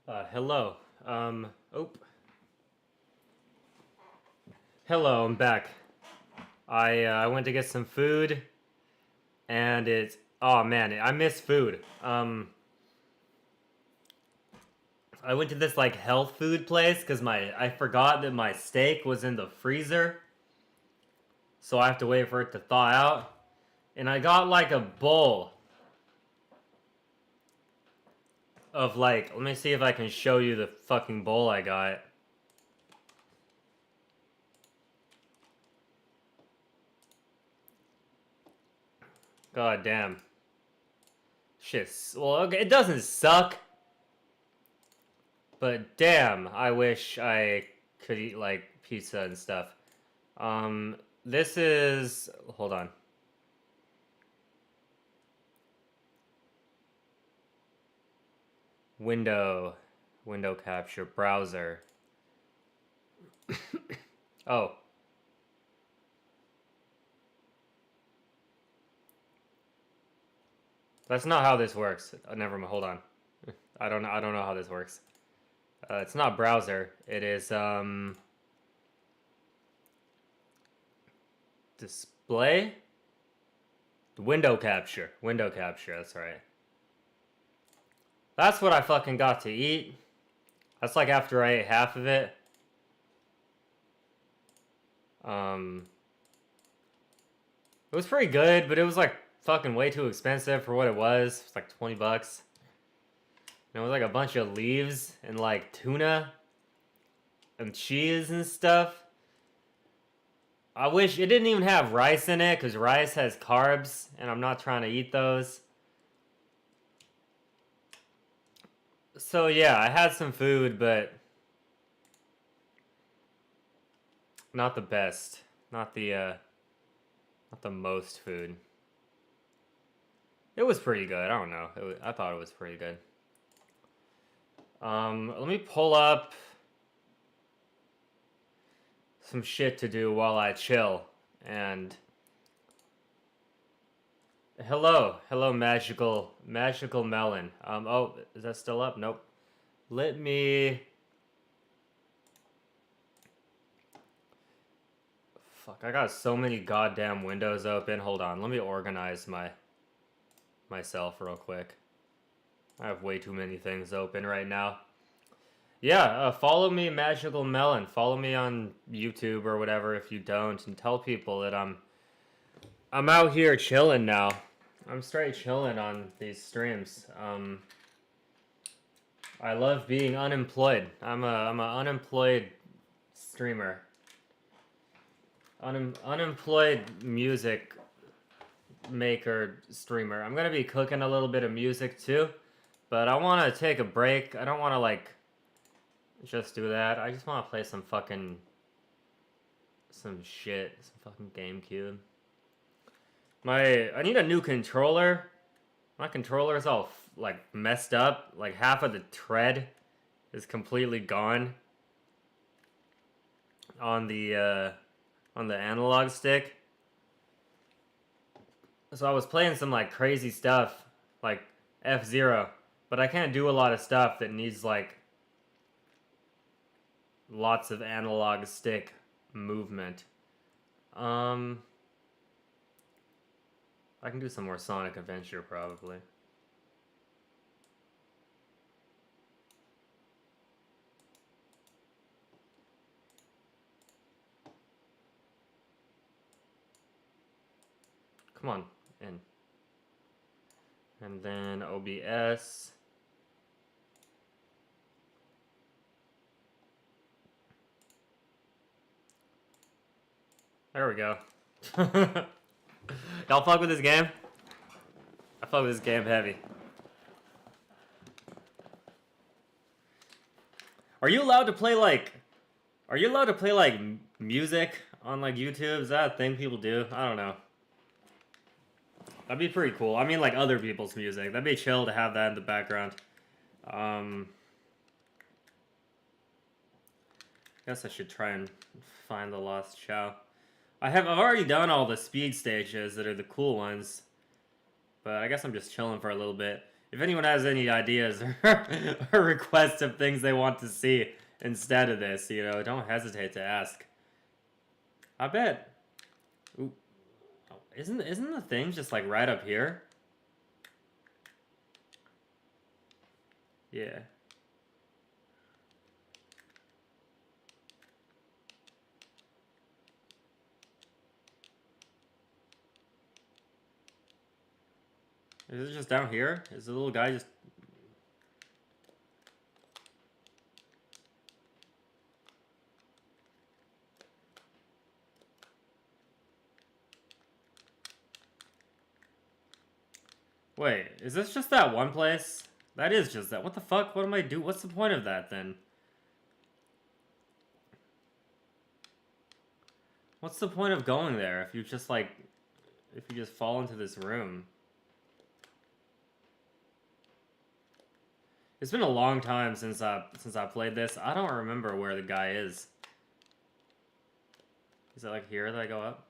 Hello. Oh. Hello, I'm back. I went to get some food, and it's oh man, I miss food. I went to this like health food place because I forgot that my steak was in the freezer, so I have to wait for it to thaw out. And I got like a bowl of like, let me see if I can show you the fucking bowl I got. God damn. Shit. Well, okay, it doesn't suck. But damn, I wish I could eat like pizza and stuff. This is hold on. Window, window capture, browser. Oh, that's not how this works. Never mind. Hold on. I don't know how this works. It's not browser. It is display. Window capture. Window capture. That's right. That's what I fucking got to eat. That's like after I ate half of it. Um, it was pretty good, but it was like fucking way too expensive for what it was. It was like 20 bucks. And it was like a bunch of leaves and like tuna and cheese and stuff. I wish it didn't even have rice in it because rice has carbs and I'm not trying to eat those. So yeah, I had some food, but not the best. Not the most food. It was pretty good. I don't know. I thought it was pretty good. Let me pull up some shit to do while I chill. And hello, magical melon. Oh, is that still up? Nope. Let me. Fuck, I got so many goddamn windows open. Hold on, let me organize myself real quick. I have way too many things open right now. Yeah, follow me, Magical Melon. Follow me on YouTube or whatever if you don't, and tell people that I'm out here chilling now. I'm straight chilling on these streams. I love being unemployed. I'm an unemployed streamer. Unemployed music maker streamer. I'm gonna be cooking a little bit of music too, but I want to take a break. I don't want to like just do that. I just want to play some shit, some fucking GameCube. I need a new controller. My controller is all like messed up. Like half of the tread is completely gone on the analog stick. So I was playing some like crazy stuff, like F-Zero, but I can't do a lot of stuff that needs like lots of analog stick movement. I can do some more Sonic Adventure probably. Come on, in. And then OBS. There we go. Y'all fuck with this game? I fuck with this game heavy. Are you allowed to play like... Are you allowed to play like music on like YouTube? Is that a thing people do? I don't know. That'd be pretty cool. I mean like other people's music. That'd be chill to have that in the background. Guess I should try and find the Lost Chow. I've already done all the speed stages that are the cool ones. But I guess I'm just chilling for a little bit. If anyone has any ideas or requests of things they want to see instead of this, you know, don't hesitate to ask. I bet. Ooh. Oh, isn't the thing just like right up here? Yeah. Is it just down here? Is the little guy just... Wait, is this just that one place? That is just that. What the fuck? What am I do? What's the point of that then? What's the point of going there if you just like... If you just fall into this room? It's been a long time since I played this. I don't remember where the guy is. Is it like here that I go up?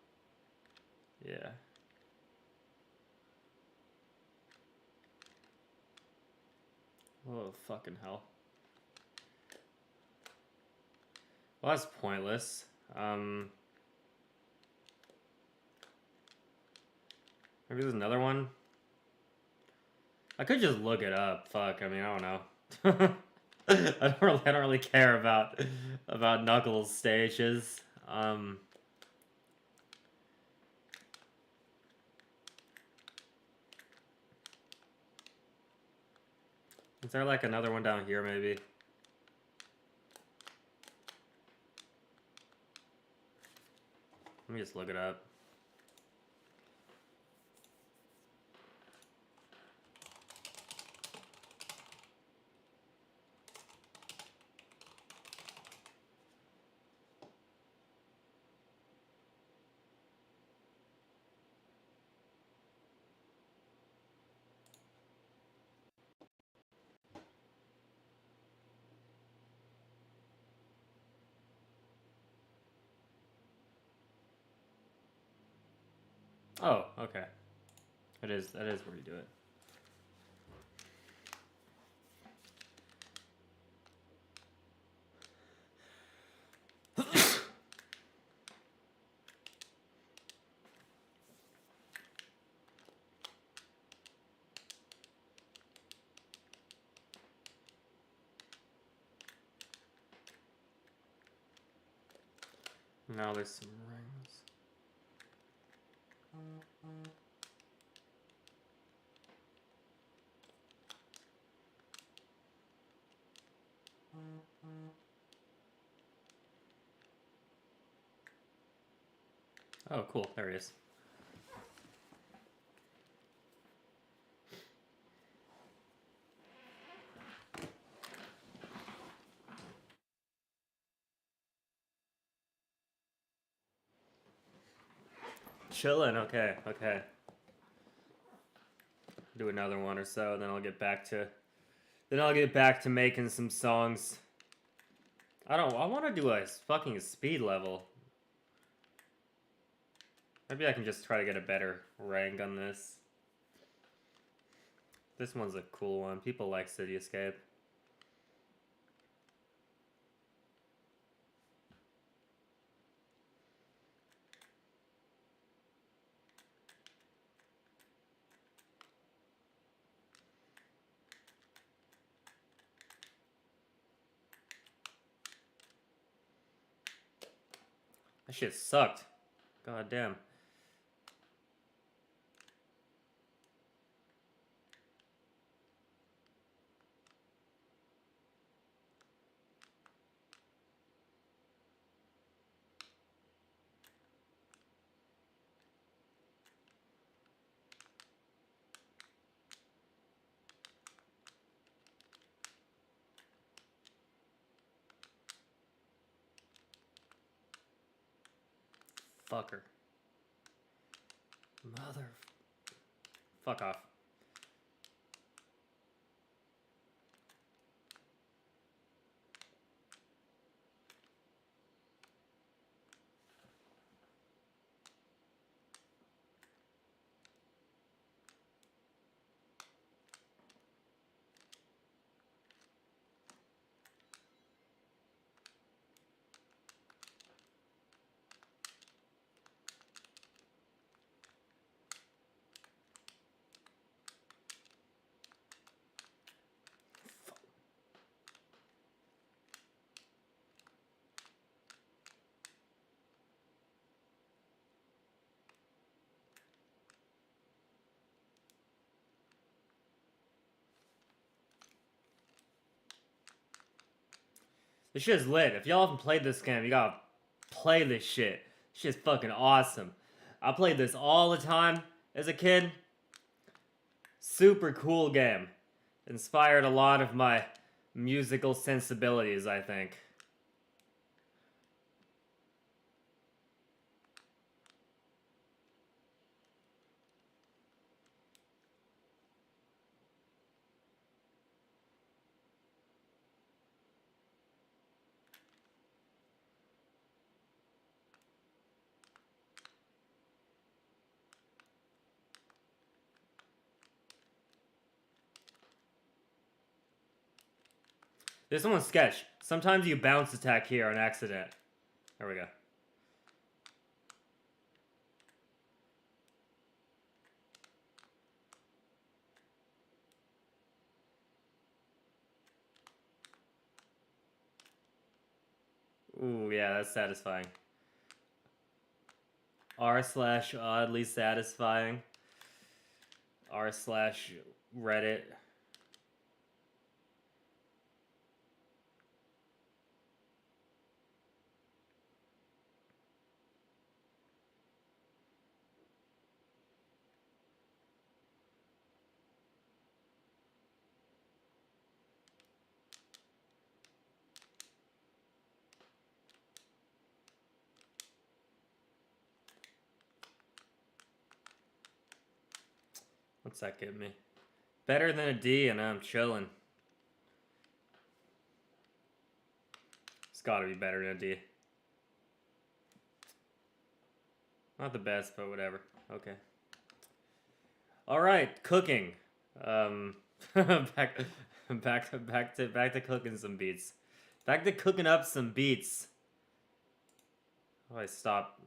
Yeah. Oh, fucking hell. Well, that's pointless. Maybe there's another one? I could just look it up. Fuck, I mean, I don't know. I don't really care about Knuckles stages. Is there like another one down here maybe? Let me just look it up. Oh, okay. That is where you do it. Now there's some rings. Oh, cool. There he is. Chillin', okay, okay. Do another one or so, then I'll get back to making some songs. I want to do a fucking speed level. Maybe I can just try to get a better rank on this. This one's a cool one. People like City Escape. That shit sucked. God damn. Fucker. Mother... Fuck off. This shit is lit. If y'all haven't played this game, you gotta play this shit. This shit's fucking awesome. I played this all the time as a kid. Super cool game. Inspired a lot of my musical sensibilities, I think. This one's sketch. Sometimes you bounce attack here on accident. There we go. Ooh, yeah, that's satisfying. R/oddly satisfying. R/Reddit. What's that give me? Better than a D, and I'm chilling. It's gotta be better than a D. Not the best, but whatever. Okay. Alright, cooking. Back to cooking some beats. Back to cooking up some beats. Oh, I stop.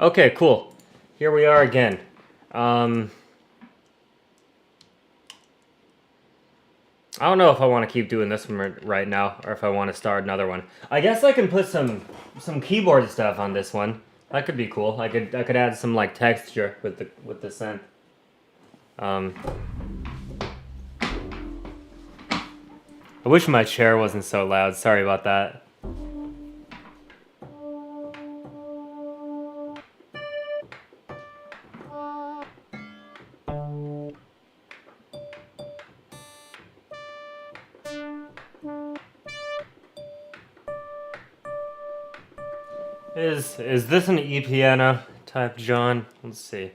Okay, cool. Here we are again. I don't know if I want to keep doing this one right now, or if I want to start another one. I guess I can put some keyboard stuff on this one. That could be cool. I could add some like texture with the synth. I wish my chair wasn't so loud. Sorry about that. Is this an E-piano type John? Let's see.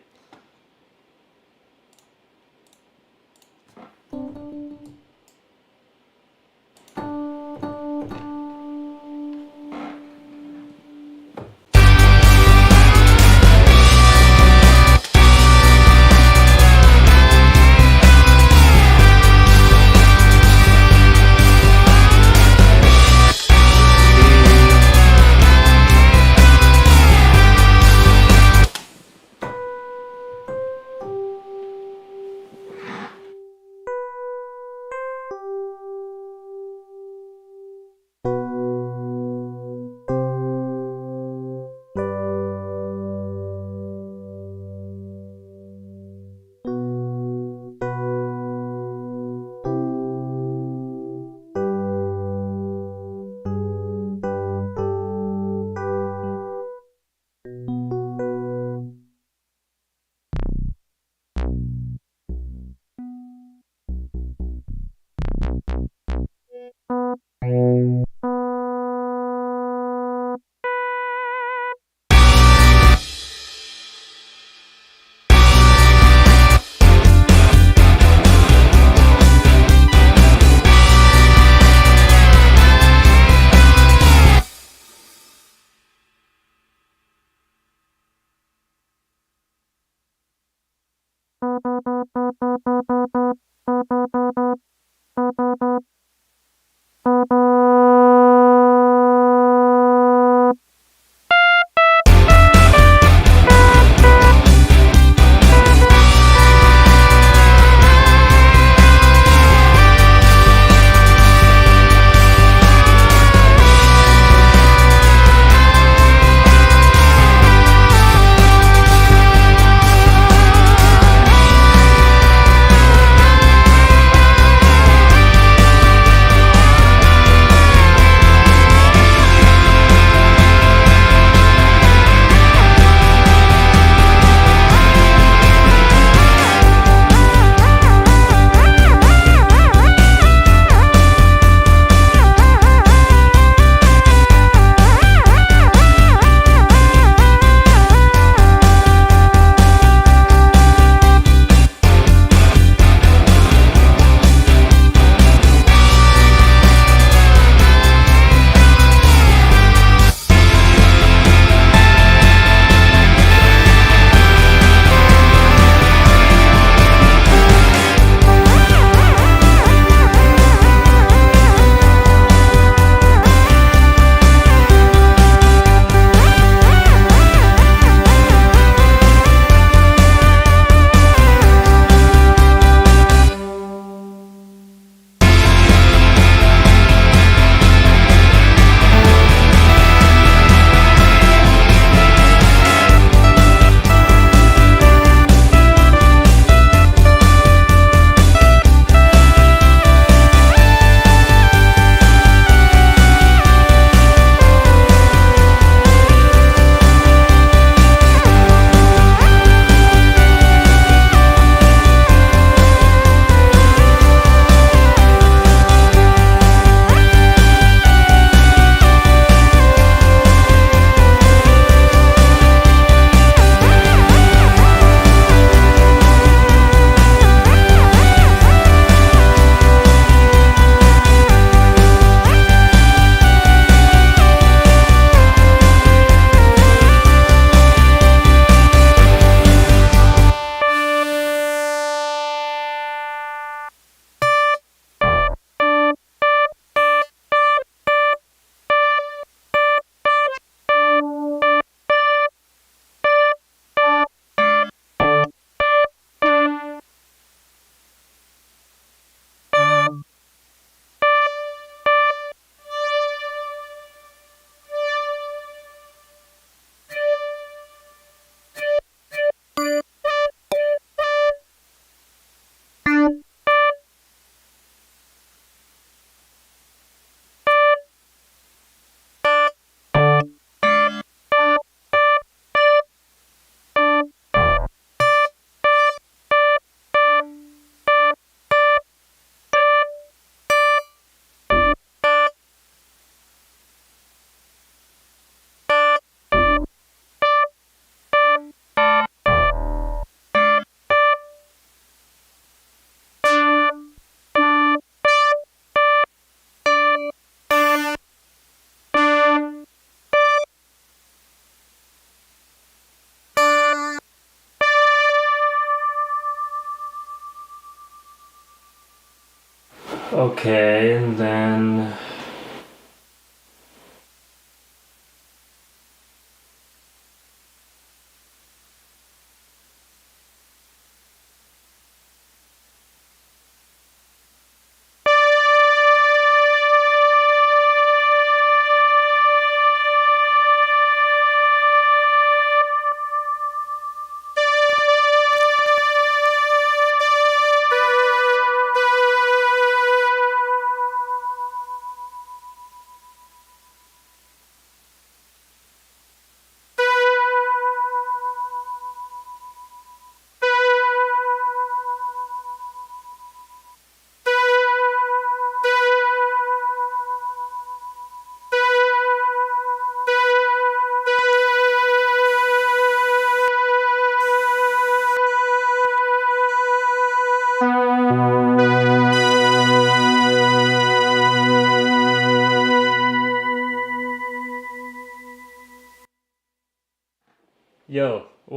Okay, and then...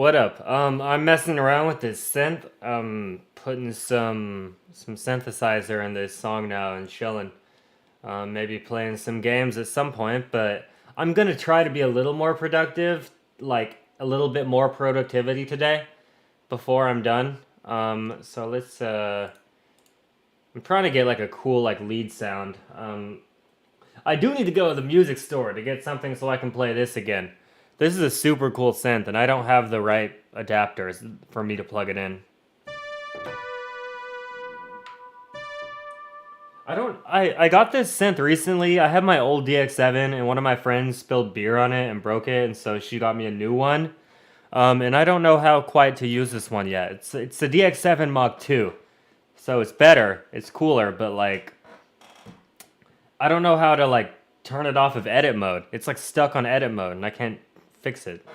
What up? I'm messing around with this synth. Putting some synthesizer in this song now and chilling. Maybe playing some games at some point, but I'm gonna try to be a little more productive, like a little bit more productivity today before I'm done. So let's. I'm trying to get like a cool like lead sound. I do need to go to the music store to get something so I can play this again. This is a super cool synth, and I don't have the right adapters for me to plug it in. I got this synth recently. I had my old DX7, and one of my friends spilled beer on it and broke it, and so she got me a new one. And I don't know how quite to use this one yet. It's the DX7 Mach 2, so it's better, it's cooler, but like I don't know how to like turn it off of edit mode. It's like stuck on edit mode, and I can't fix it.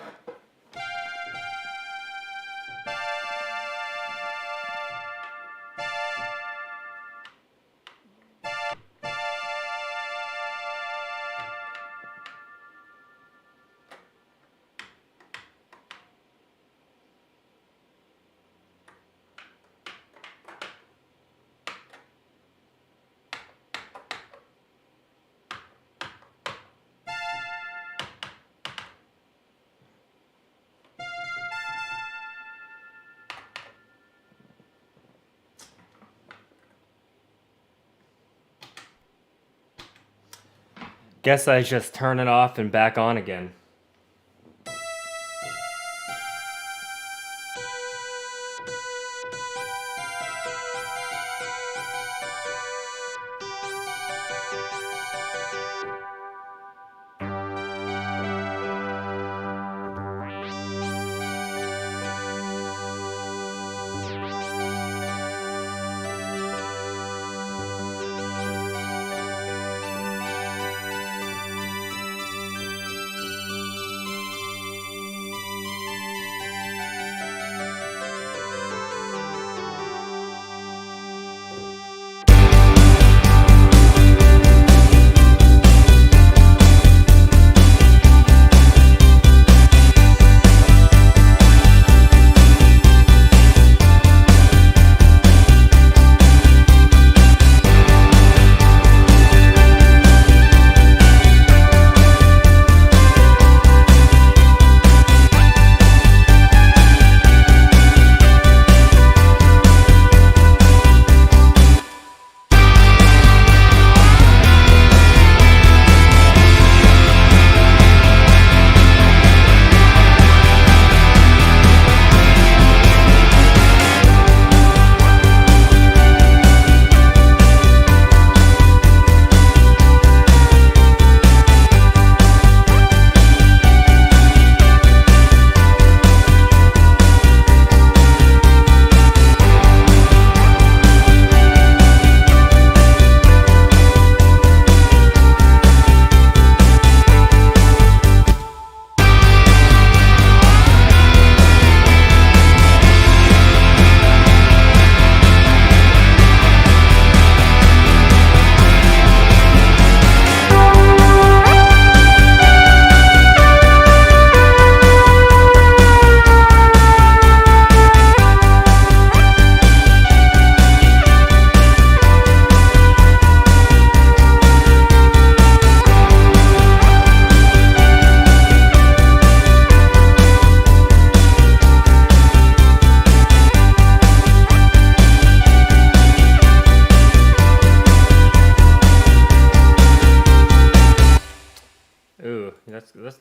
Guess I just turn it off and back on again.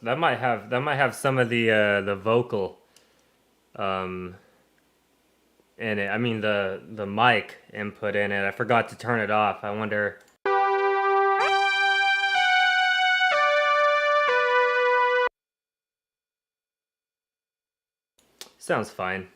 That might have some of the vocal in it. I mean the mic input in it. I forgot to turn it off. I wonder. Sounds fine.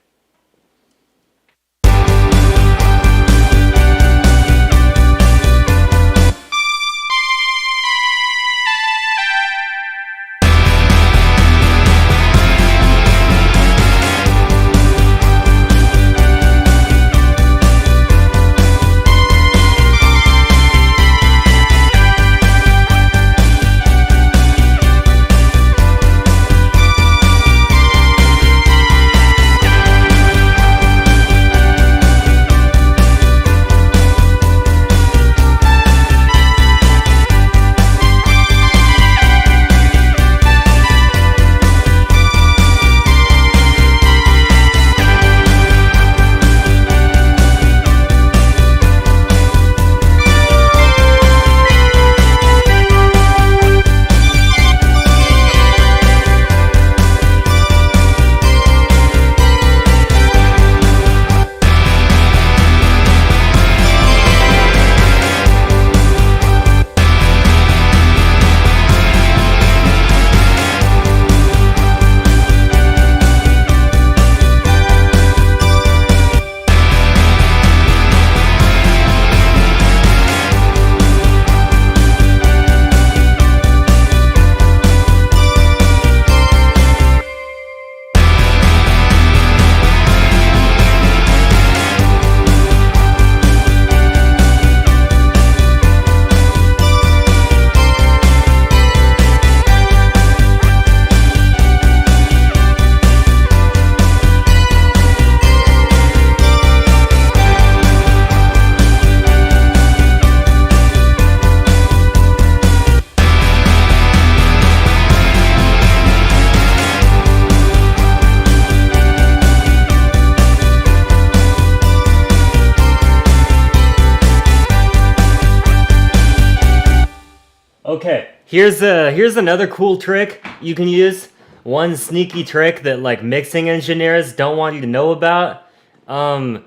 Here's another cool trick you can use. One sneaky trick that like mixing engineers don't want you to know about. And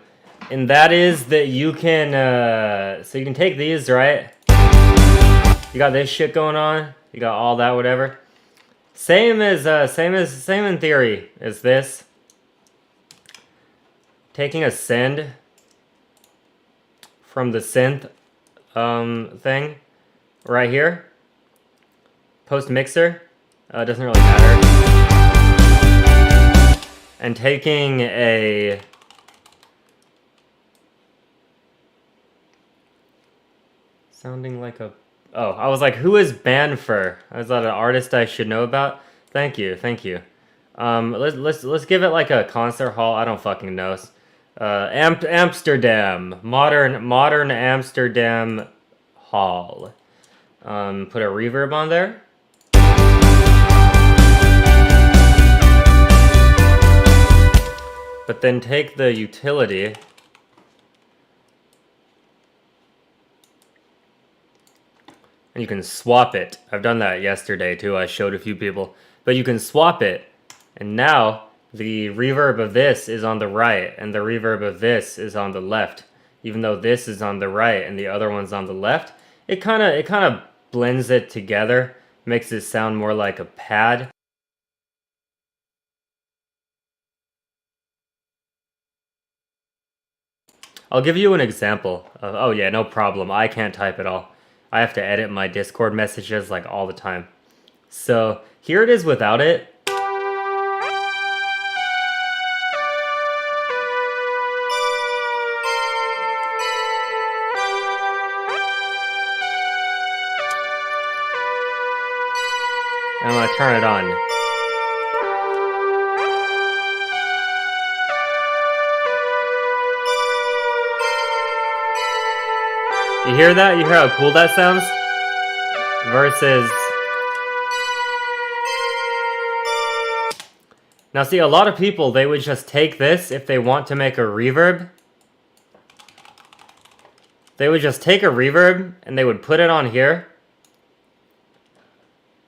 that is that you can so you can take these, right? You got this shit going on. You got all that whatever. Same in theory as this. Taking a send from the synth thing right here. Post mixer, doesn't really matter. And taking a sounding like a I was like, who is Banfer? Is that an artist I should know about? Thank you. Let's give it like a concert hall. I don't fucking know. Amsterdam, modern Amsterdam hall. Put a reverb on there. But then take the utility and you can swap it. I've done that yesterday too. I showed a few people. But you can swap it. And now the reverb of this is on the right and the reverb of this is on the left. Even though this is on the right and the other one's on the left, it kind of blends it together, makes it sound more like a pad. I'll give you an example of, oh yeah, no problem. I can't type at all. I have to edit my Discord messages like all the time. So here it is without it. I'm gonna turn it on. You hear that? You hear how cool that sounds? Versus... Now see, a lot of people, they would just take this if they want to make a reverb. They would just take a reverb and they would put it on here.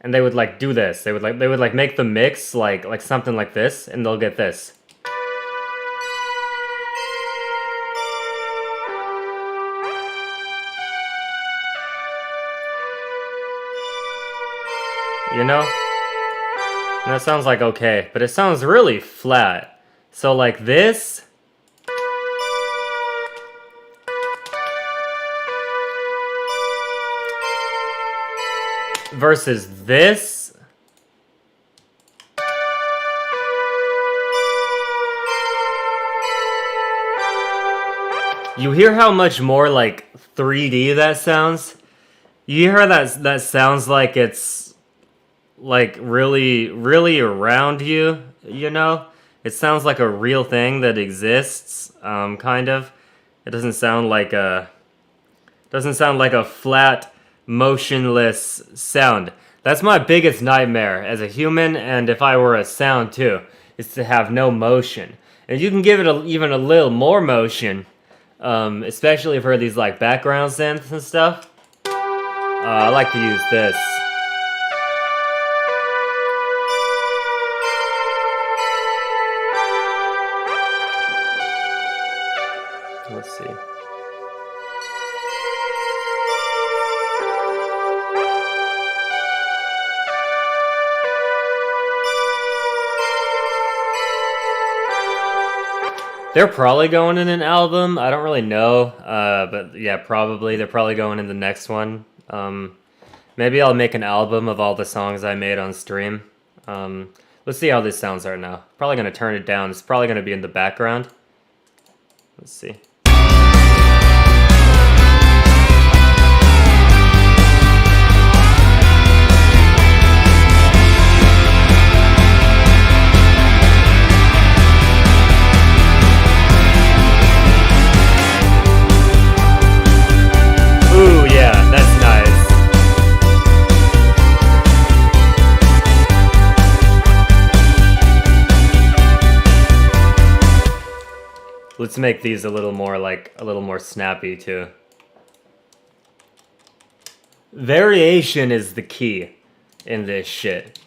And they would like do this. They would like make the mix like something like this, and they'll get this. You know? And that sounds like okay, but it sounds really flat. So like this versus this. You hear how much more like 3D that sounds? You hear that sounds like it's like really around you, you know? It sounds like a real thing that exists, kind of. It doesn't sound like a flat, motionless sound. That's my biggest nightmare as a human, and if I were a sound too, is to have no motion. And you can give it even a little more motion, especially for these like background synths and stuff. I like to use this. Let's see. They're probably going in an album. I don't really know, but yeah, probably. They're probably going in the next one. Maybe I'll make an album of all the songs I made on stream. Let's see how this sounds right now. Probably going to turn it down. It's probably going to be in the background. Let's see. Ooh, yeah, that's nice. Let's make these a little more snappy too. Variation is the key in this shit.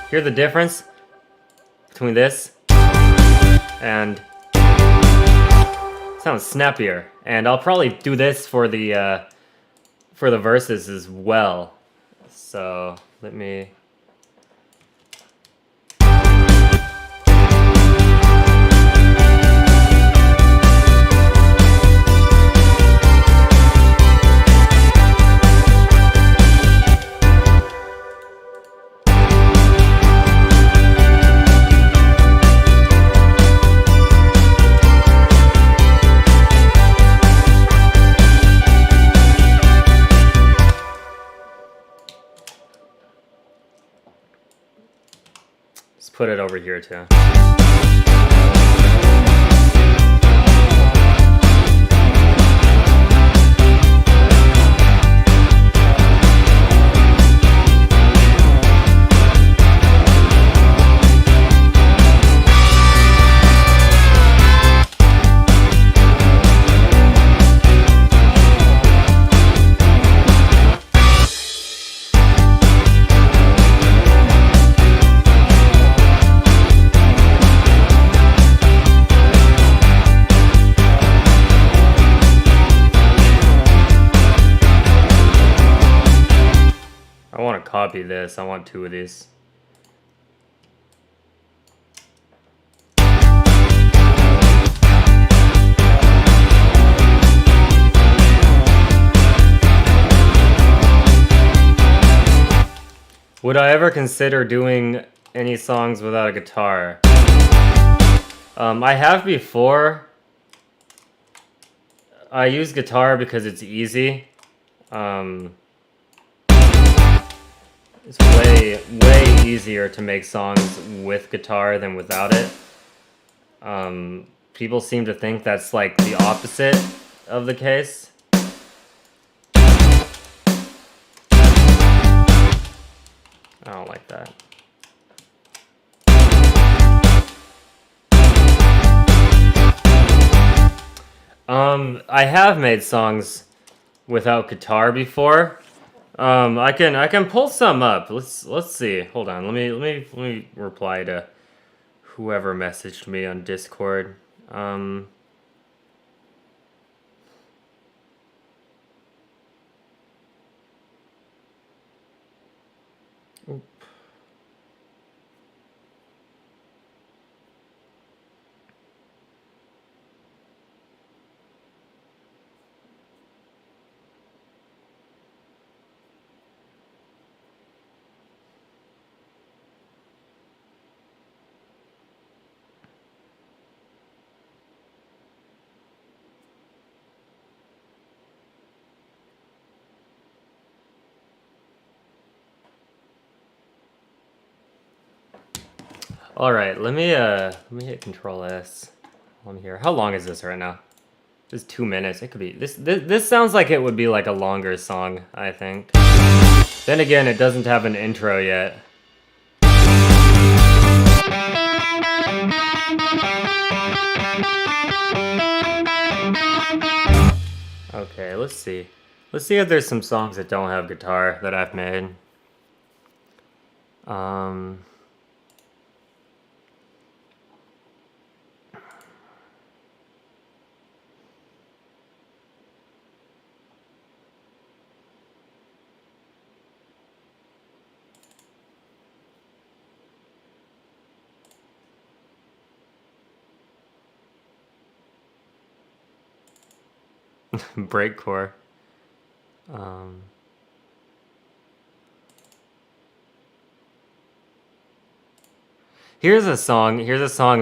Hear the difference between this and sounds snappier. And I'll probably do this for the verses as well. So let me. Let's put it over here too. I want to copy this. I want 2 of these. Would I ever consider doing any songs without a guitar? I have before. I use guitar because it's easy. It's way easier to make songs with guitar than without it. People seem to think that's like the opposite of the case. I don't like that. I have made songs without guitar before. I can pull some up. Let's see. Hold on. Let me reply to whoever messaged me on Discord. All right, let me hit Control S. Let me hear. How long is this right now? This is 2 minutes. It could be this sounds like it would be like a longer song, I think. Then again, it doesn't have an intro yet. Okay, let's see. Let's see if there's some songs that don't have guitar that I've made. Breakcore. Here's a song. Here's a song.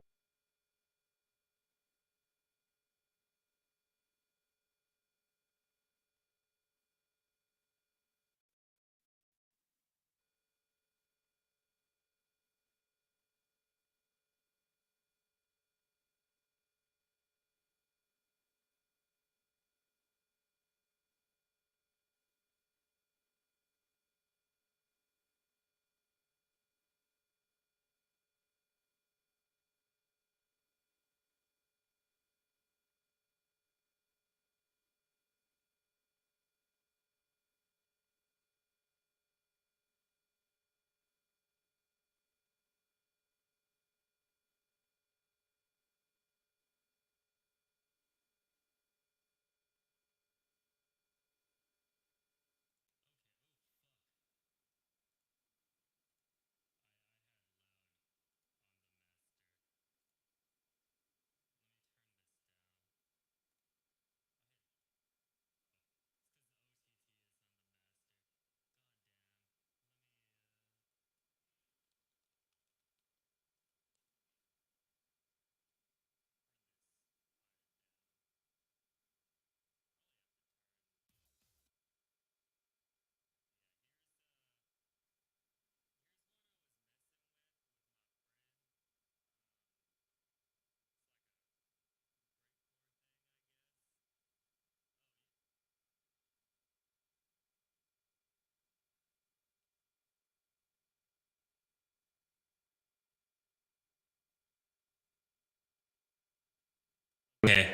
Okay,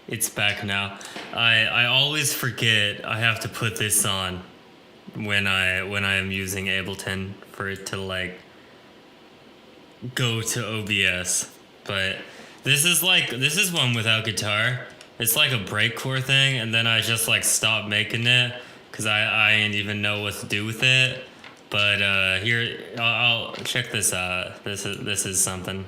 it's back now. I always forget I have to put this on when I am using Ableton for it to like go to OBS. But this is one without guitar. It's like a breakcore thing, and then I just like stopped making it because I didn't even know what to do with it. But here I'll check this out. This is something.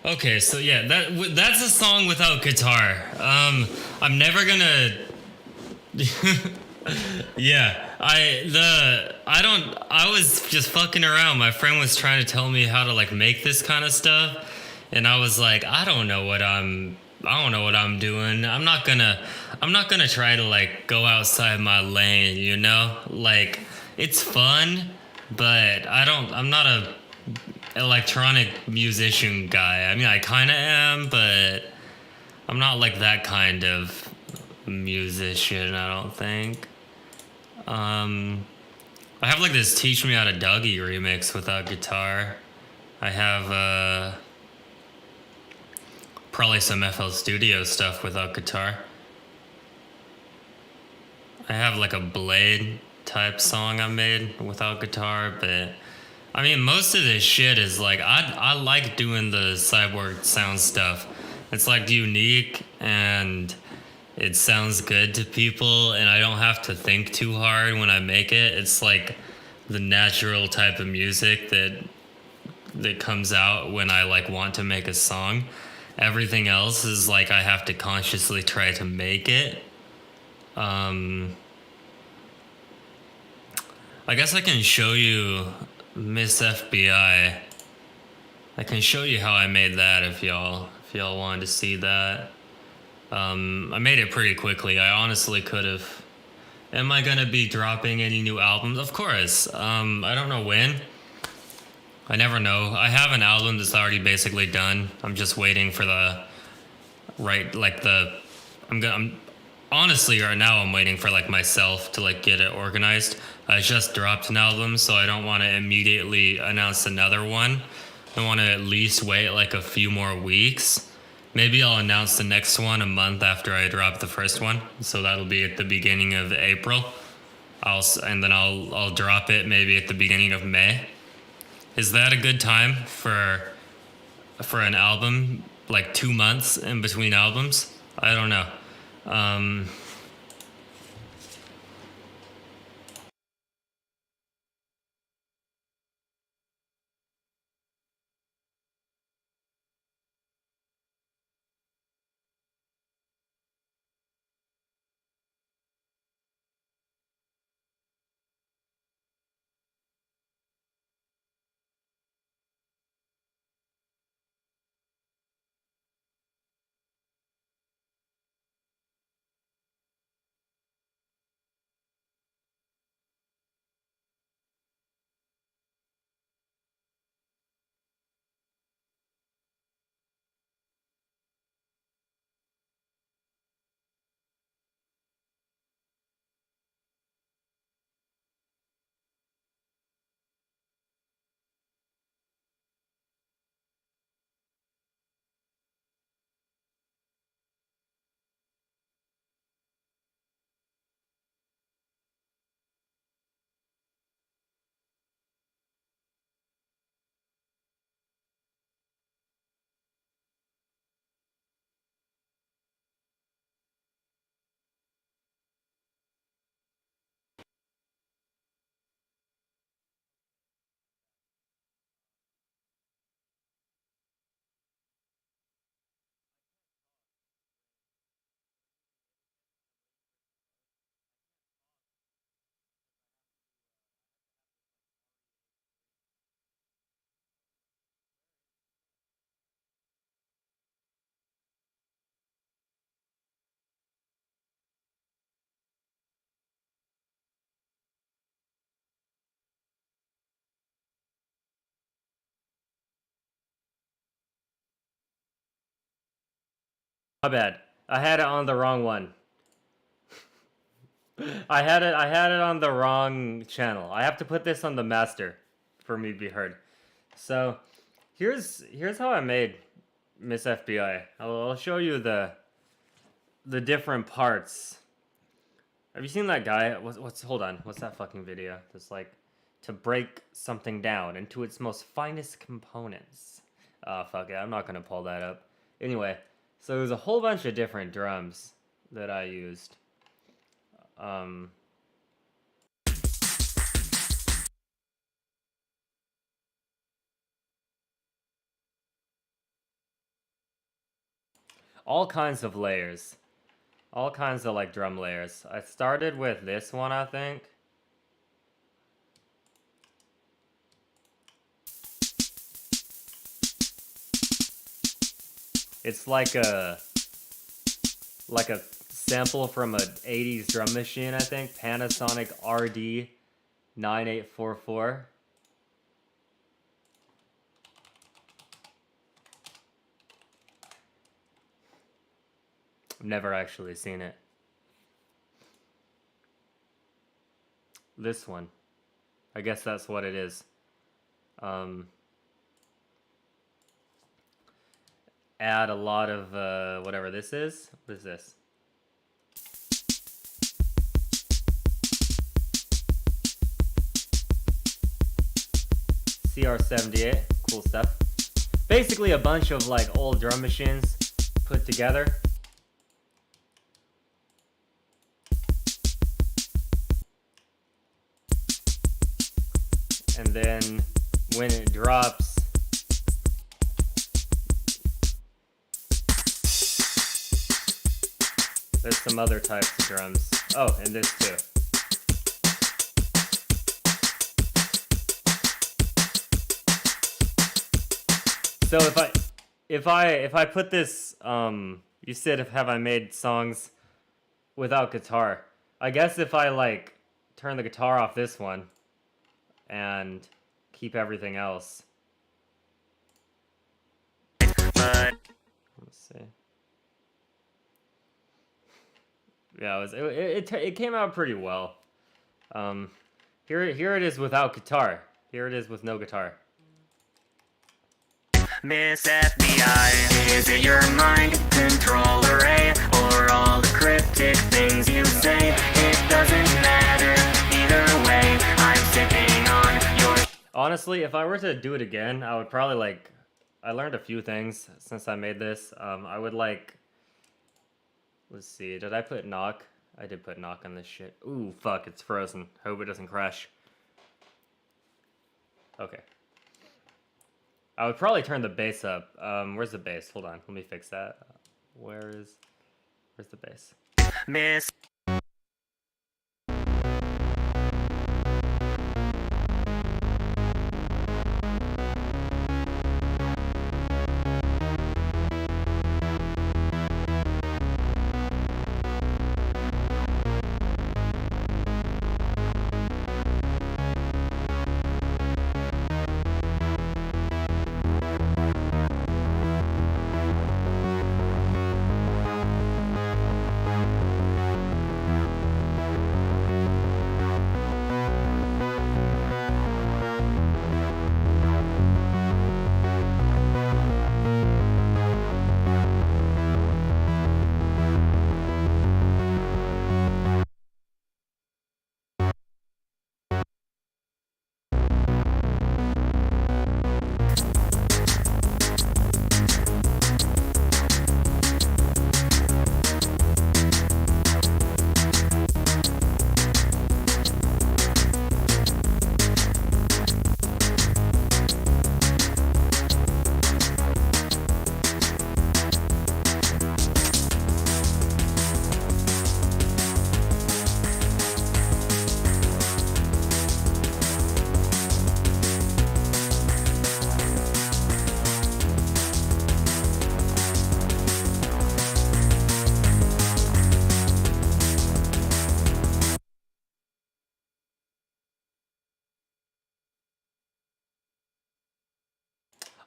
Okay, so yeah, that's a song without guitar. I'm never gonna. Yeah, I was just fucking around. My friend was trying to tell me how to like make this kind of stuff, and I was like, I don't know what I'm doing. I'm not gonna try to like go outside my lane, you know? Like it's fun, but I'm not a electronic musician guy. I mean, I kind of am, but I'm not like that kind of musician, I don't think. I have like this Teach Me How to Dougie remix without guitar. I have probably some FL Studio stuff without guitar. I have like a Blade type song I made without guitar, but I mean, most of this shit is like, I like doing the Cyborg sound stuff. It's like unique and it sounds good to people, and I don't have to think too hard when I make it. It's like the natural type of music that comes out when I like want to make a song. Everything else is like I have to consciously try to make it. I guess I can show you Miss FBI. I can show you how I made that if y'all wanted to see that. I made it pretty quickly. I honestly could have. Am I gonna be dropping any new albums? Of course. I don't know when. I never know. I have an album that's already basically done. I'm just waiting for the right, like the. I'm honestly right now I'm waiting for like myself to like get it organized. I just dropped an album, so I don't want to immediately announce another one. I want to at least wait like a few more weeks. Maybe I'll announce the next one a month after I drop the first one. So that'll be at the beginning of April. I'll drop it maybe at the beginning of May. Is that a good time for an album? Like 2 months in between albums? I don't know. My bad. I had it on the wrong one. I had it on the wrong channel. I have to put this on the master for me to be heard. So, here's how I made Miss FBI. I'll show you the different parts. Have you seen that guy? What's hold on? What's that fucking video? That's like to break something down into its most finest components. Oh fuck it, I'm not gonna pull that up. Anyway, so there's a whole bunch of different drums that I used. Um, all kinds of layers. All kinds of like drum layers. I started with this one, I think. It's like a sample from a 80s drum machine, I think. Panasonic RD 9844. I've never actually seen it. This one. I guess that's what it is. Add a lot of whatever this is. What is this? CR78. Cool stuff. Basically a bunch of like old drum machines put together. And then when it drops, there's some other types of drums. Oh, and this too. So if I put this, you said have I made songs without guitar? I guess if I like turn the guitar off this one and keep everything else. Let's see. Yeah, it came out pretty well. Here it is without guitar. Here it is with no guitar. Miss FBI, is it your mind control array or all the cryptic things you say? It doesn't matter either way. I'm sipping on your. Honestly, if I were to do it again, I would probably like. I learned a few things since I made this. I would like. Let's see. Did I put knock? I did put knock on this shit. Ooh, fuck! It's frozen. Hope it doesn't crash. Okay. I would probably turn the bass up. Where's the bass? Hold on, let me fix that. Where's the bass? Miss.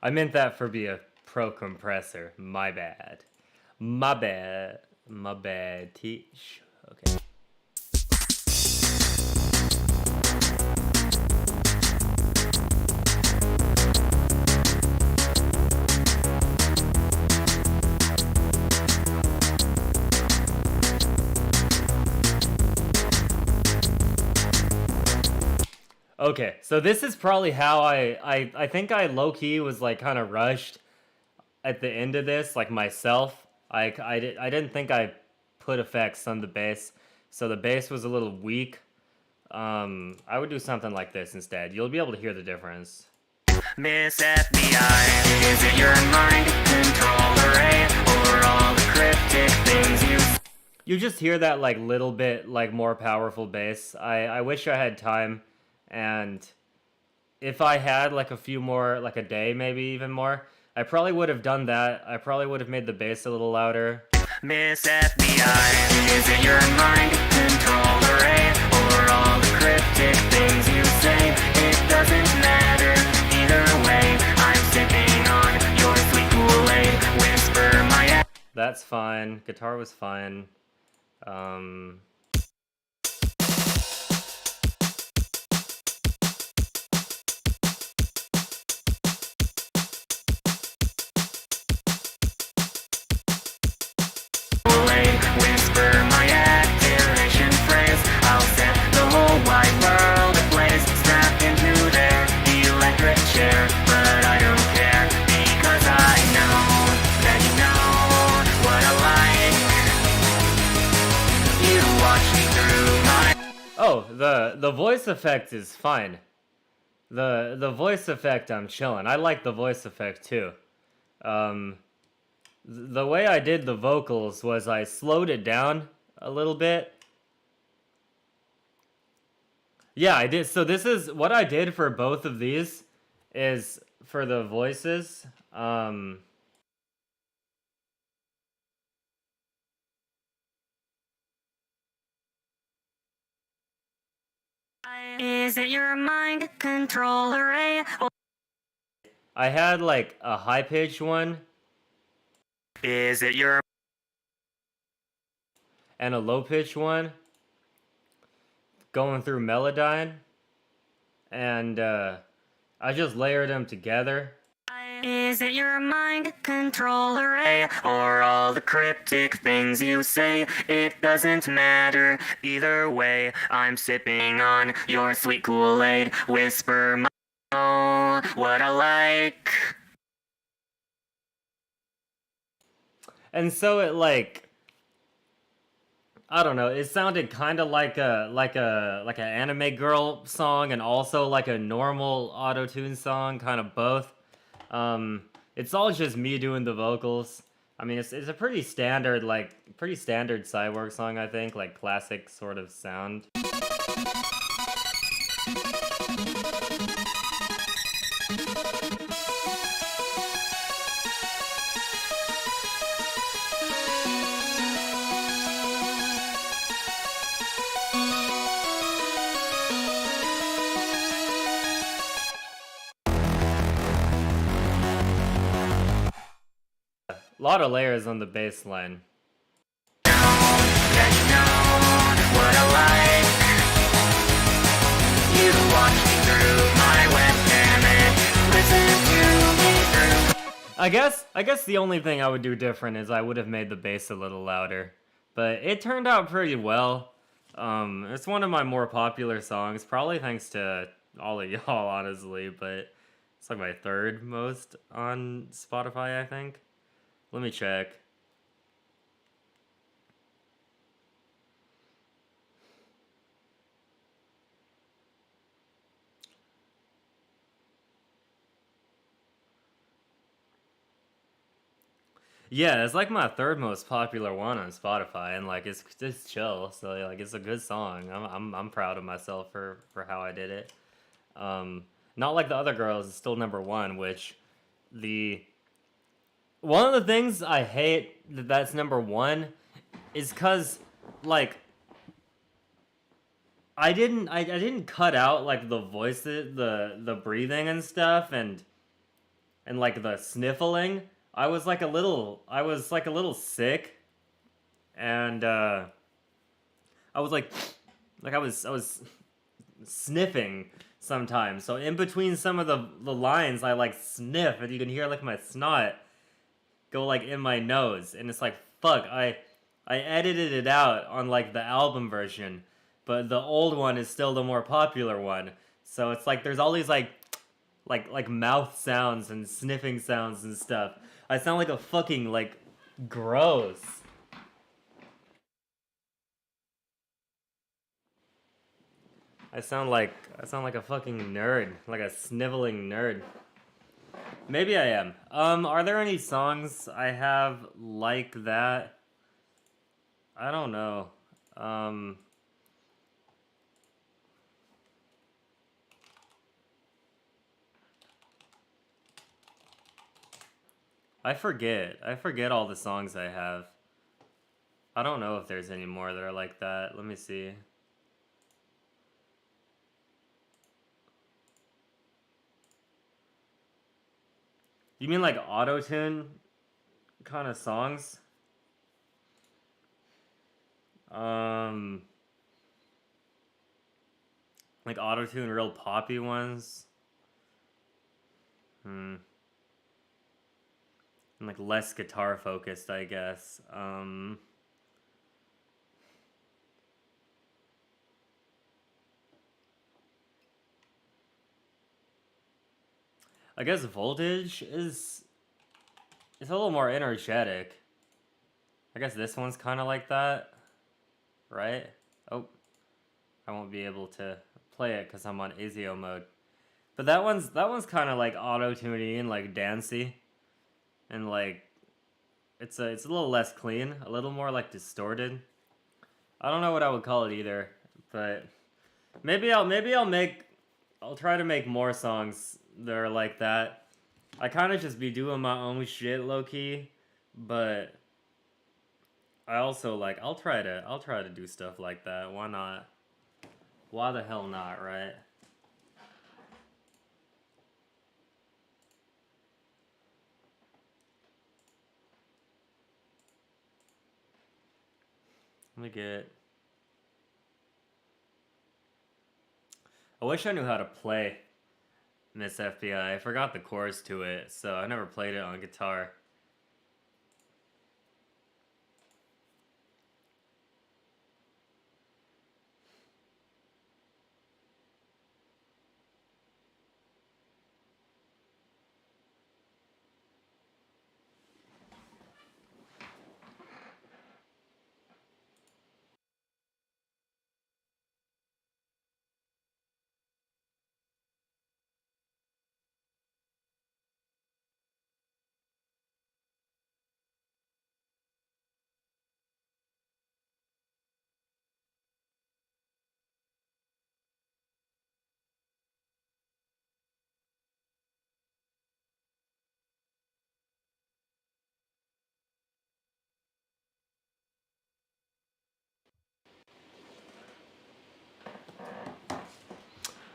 I meant that for be a pro compressor. My bad. My bad. My bad, teach. Okay. Okay, so this is probably how I think I low-key was like kind of rushed at the end of this, like myself. I didn't think I put effects on the bass, so the bass was a little weak. I would do something like this instead. You'll be able to hear the difference. Miss FBI, is it your mind control array or all the cryptic things you You just hear that like little bit like more powerful bass. I wish I had time, and if I had like a few more, like a day, maybe even more, I probably would have done that. I probably would have made the bass a little louder. Miss FBI, is it your mind control array or all the cryptic things you say? It doesn't matter either way. I'm sipping on your sweet Kool-Aid. Whisper my That's fine. Guitar was fine. Kool-Aid. Whisper my activation phrase. I'll set the whole wide world ablaze. Strap into their electric chair, but I don't care because I know that you know what I like. You watch me through my. Oh, the voice effect is fine. The voice effect, I'm chilling. I like the voice effect too. The way I did the vocals was I slowed it down a little bit. Yeah, I did. So this is what I did for both of these is for the voices. Is it your mind control array? I had like a high pitched one Is it your and a low pitched one going through Melodyne, and I just layered them together. Is it your mind control array or all the cryptic things you say? It doesn't matter either way. I'm sipping on your sweet Kool-Aid. Whisper my oh, what I like. And so it like I don't know, it sounded kind of like an anime girl song and also like a normal auto-tune song, kind of both. It's all just me doing the vocals. I mean, it's a pretty standard Cyborg song, I think, like classic sort of sound. A lot of layers on the bass line. What I like. You watch me through my webcam and listen to me through. I guess the only thing I would do different is I would have made the bass a little louder. But it turned out pretty well. It's one of my more popular songs, probably thanks to all of y'all, honestly, but it's like my third most on Spotify, I think. Let me check. Yeah, it's like my third most popular one on Spotify, and like it's just chill. So like it's a good song. I'm proud of myself for how I did it. Not like the other girls, it's still number one. Which the one of the things I hate that's number one is because like I didn't cut out like the voices, the breathing and stuff, and like the sniffling. I was like a little sick, and I was like I was sniffing sometimes. So in between some of the lines, I like sniff, and you can hear like my snot go like in my nose, and it's like fuck. I edited it out on like the album version, but the old one is still the more popular one. So it's like there's all these like mouth sounds and sniffing sounds and stuff. I sound like a fucking like gross. I sound like a fucking nerd, like a sniveling nerd. Maybe I am. Are there any songs I have like that? I don't know. Um, I forget. I forget all the songs I have. I don't know if there's any more that are like that. Let me see. You mean like auto-tune kind of songs? Um, like auto-tune real poppy ones? Hmm. And like less guitar focused, I guess. I guess Voltage is a little more energetic. I guess this one's kind of like that, right? Oh, I won't be able to play it because I'm on ASIO mode. But that one's kind of like auto-tuning and like dancey, and like it's a little less clean, a little more like distorted. I don't know what I would call it either, but I'll try to make more songs that are like that. I kind of just be doing my own shit low key, but I also like I'll try to do stuff like that. Why not? Why the hell not, right? Let me get. I wish I knew how to play Miss FBI. I forgot the chords to it, so I never played it on guitar.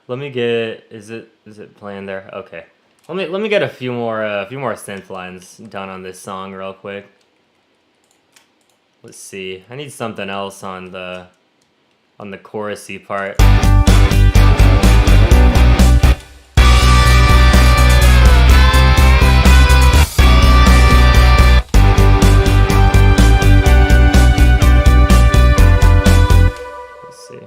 Let me get. Is it playing there? Okay. Let me get a few more synth lines done on this song real quick. Let's see. I need something else on the chorusy part. Let's see.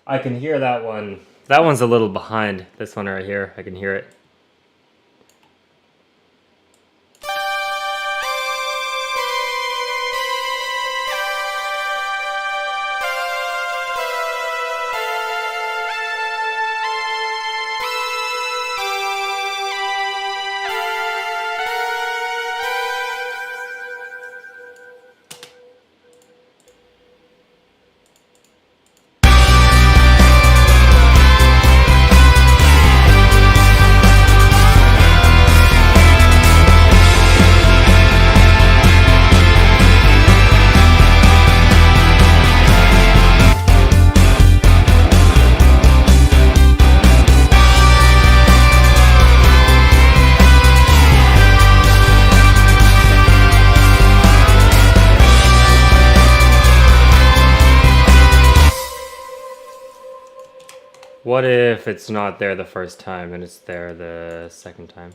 I can hear that one. That one's a little behind. This one right here, I can hear it. What if it's not there the first time and it's there the second time?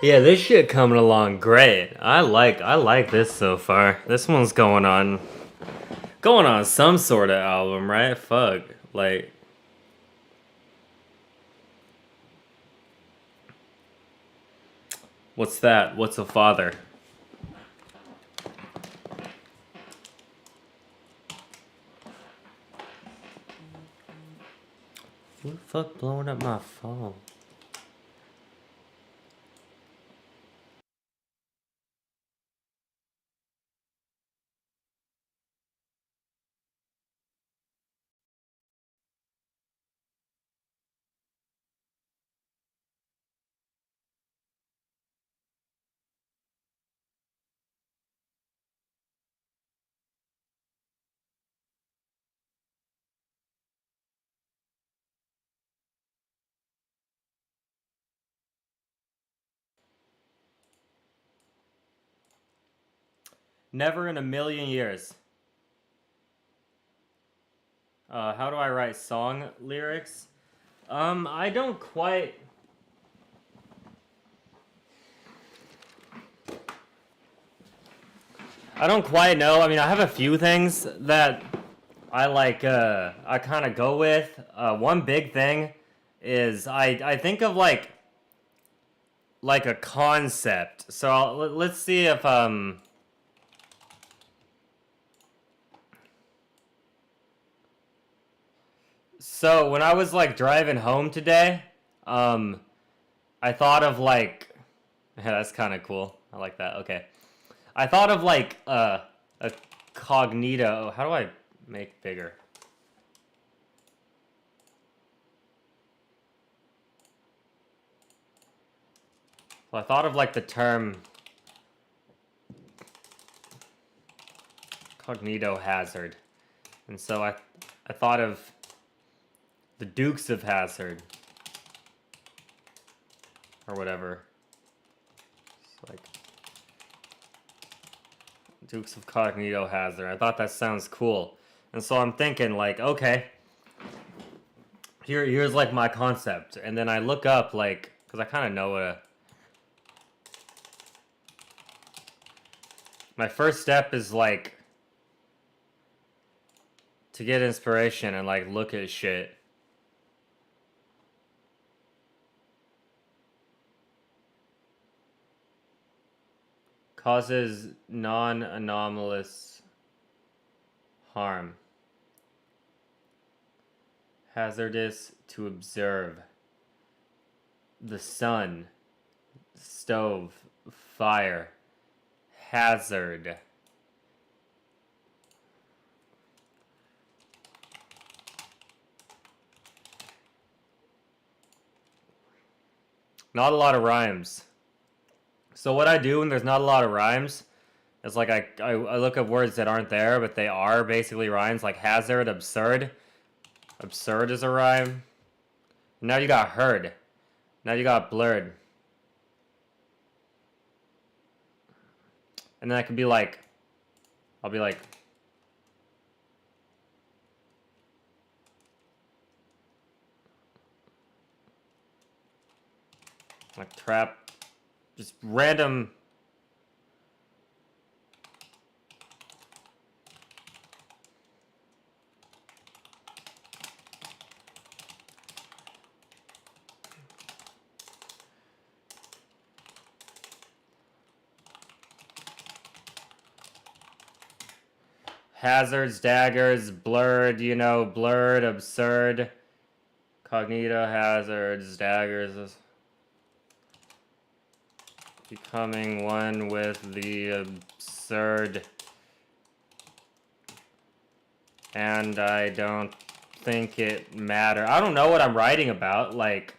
Yeah, this shit coming along great. I like this so far. This one's going on some sort of album, right? Fuck. Like, what's that? What's a father? Who the fuck blowing up my phone? Never in a million years. How do I write song lyrics? I don't quite. I don't quite know. I mean, I have a few things that I like. I kind of go with. One big thing is I think of like a concept. So let's see if So when I was like driving home today, I thought of like, yeah, that's kind of cool. I like that. Okay, I thought of like a cognito. How do I make bigger? Well, I thought of like the term cognito hazard, and so I thought of the Dukes of Hazzard or whatever. It's like Dukes of Cognito Hazard. I thought that sounds cool, and so I'm thinking like, okay, here's like my concept, and then I look up like because I kind of know what a. My first step is like to get inspiration and like look at shit. Causes non-anomalous harm. Hazardous to observe. The sun. Stove. Fire. Hazard. Not a lot of rhymes. So what I do when there's not a lot of rhymes is like I look up words that aren't there, but they are basically rhymes, like hazard, absurd. Absurd is a rhyme. Now you got heard. Now you got blurred. And then I could be like, I'll be like, trap, just random. Hazards, daggers, blurred, you know, blurred, absurd, cognito, hazards, daggers, becoming one with the absurd, and I don't think it matter. I don't know what I'm writing about, like,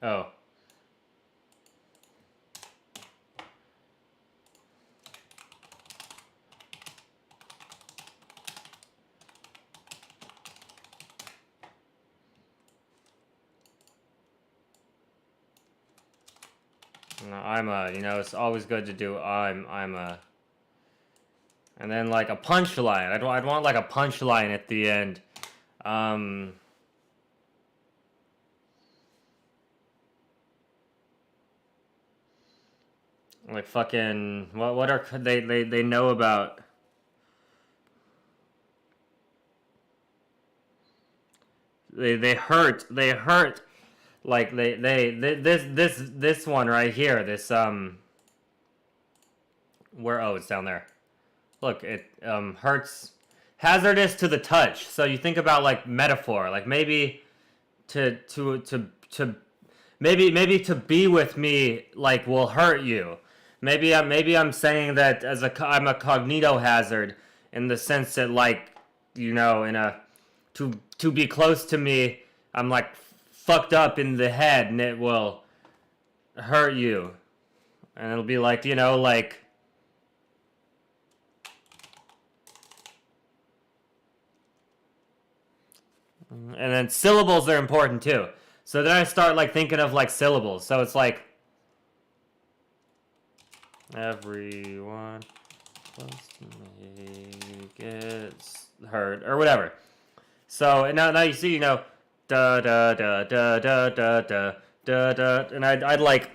oh. No, I'm a, you know, it's always good to do I'm a. And then like a punchline. I'd want like a punchline at the end. Like fucking what are they know about? They hurt like this one right here, this where, oh, it's down there. Look, it hurts, hazardous to the touch. So you think about like metaphor, like maybe to maybe to be with me like will hurt you. Maybe I'm saying that as I'm a cognito hazard in the sense that, like, you know, in a to be close to me, I'm like fucked up in the head and it will hurt you. And it'll be like, you know, like, and then syllables are important too. So then I start like thinking of like syllables. So it's like everyone close to me gets hurt or whatever. So and now you see, you know, da da da da da da da da da, and I'd like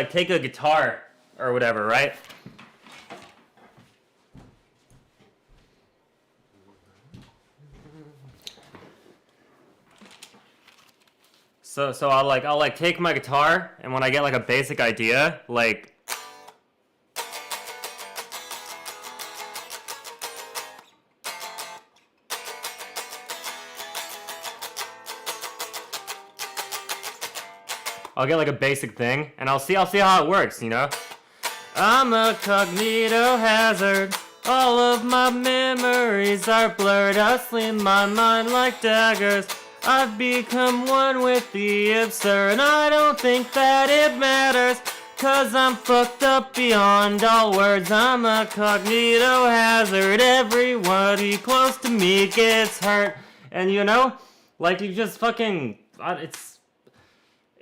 take a guitar or whatever, right? So I'll like take my guitar, and when I get like a basic idea, like I'll get like a basic thing, and I'll see how it works, you know? I'm a cognito hazard. All of my memories are blurred. I sling my mind like daggers. I've become one with the absurd. I don't think that it matters, 'cause I'm fucked up beyond all words. I'm a cognito hazard. Everybody close to me gets hurt. And you know, like you just fucking, it's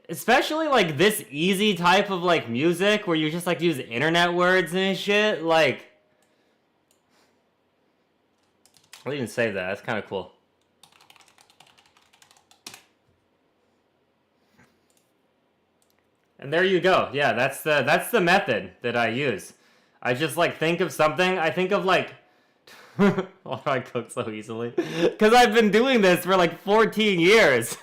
especially like this easy type of like music where you just like use internet words and shit, like I'll even save that. That's kind of cool. And there you go. Yeah, that's the method that I use. I just like think of something. I think of like why do I cook so easily? Because I've been doing this for like 14 years.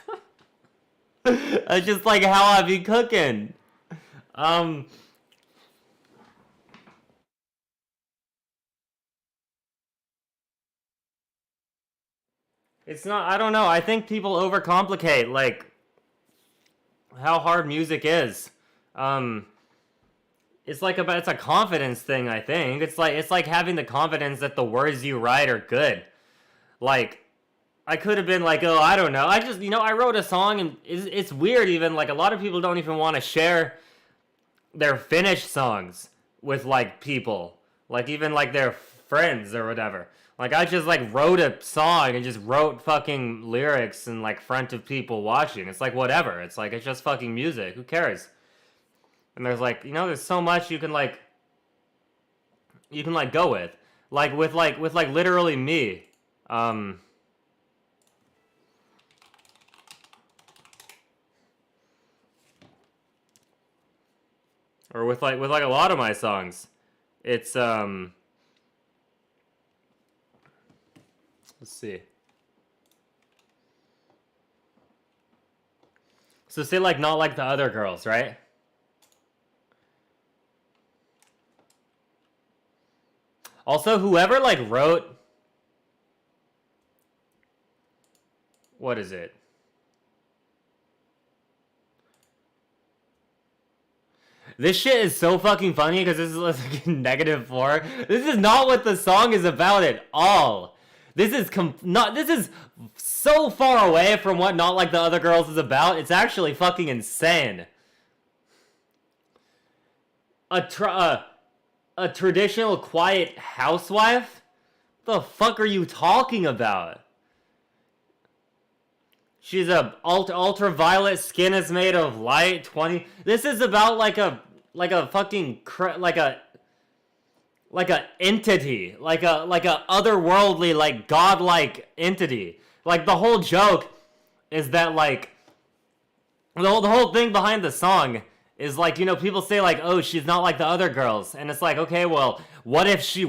That's just like how I be cooking. It's not, I don't know. I think people overcomplicate like how hard music is. It's like it's a confidence thing, I think. It's like having the confidence that the words you write are good. Like I could have been like, oh, I don't know. I just, I wrote a song, and it's weird even. Like, a lot of people don't even want to share their finished songs with, like, people. Like, even, like, their friends or whatever. Like, I just, like, wrote a song and just wrote fucking lyrics in, like, front of people watching. It's like, whatever. It's like, it's just fucking music. Who cares? And there's, like, there's so much you can go with. Like, with literally me. Or with a lot of my songs. It's, let's see. So say, like, not like the other girls, right? Also, whoever, like, wrote... What is it? This shit is so fucking funny because this is like -4. This is not what the song is about at all. This is this is so far away from what Not Like the Other Girls is about. It's actually fucking insane. A traditional quiet housewife? What the fuck are you talking about? She's ultraviolet skin is made of light. 20. This is about like a fucking like a entity, like a otherworldly, like godlike entity. Like, the whole joke is that, like, the whole thing behind the song is, like, people say, like, oh, she's not like the other girls, and it's like, okay, well, what if she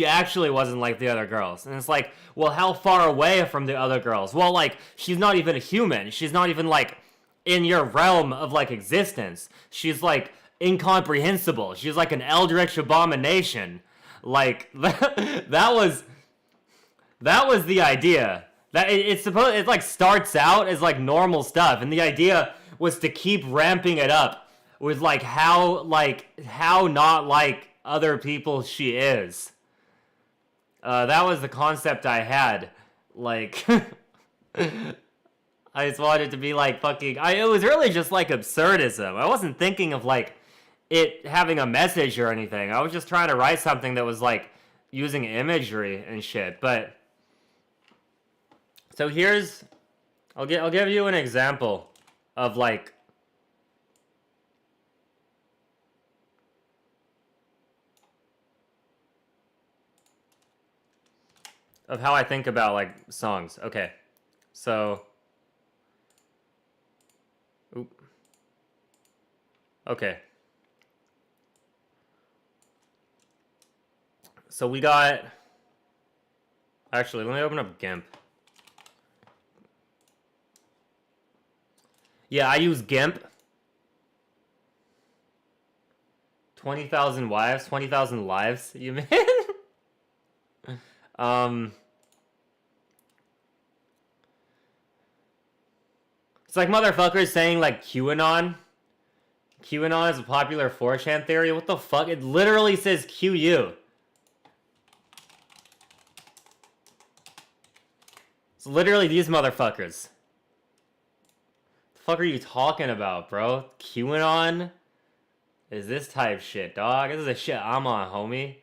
actually wasn't like the other girls? And it's like, well, how far away from the other girls? Well, like, she's not even a human. She's not even, like, in your realm of, like, existence. She's, like, incomprehensible. She's like an eldritch abomination. Like, that was the idea. That it like starts out as like normal stuff, and the idea was to keep ramping it up with like how not like other people she is. That was the concept I had. Like, I just wanted to be like fucking. It was really just like absurdism. I wasn't thinking of like it having a message or anything. I was just trying to write something that was like using imagery and shit. But so here's, I'll give you an example of like of how I think about like songs. Okay, so. Oop. Okay. So we got... Actually, let me open up GIMP. Yeah, I use GIMP. 20,000 wives, 20,000 lives, you mean? It's like motherfuckers saying like QAnon. QAnon is a popular 4chan theory. What the fuck? It literally says QU. It's literally these motherfuckers. The fuck are you talking about, bro? QAnon? Is this type shit, dog? This is the shit I'm on, homie.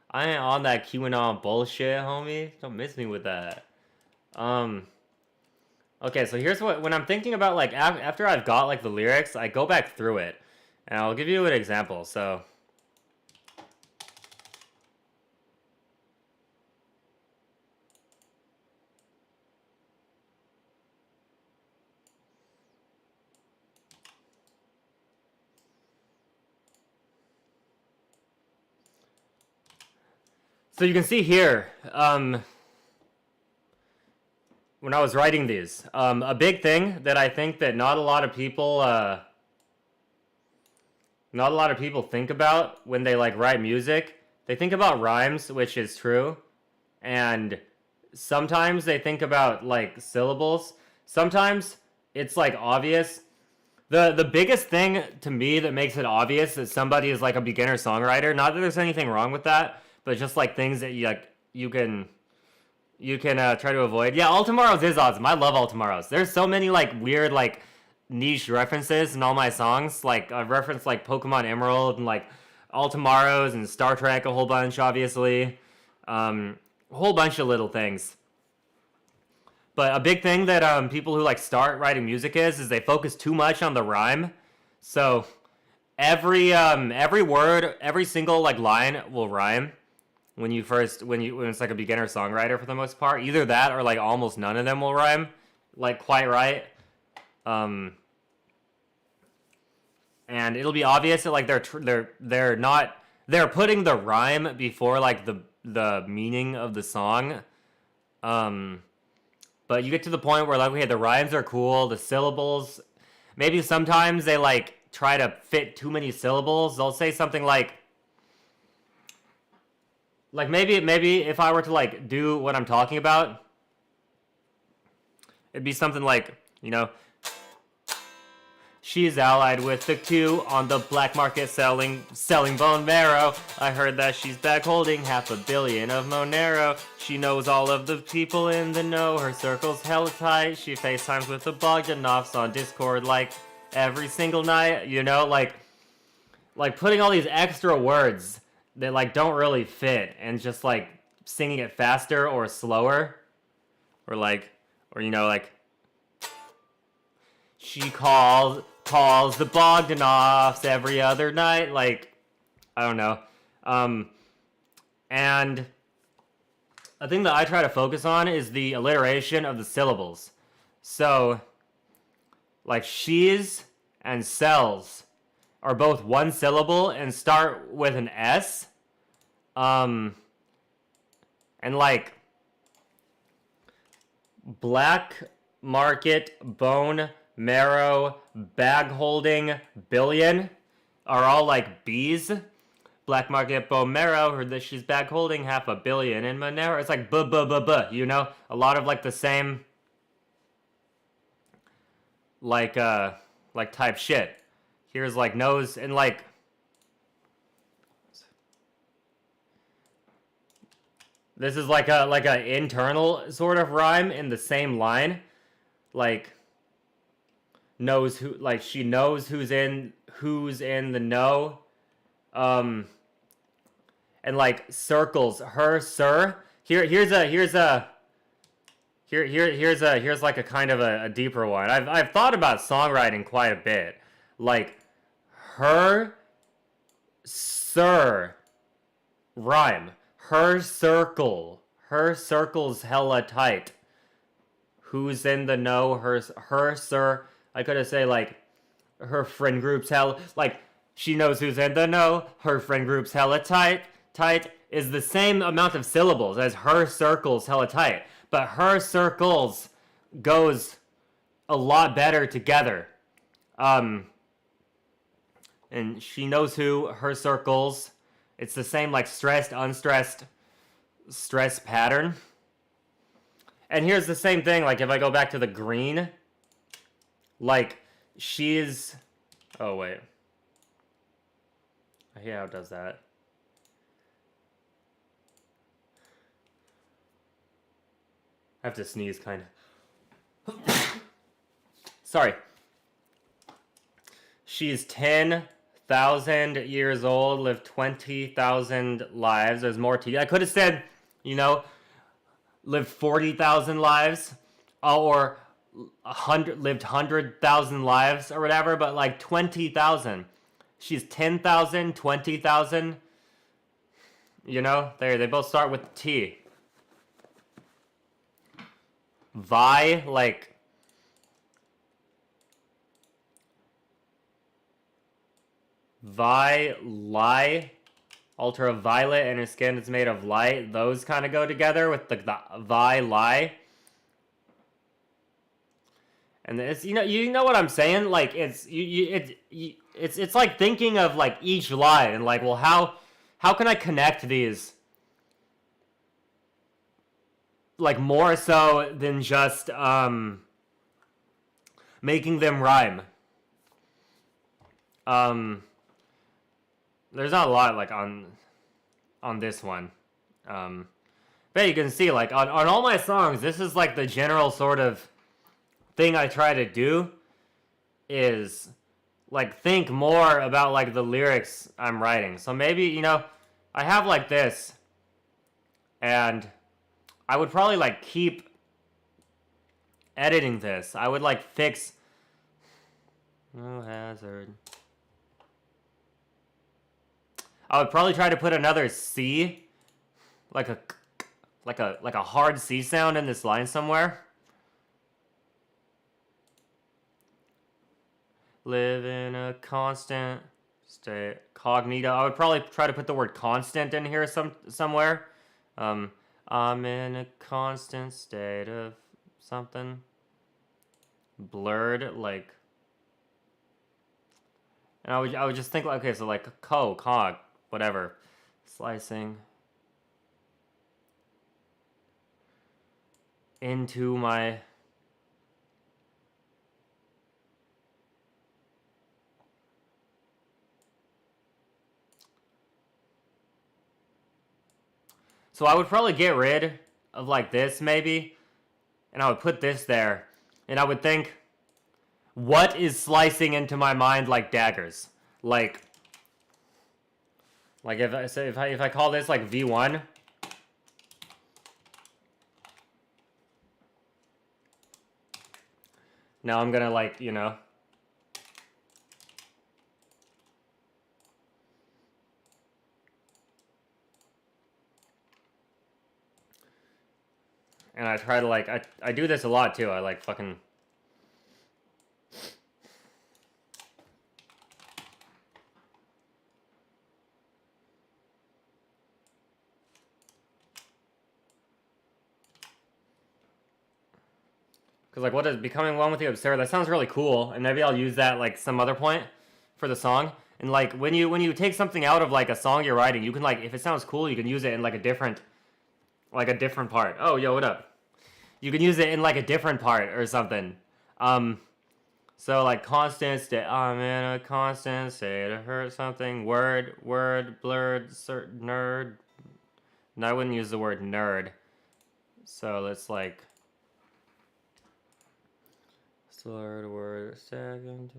I ain't on that QAnon bullshit, homie. Don't miss me with that. Okay, so here's what, when I'm thinking about, like, after I've got, like, the lyrics, I go back through it. And I'll give you an example, so... So you can see here, when I was writing these, a big thing that I think that not a lot of people think about when they like write music. They think about rhymes, which is true, and sometimes they think about like syllables. Sometimes it's like obvious. The biggest thing to me that makes it obvious that somebody is like a beginner songwriter, not that there's anything wrong with that, but just like things that you can you can try to avoid. Yeah, all tomorrows is awesome. I love all tomorrows. There's so many like weird like niche references in all my songs. Like I've referenced like Pokemon Emerald and like all tomorrows and Star Trek a whole bunch, obviously. A whole bunch of little things. But a big thing that people who like start writing music is they focus too much on the rhyme. So every word, every single like line will rhyme when it's like a beginner songwriter for the most part. Either that or like almost none of them will rhyme like quite right. And it'll be obvious that like they're putting the rhyme before like the meaning of the song. But you get to the point where like okay, the rhymes are cool, the syllables maybe sometimes they like try to fit too many syllables. They'll say something like maybe if I were to like do what I'm talking about, it'd be something like, you know, she's allied with the Q on the black market selling bone marrow. I heard that she's back holding $500 million of Monero. She knows all of the people in the know. Her circle's hella tight. She FaceTimes with the Bogdanovs on Discord like every single night. You know, like putting all these extra words that like don't really fit and just like singing it faster or slower or you know like she calls the Bogdanovs every other night. Like, I don't know. And a thing that I try to focus on is the alliteration of the syllables. So, like, she's and sells are both one syllable and start with an S. And like, black market bone marrow bag holding billion are all like B's. Black market bone marrow, heard that she's bag holding $500 million in Monero. It's like you know, a lot of like the same like type shit. Here's like nose and like this is like a internal sort of rhyme in the same line. Like knows who, like she knows who's in the know, and like circles her sir. Here's like a kind of a deeper one. I've thought about songwriting quite a bit. Like her sir rhyme. Her circle's hella tight. Who's in the know? Her sir. I could have say like her friend group's hella like she knows who's in the know. Her friend group's hella tight. Tight is the same amount of syllables as her circle's hella tight, but her circles goes a lot better together. And she knows who, her circles. It's the same like stressed, unstressed, stress pattern. And here's the same thing, like if I go back to the green, like she's, oh wait. I hate how it does that. I have to sneeze kind of. Sorry. She's 10,000 years old, lived 20,000 lives. There's more to you. I could have said, you know, lived 40,000 lives, or lived 100,000 lives or whatever, but like 20,000. She's 10,000, 20,000. You know, they both start with T. Vi, like lie, ultraviolet, and her skin is made of light. Those kind of go together with the vi lie. And it's, you know what I'm saying? Like it's it's like thinking of like each line and like, well, how can I connect these? Like more so than just making them rhyme. There's not a lot like on this one. But you can see, like, on all my songs, this is like the general sort of thing I try to do is like think more about like the lyrics I'm writing. So maybe, you know, I have like this, and I would probably like keep editing this. I would like fix no hazard. I would probably try to put another C, like a hard C sound in this line somewhere. Live in a constant state. Cognito. I would probably try to put the word constant in here somewhere. I'm in a constant state of something. Blurred, like. And I would just think, like, okay, so like cog, whatever. Slicing into my. So I would probably get rid of like this maybe, and I would put this there, and I would think, what is slicing into my mind like daggers? Like if I say if I call this like V1, now I'm gonna like, you know, and I try to like I do this a lot too. I like fucking. Because, like, what is becoming one with you absurd? That sounds really cool, and maybe I'll use that, like, some other point for the song. And, like, when you take something out of, like, a song you're writing, you can, like, if it sounds cool, you can use it in, like, a different part. Oh, yo, what up? You can use it in, like, a different part or something. So, like, constant state. I'm in a constant state to hurt something. Word, blurred, nerd. No, I wouldn't use the word nerd. So, let's, like... Slurred word second.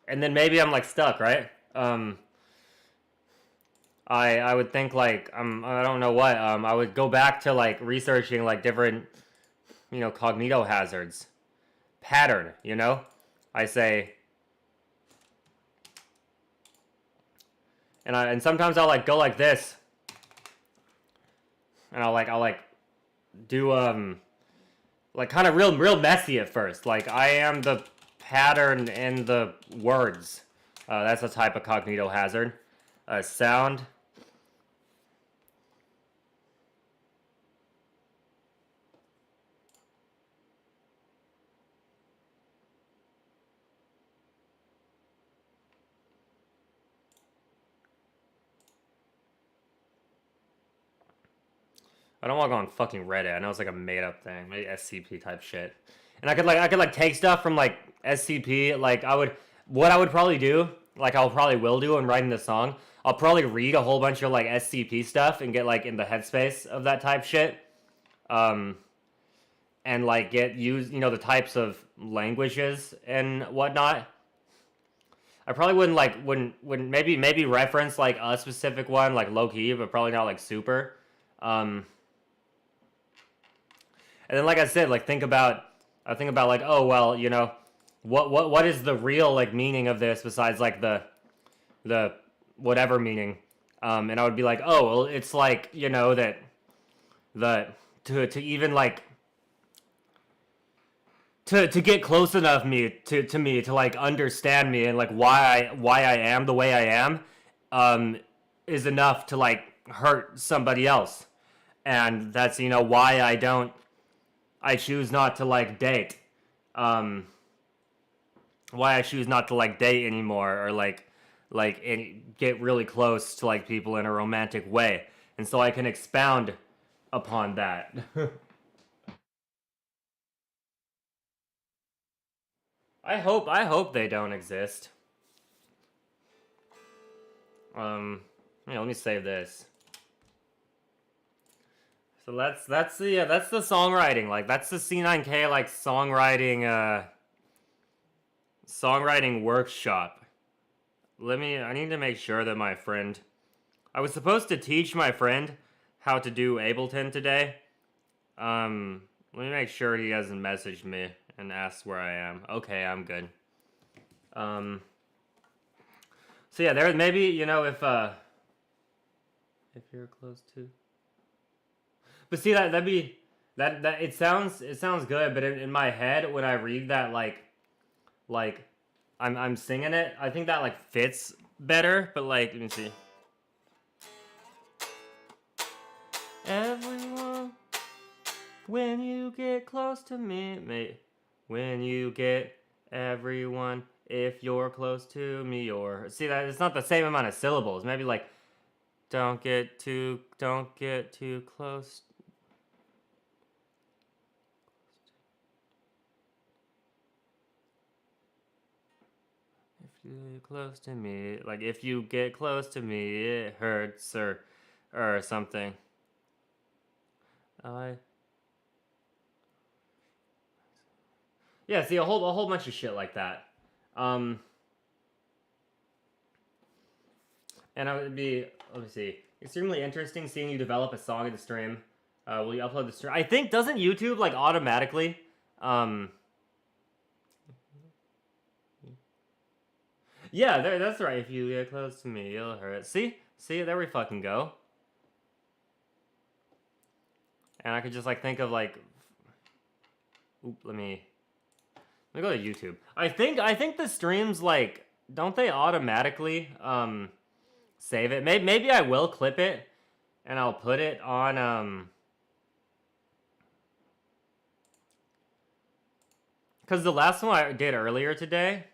And then maybe I'm like stuck, right? I would think like I don't know what. I would go back to like researching like different, you know, cognito hazards. Pattern, you know? I say and sometimes I'll like go like this. And I'll like do like kind of real messy at first. Like I am the pattern in the words. That's a type of cognito hazard. Sound. I don't want to go on fucking Reddit. I know it's like a made up thing, maybe SCP type shit. And I could like take stuff from like SCP. Like what I would probably do, like I probably will do when writing the song. I'll probably read a whole bunch of like SCP stuff and get like in the headspace of that type shit. And like get used, you know, the types of languages and whatnot. I probably wouldn't maybe reference like a specific one like low key, but probably not like super. And then, like I said, like I think about like, oh well, you know, what is the real like meaning of this besides like the whatever meaning, and I would be like, oh well, it's like, you know, that to even like to get close enough to me to like understand me and like why I am the way I am, is enough to like hurt somebody else, and that's, you know, why I choose not to like date. Why I choose not to like date anymore, or get really close to like people in a romantic way, and so I can expound upon that. I hope they don't exist. You know, let me save this. So that's the songwriting. Like that's the C9K like songwriting workshop. I need to make sure that my friend I was supposed to teach my friend how to do Ableton today. Let me make sure he hasn't messaged me and asked where I am. Okay, I'm good. So yeah, there maybe, you know, if you're close to. But see that'd be that it sounds good, but in my head when I read that like I'm singing it, I think that like fits better, but like let me see. Everyone, when you get close to me, mate. When you get everyone, if you're close to me, or see that it's not the same amount of syllables. Maybe like, don't get too close. If you get close to me, like if you get close to me, it hurts or something. Yeah, see a whole bunch of shit like that. And it would be, let me see, extremely interesting seeing you develop a song in the stream. Will you upload the stream? I think doesn't YouTube like automatically? Yeah, that's right. If you get close to me, you'll hurt. See, there we fucking go. And I could just like think of like, let me go to YouTube. I think the streams like don't they automatically save it? Maybe I will clip it and I'll put it on because the last one I did earlier today.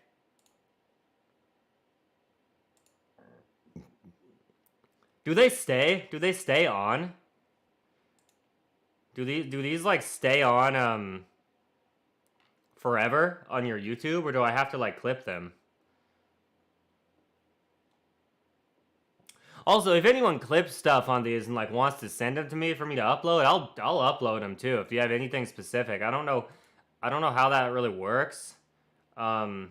Do they stay? Do they stay on? Do these like stay on forever on your YouTube, or do I have to like clip them? Also, if anyone clips stuff on these and like wants to send them to me for me to upload, I'll upload them too. If you have anything specific, I don't know how that really works. I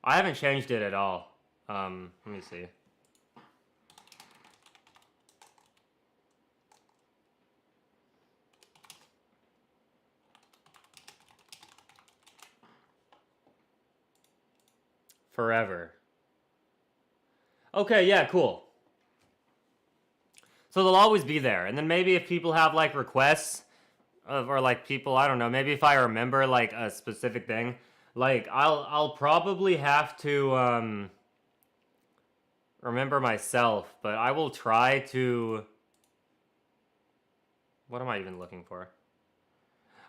haven't changed it at all. Let me see. Forever. Okay, yeah, cool. So they'll always be there. And then maybe if people have like requests or like people, I don't know, maybe if I remember like a specific thing, like I'll probably have to remember myself, but I will try to. What am I even looking for?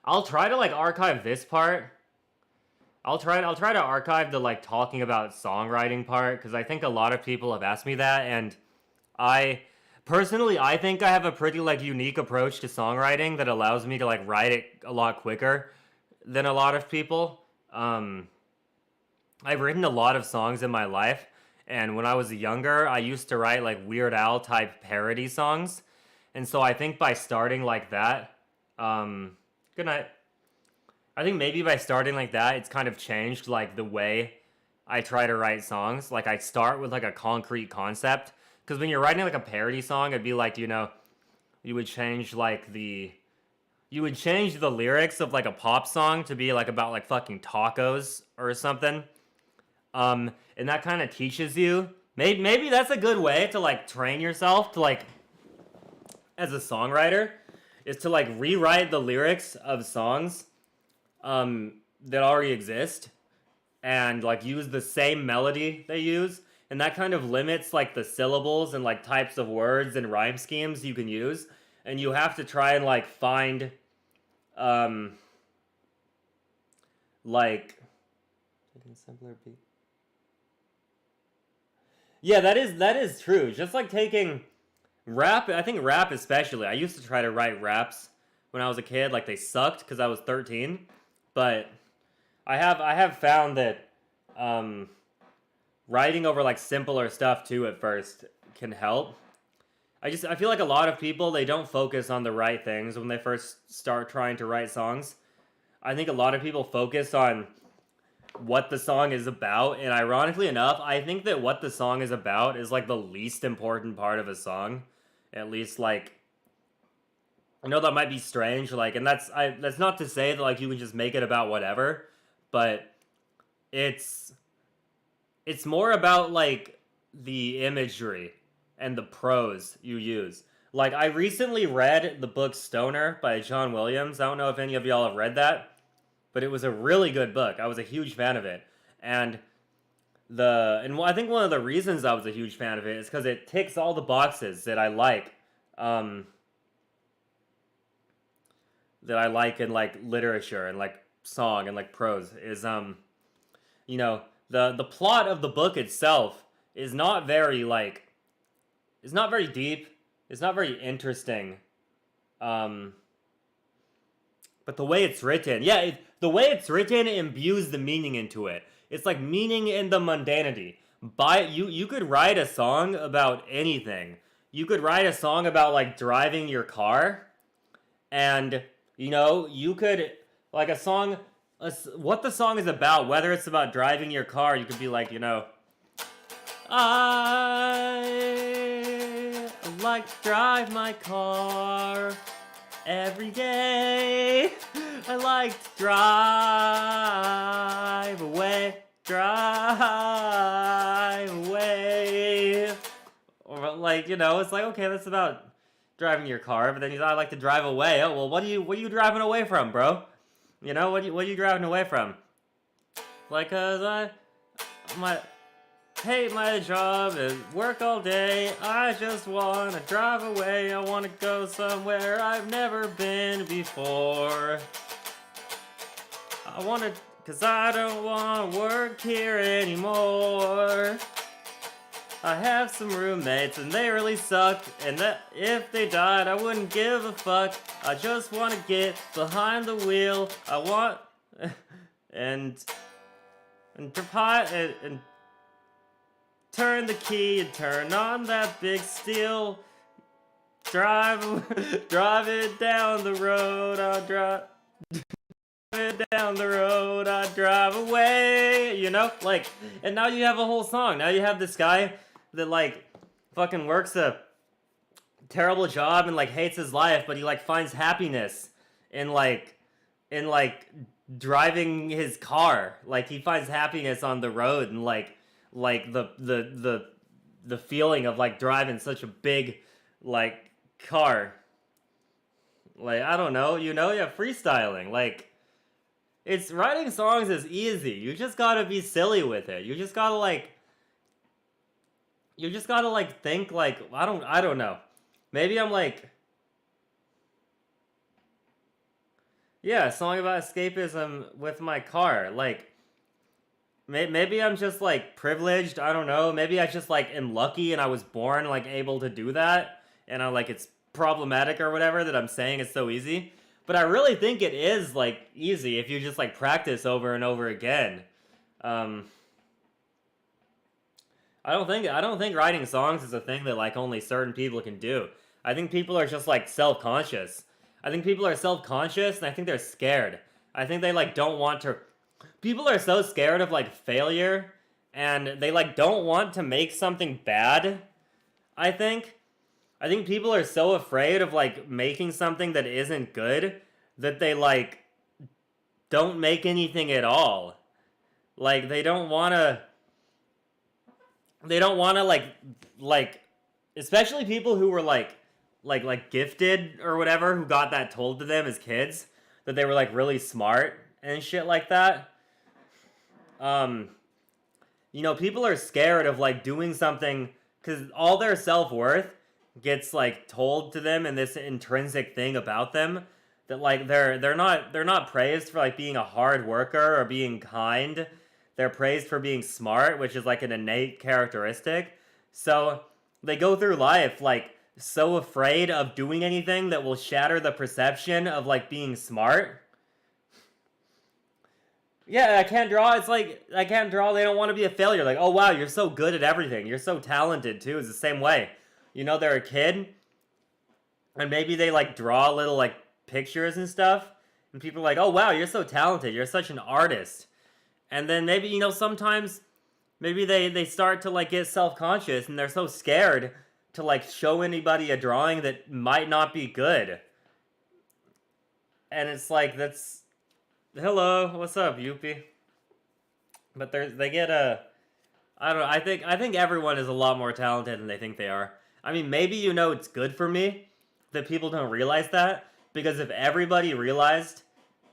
I'll try to like archive this part. I'll try to archive the like talking about songwriting part because I think a lot of people have asked me that, and I personally I think I have a pretty like unique approach to songwriting that allows me to like write it a lot quicker than a lot of people. I've written a lot of songs in my life, and when I was younger, I used to write like Weird Al type parody songs, and so I think by starting like that, good night. I think maybe by starting like that, it's kind of changed like the way I try to write songs. Like I start with like a concrete concept, because when you're writing like a parody song, it'd be like, you know, you would change the lyrics of like a pop song to be like about like fucking tacos or something. And that kind of teaches you. Maybe that's a good way to like train yourself to like as a songwriter is to like rewrite the lyrics of songs that already exist and like use the same melody they use, and that kind of limits like the syllables and like types of words and rhyme schemes you can use, and you have to try and like find like simpler beat. Yeah, that is true. Just like taking rap, I think rap especially. I used to try to write raps when I was a kid, like they sucked because I was 13. But I have found that writing over like simpler stuff too at first can help. I feel like a lot of people, they don't focus on the right things when they first start trying to write songs. I think a lot of people focus on what the song is about, and ironically enough, I think that what the song is about is like the least important part of a song. At least like, I know that might be strange, like, and that's not to say that like you can just make it about whatever, but it's it's more about like the imagery and the prose you use. Like I recently read the book Stoner by John Williams. I don't know if any of y'all have read that, but it was a really good book. I was a huge fan of it. And I think one of the reasons I was a huge fan of it is because it ticks all the boxes that I like. Um, that I like in like literature and like song and like prose is you know, the plot of the book itself is not very like, it's not very deep, it's not very interesting, um but the way it's written, yeah, the way it's written imbues the meaning into it. It's like meaning in the mundanity. By you could write a song about anything. You could write a song about like driving your car, and you know, you could like a song, what the song is about, whether it's about driving your car, you could be like, you know, I like to drive my car every day. I like to drive away. Or like, you know, it's like, okay, that's about driving your car, but then I like to drive away. Oh well, what are you driving away from, bro? You know, what are you driving away from? Like, cause I hate my job and work all day. I just wanna drive away. I wanna go somewhere I've never been before. Cause I don't wanna work here anymore. I have some roommates and they really suck, and that if they died I wouldn't give a fuck. I just wanna get behind the wheel. I want and turn the key and turn on that big steel. Drive it down the road. I'll drive it down the road. I drive away. You know, like, and now you have a whole song. Now you have this guy that like fucking works a terrible job and like hates his life, but he like finds happiness in like driving his car. Like he finds happiness on the road, and like the feeling of like driving such a big like car. Like, I don't know, you know, yeah, freestyling. Like, it's writing songs is easy. You just gotta be silly with it. You just gotta like think like, I don't know. Maybe I'm like, yeah, a song about escapism with my car. Like, maybe I'm just like privileged. I don't know. Maybe I just like am lucky and I was born like able to do that, and I like it's problematic or whatever that I'm saying it's so easy. But I really think it is like easy if you just like practice over and over again. I don't think writing songs is a thing that like only certain people can do. I think people are just like self-conscious. I think people are self-conscious, and I think they're scared. I think they like don't want to. People are so scared of like failure, and they like don't want to make something bad. I think. I think people are so afraid of like making something that isn't good that they like don't make anything at all. Like they don't want to. They don't want to like especially people who were like gifted or whatever, who got that told to them as kids that they were like really smart and shit like that. You know, people are scared of like doing something because all their self-worth gets like told to them in this intrinsic thing about them that like they're not praised for like being a hard worker or being kind. They're praised for being smart, which is like an innate characteristic. So they go through life like so afraid of doing anything that will shatter the perception of like being smart. Yeah, I can't draw. It's like I can't draw. They don't want to be a failure. Like, oh wow, you're so good at everything. You're so talented too. It's the same way. You know, they're a kid, and maybe they like draw little like pictures and stuff, and people are like, "Oh wow, you're so talented. You're such an artist." And then maybe, you know, sometimes maybe they start to like get self-conscious and they're so scared to like show anybody a drawing that might not be good. And it's like, that's, hello, what's up, Yuppie? But they get a, I don't know, I think everyone is a lot more talented than they think they are. I mean, maybe, you know, it's good for me that people don't realize that, because if everybody realized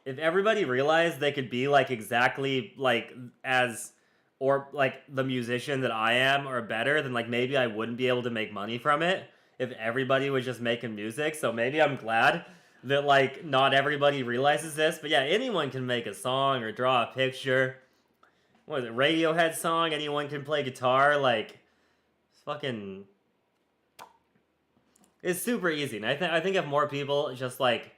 they could be like exactly like as, or like the musician that I am or better, then like maybe I wouldn't be able to make money from it if everybody was just making music. So maybe I'm glad that like not everybody realizes this. But yeah, anyone can make a song or draw a picture. What is it, Radiohead song? Anyone can play guitar. Like, it's fucking, it's super easy. And I think if more people just like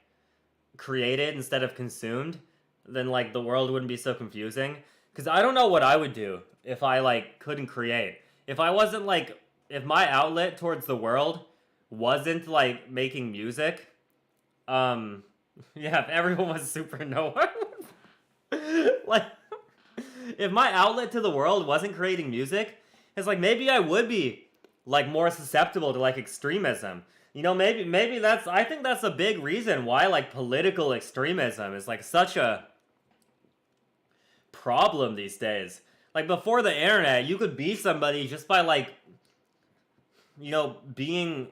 created instead of consumed, then like the world wouldn't be so confusing. Because I don't know what I would do if I like couldn't create. If I wasn't like, if my outlet towards the world wasn't like making music, um, yeah, if everyone was supernova, like, if my outlet to the world wasn't creating music, it's like maybe I would be like more susceptible to like extremism. You know, maybe that's, I think that's a big reason why like political extremism is like such a problem these days. Like before the internet, you could be somebody just by like, you know, being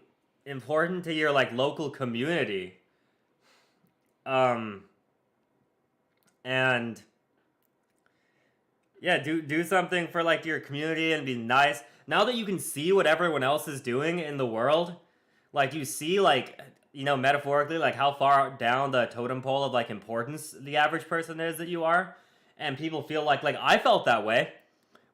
important to your like local community. Um and yeah, do something for like your community and be nice. Now that you can see what everyone else is doing in the world, like you see like, you know, metaphorically like how far down the totem pole of like importance the average person is that you are, and people feel like I felt that way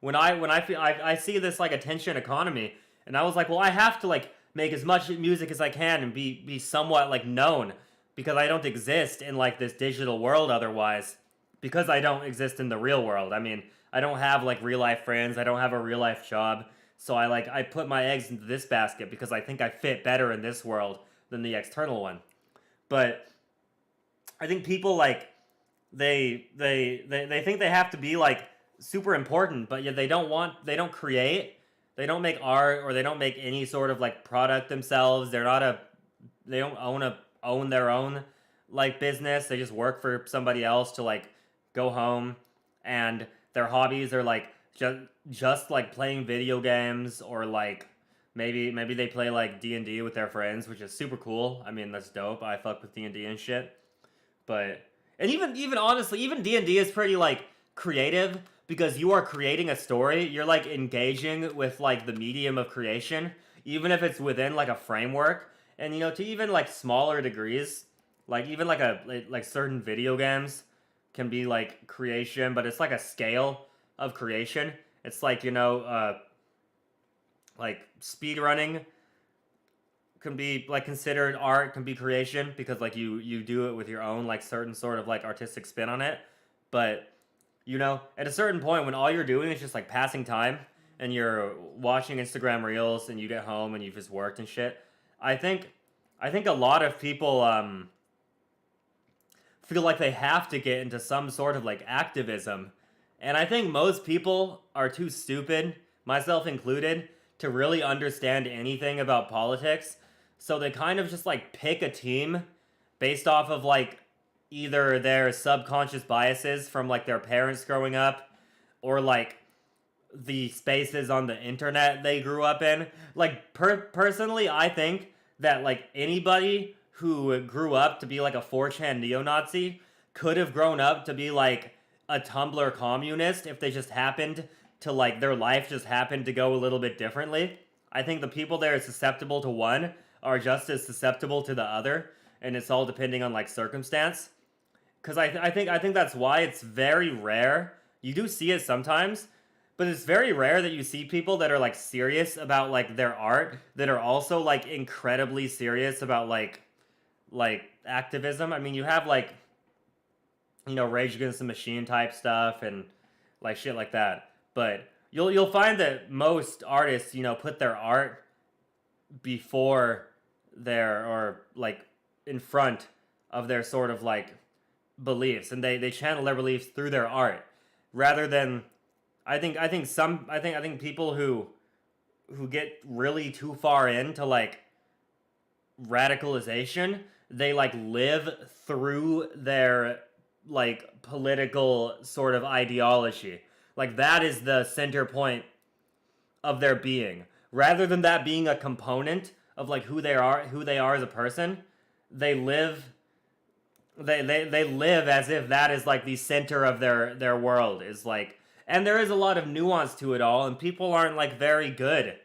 when I feel I see this like attention economy, and I was like, well, I have to like make as much music as I can and be somewhat like known, because I don't exist in like this digital world otherwise, because I don't exist in the real world. I mean, I don't have like real life friends, I don't have a real life job. So I put my eggs into this basket because I think I fit better in this world than the external one. But I think people like they think they have to be like super important, but yet they don't create, they don't make art, or they don't make any sort of like product themselves. They don't own their own like business. They just work for somebody else to like go home, and their hobbies are like just like playing video games, or like maybe they play like D&D with their friends, which is super cool. I mean, that's dope. I fuck with D&D and shit. But, and even honestly, even D&D is pretty like creative, because you are creating a story. You're like engaging with like the medium of creation, even if it's within like a framework. And you know, to even like smaller degrees, like even like certain video games can be like creation, but it's like a scale of creation. It's like, you know, like speed running can be like considered art, can be creation, because like you do it with your own like certain sort of like artistic spin on it. But you know, at a certain point when all you're doing is just like passing time, and you're watching Instagram reels, and you get home and you've just worked and shit, I think a lot of people feel like they have to get into some sort of like activism. And I think most people are too stupid, myself included, to really understand anything about politics. So they kind of just like pick a team based off of like either their subconscious biases from like their parents growing up, or like the spaces on the internet they grew up in. Like personally, I think that like anybody who grew up to be like a 4chan neo-Nazi could have grown up to be like a Tumblr communist if they just happened to like, their life just happened to go a little bit differently. I think the people that are susceptible to one are just as susceptible to the other, and it's all depending on like circumstance. Because I think that's why it's very rare. You do see it sometimes, but it's very rare that you see people that are like serious about like their art that are also like incredibly serious about like activism. I mean, you have like, you know, Rage Against the Machine type stuff and like shit like that. But you'll find that most artists, you know, put their art before their, or like in front of their sort of like beliefs, and they channel their beliefs through their art rather than I think people who get really too far into like radicalization, they like live through their like political sort of ideology. Like that is the center point of their being. Rather than that being a component of like who they are as a person, they live they live as if that is like the center of their world is like, and there is a lot of nuance to it all, and people aren't like very good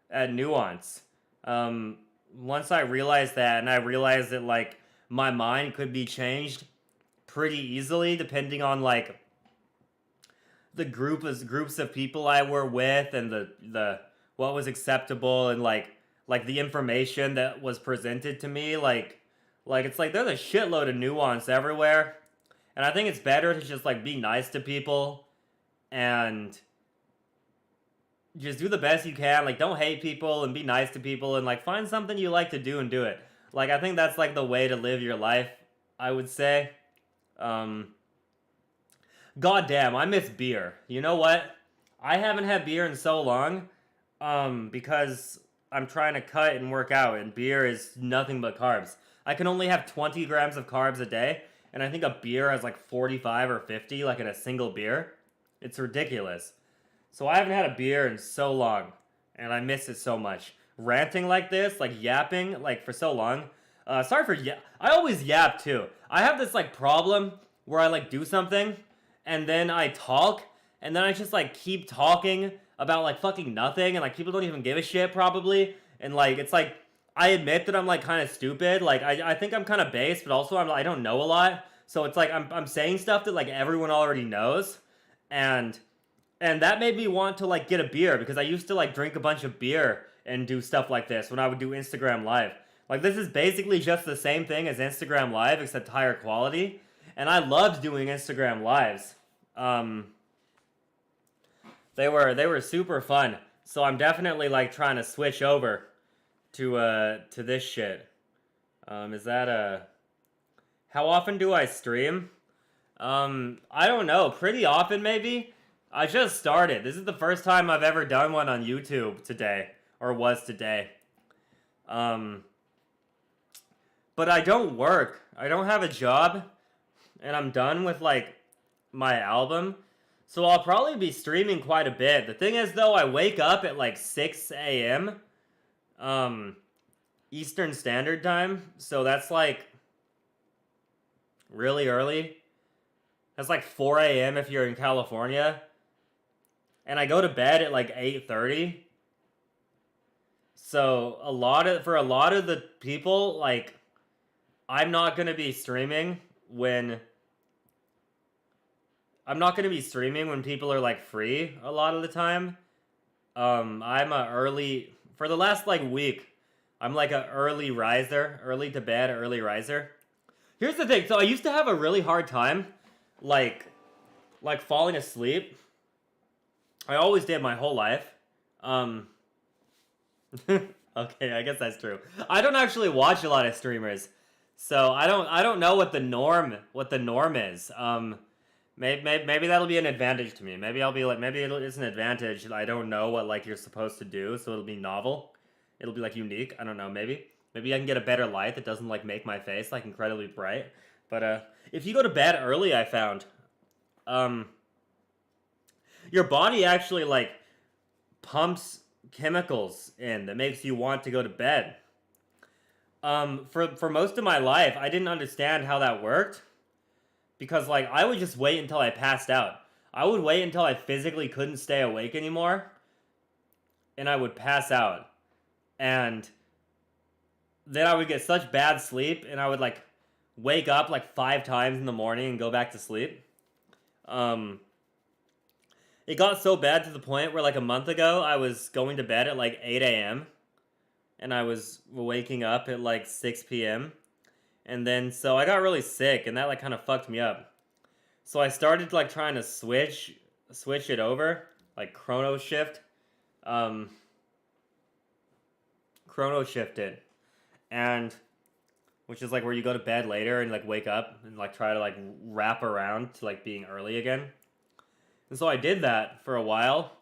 at nuance. um Once I realized that, and I realized that like my mind could be changed pretty easily depending on like the groups of people I were with, and the what was acceptable, and like the information that was presented to me, like it's like there's a shitload of nuance everywhere, and I think it's better to just like be nice to people and just do the best you can. Like don't hate people and be nice to people, and like find something you like to do and do it. Like I think that's like the way to live your life, I would say. um God damn, I miss beer. You know what? I haven't had beer in so long, because I'm trying to cut and work out, and beer is nothing but carbs. I can only have 20 grams of carbs a day, and I think a beer has like 45 or 50, like in a single beer. It's ridiculous. So I haven't had a beer in so long, and I miss it so much. Ranting like this, like yapping, like for so long. Sorry for I always yap too. I have this like problem where I like do something, and then I talk, and then I just like keep talking about like fucking nothing, and like people don't even give a shit probably, and like it's like I admit that I'm like kind of stupid. Like I think I'm kind of base, but also I don't know a lot, so it's like I'm saying stuff that like everyone already knows, and that made me want to like get a beer, because I used to like drink a bunch of beer and do stuff like this when I would do Instagram Live. Like this is basically just the same thing as Instagram Live except higher quality, and I loved doing Instagram Lives. Um, they were super fun. So I'm definitely like trying to switch over to this shit. Is that how often do I stream? I don't know. Pretty often, maybe. I just started. This is the first time I've ever done one on YouTube today, or was today. Um, but I don't work. I don't have a job, and I'm done with like my album. So I'll probably be streaming quite a bit. The thing is, though, I wake up at like 6 a.m. Um, Eastern Standard Time, so that's like really early. That's like 4 a.m. if you're in California. And I go to bed at like 8:30. So for a lot of the people, like I'm not going to be streaming when people are like free a lot of the time. I'm a early for the last like week. I'm like a early riser, early to bed, early riser. Here's the thing. So I used to have a really hard time like falling asleep. I always did my whole life. Um okay, I guess that's true. I don't actually watch a lot of streamers. So I don't know what the norm is. Maybe that'll be an advantage to me. Maybe I'll be like, maybe it's an advantage that I don't know what like you're supposed to do, so it'll be novel. It'll be like unique. I don't know. Maybe I can get a better light that doesn't like make my face like incredibly bright. But if you go to bed early, I found, um, your body actually like pumps chemicals in that makes you want to go to bed. For most of my life, I didn't understand how that worked, because like I would just wait until I passed out. I would wait until I physically couldn't stay awake anymore, and I would pass out. And then I would get such bad sleep, and I would like wake up like 5 times in the morning and go back to sleep. Um, it got so bad to the point where like a month ago I was going to bed at like 8 a.m. and I was waking up at like 6 p.m. And then so I got really sick, and that like kind of fucked me up. So I started like trying to switch it over, like chrono shift. Um chrono shifted, and which is like where you go to bed later and like wake up and like try to like wrap around to like being early again. And so I did that for a while,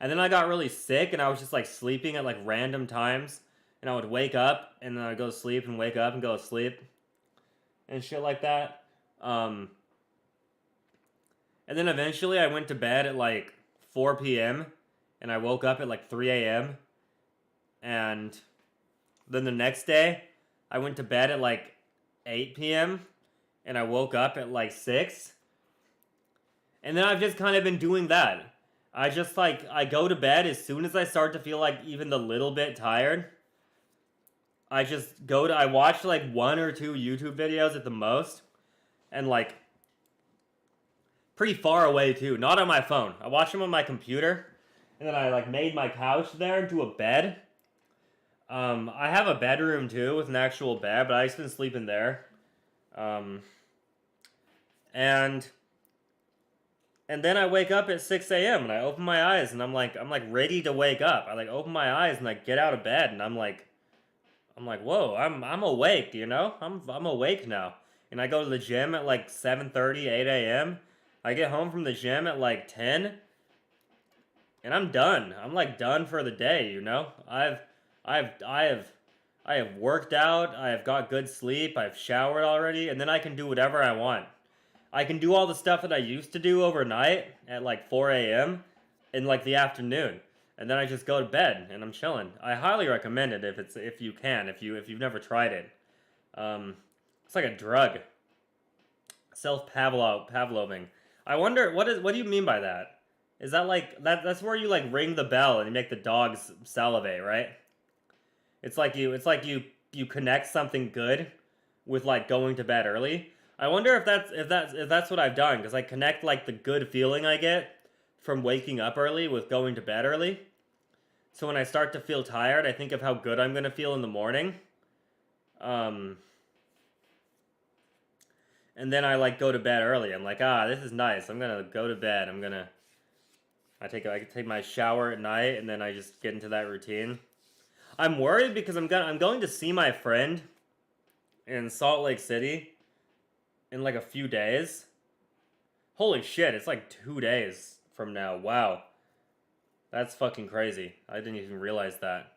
and then I got really sick and I was just like sleeping at like random times, and I would wake up and then I'd go to sleep and wake up and go to sleep and shit like that. And then eventually I went to bed at like 4 p.m. and I woke up at like 3 a.m. And then the next day I went to bed at like 8 p.m. and I woke up at like 6. And then I've just kind of been doing that. I just like, I go to bed as soon as I start to feel like even a little bit tired. I watch like 1 or 2 YouTube videos at the most. And like, pretty far away too, not on my phone. I watch them on my computer. And then I like made my couch there into a bed. I have a bedroom too with an actual bed, but I just been sleeping there. And then I wake up at 6 a.m. and I open my eyes and I'm like ready to wake up. I like open my eyes and I get out of bed and I'm like, whoa, I'm awake, you know? I'm awake now. And I go to the gym at like 7:30, 8 a.m. I get home from the gym at like 10 and I'm done. I'm like done for the day, you know? I have worked out, I have got good sleep, I've showered already, and then I can do whatever I want. I can do all the stuff that I used to do overnight at like 4 a.m. in like the afternoon. And then I just go to bed and I'm chilling. I highly recommend it if you've never tried it. It's like a drug. Pavloving. I wonder what do you mean by that? Is that like that's where you like ring the bell and you make the dogs salivate, right? It's like you connect something good with like going to bed early. I wonder if that's what I've done, because I connect like the good feeling I get from waking up early with going to bed early. So when I start to feel tired, I think of how good I'm gonna feel in the morning. And then I like go to bed early. I'm like, this is nice. I'm gonna go to bed. I take my shower at night and then I just get into that routine. I'm worried because I'm going to see my friend in Salt Lake City in like a few days. Holy shit, it's like 2 days from now. Wow. That's fucking crazy. I didn't even realize that.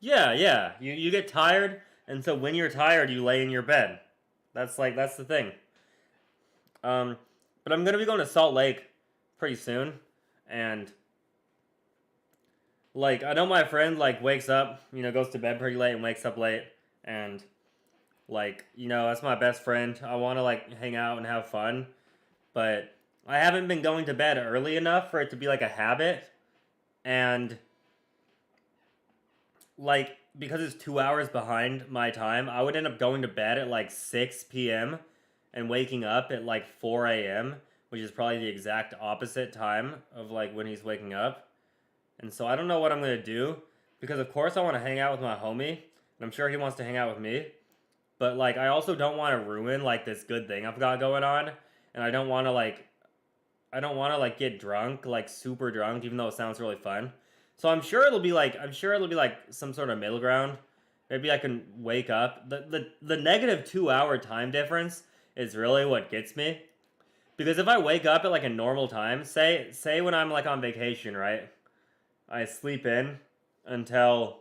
Yeah. You get tired, and so when you're tired, you lay in your bed. That's the thing. But I'm gonna be going to Salt Lake pretty soon, and like I know my friend like wakes up, you know, goes to bed pretty late and wakes up late, and like, you know, that's my best friend. I want to like hang out and have fun, but I haven't been going to bed early enough for it to be like a habit, and like because it's 2 hours behind my time, I would end up going to bed at like 6 p.m. and waking up at like 4 a.m., which is probably the exact opposite time of like when he's waking up. And so I don't know what I'm gonna do, because of course I want to hang out with my homie, and I'm sure he wants to hang out with me. But like I also don't want to ruin like this good thing I've got going on, and I don't want to like get drunk, like super drunk, even though it sounds really fun. So I'm sure it'll be like some sort of middle ground. Maybe I can wake up. The negative 2 hour time difference is really what gets me. Because if I wake up at like a normal time, say when I'm like on vacation, right? I sleep in until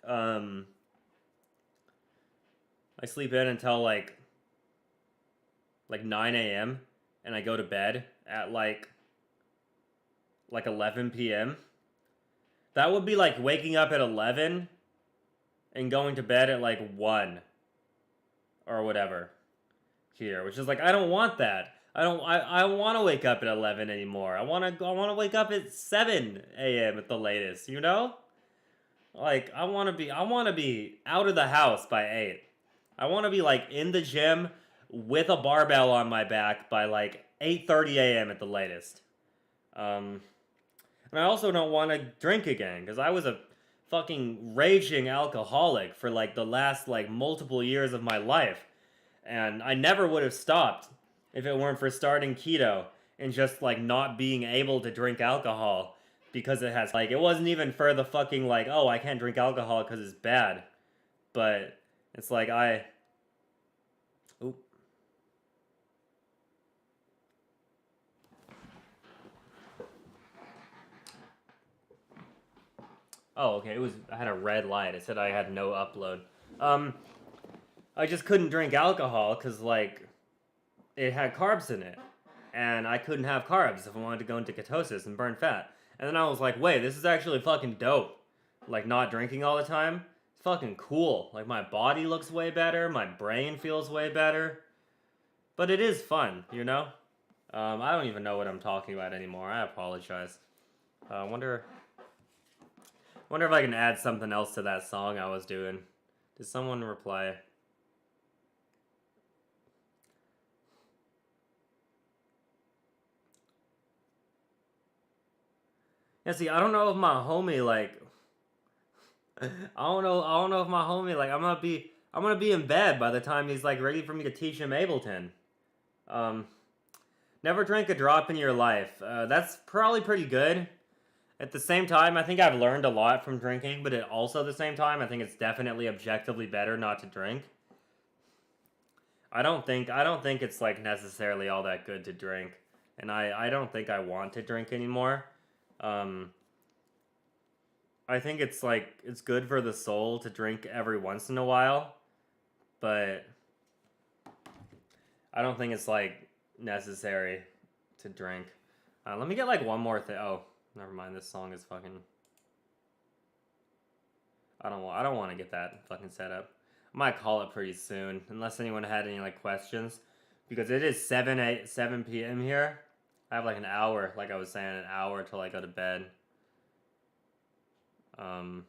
like 9 a.m. and I go to bed at like 11 p.m. That would be like waking up at 11 and going to bed at like 1 or whatever here, which is like, I don't want that. I don't want to wake up at 11 anymore. I want to wake up at 7 a.m. at the latest, you know? Like I want to be out of the house by 8. I want to be like in the gym with a barbell on my back by like 8:30 a.m. at the latest. And I also don't want to drink again, because I was a fucking raging alcoholic for like the last like multiple years of my life. And I never would have stopped if it weren't for starting keto in just like not being able to drink alcohol because it has like it wasn't even for the fucking like, oh, I can't drink alcohol because it's bad, but it's like oop. Oh, okay. I had a red light. It said I had no upload. Um, I just couldn't drink alcohol because like it had carbs in it, and I couldn't have carbs if I wanted to go into ketosis and burn fat. And then I was like, wait, this is actually fucking dope. Like not drinking all the time, it's fucking cool. Like my body looks way better, my brain feels way better, but it is fun, you know. I don't even know what I'm talking about anymore. I apologize. Wonder if I can add something else to that song I was doing. Did someone reply? Yeah, see, I don't know if my homie like I don't know if my homie like I'm gonna be in bed by the time he's like ready for me to teach him Ableton. Um Never drink a drop in your life. That's probably pretty good. At the same time, I think I've learned a lot from drinking, but also at the same time, I think it's definitely objectively better not to drink. I don't think it's like necessarily all that good to drink, and I don't think I want to drink anymore. Um, I think it's like it's good for the soul to drink every once in a while, but I don't think it's like necessary to drink. Let me get like one more thing. Oh, never mind. This song is fucking. I don't want to get that fucking set up. I might call it pretty soon, unless anyone had any like questions, because it is 7 p.m. here. I have like an hour, like I was saying, an hour till I go to bed. Um.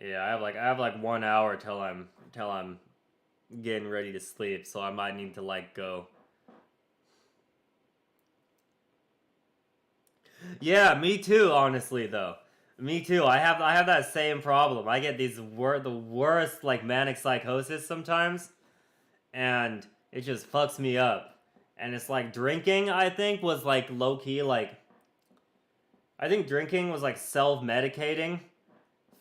Yeah, I have like 1 hour till I'm getting ready to sleep, so I might need to like go. Yeah, me too. Honestly, though, me too. I have that same problem. I get the worst like manic psychosis sometimes, and it just fucks me up. And it's like drinking. I think was like low key like I think drinking was like self medicating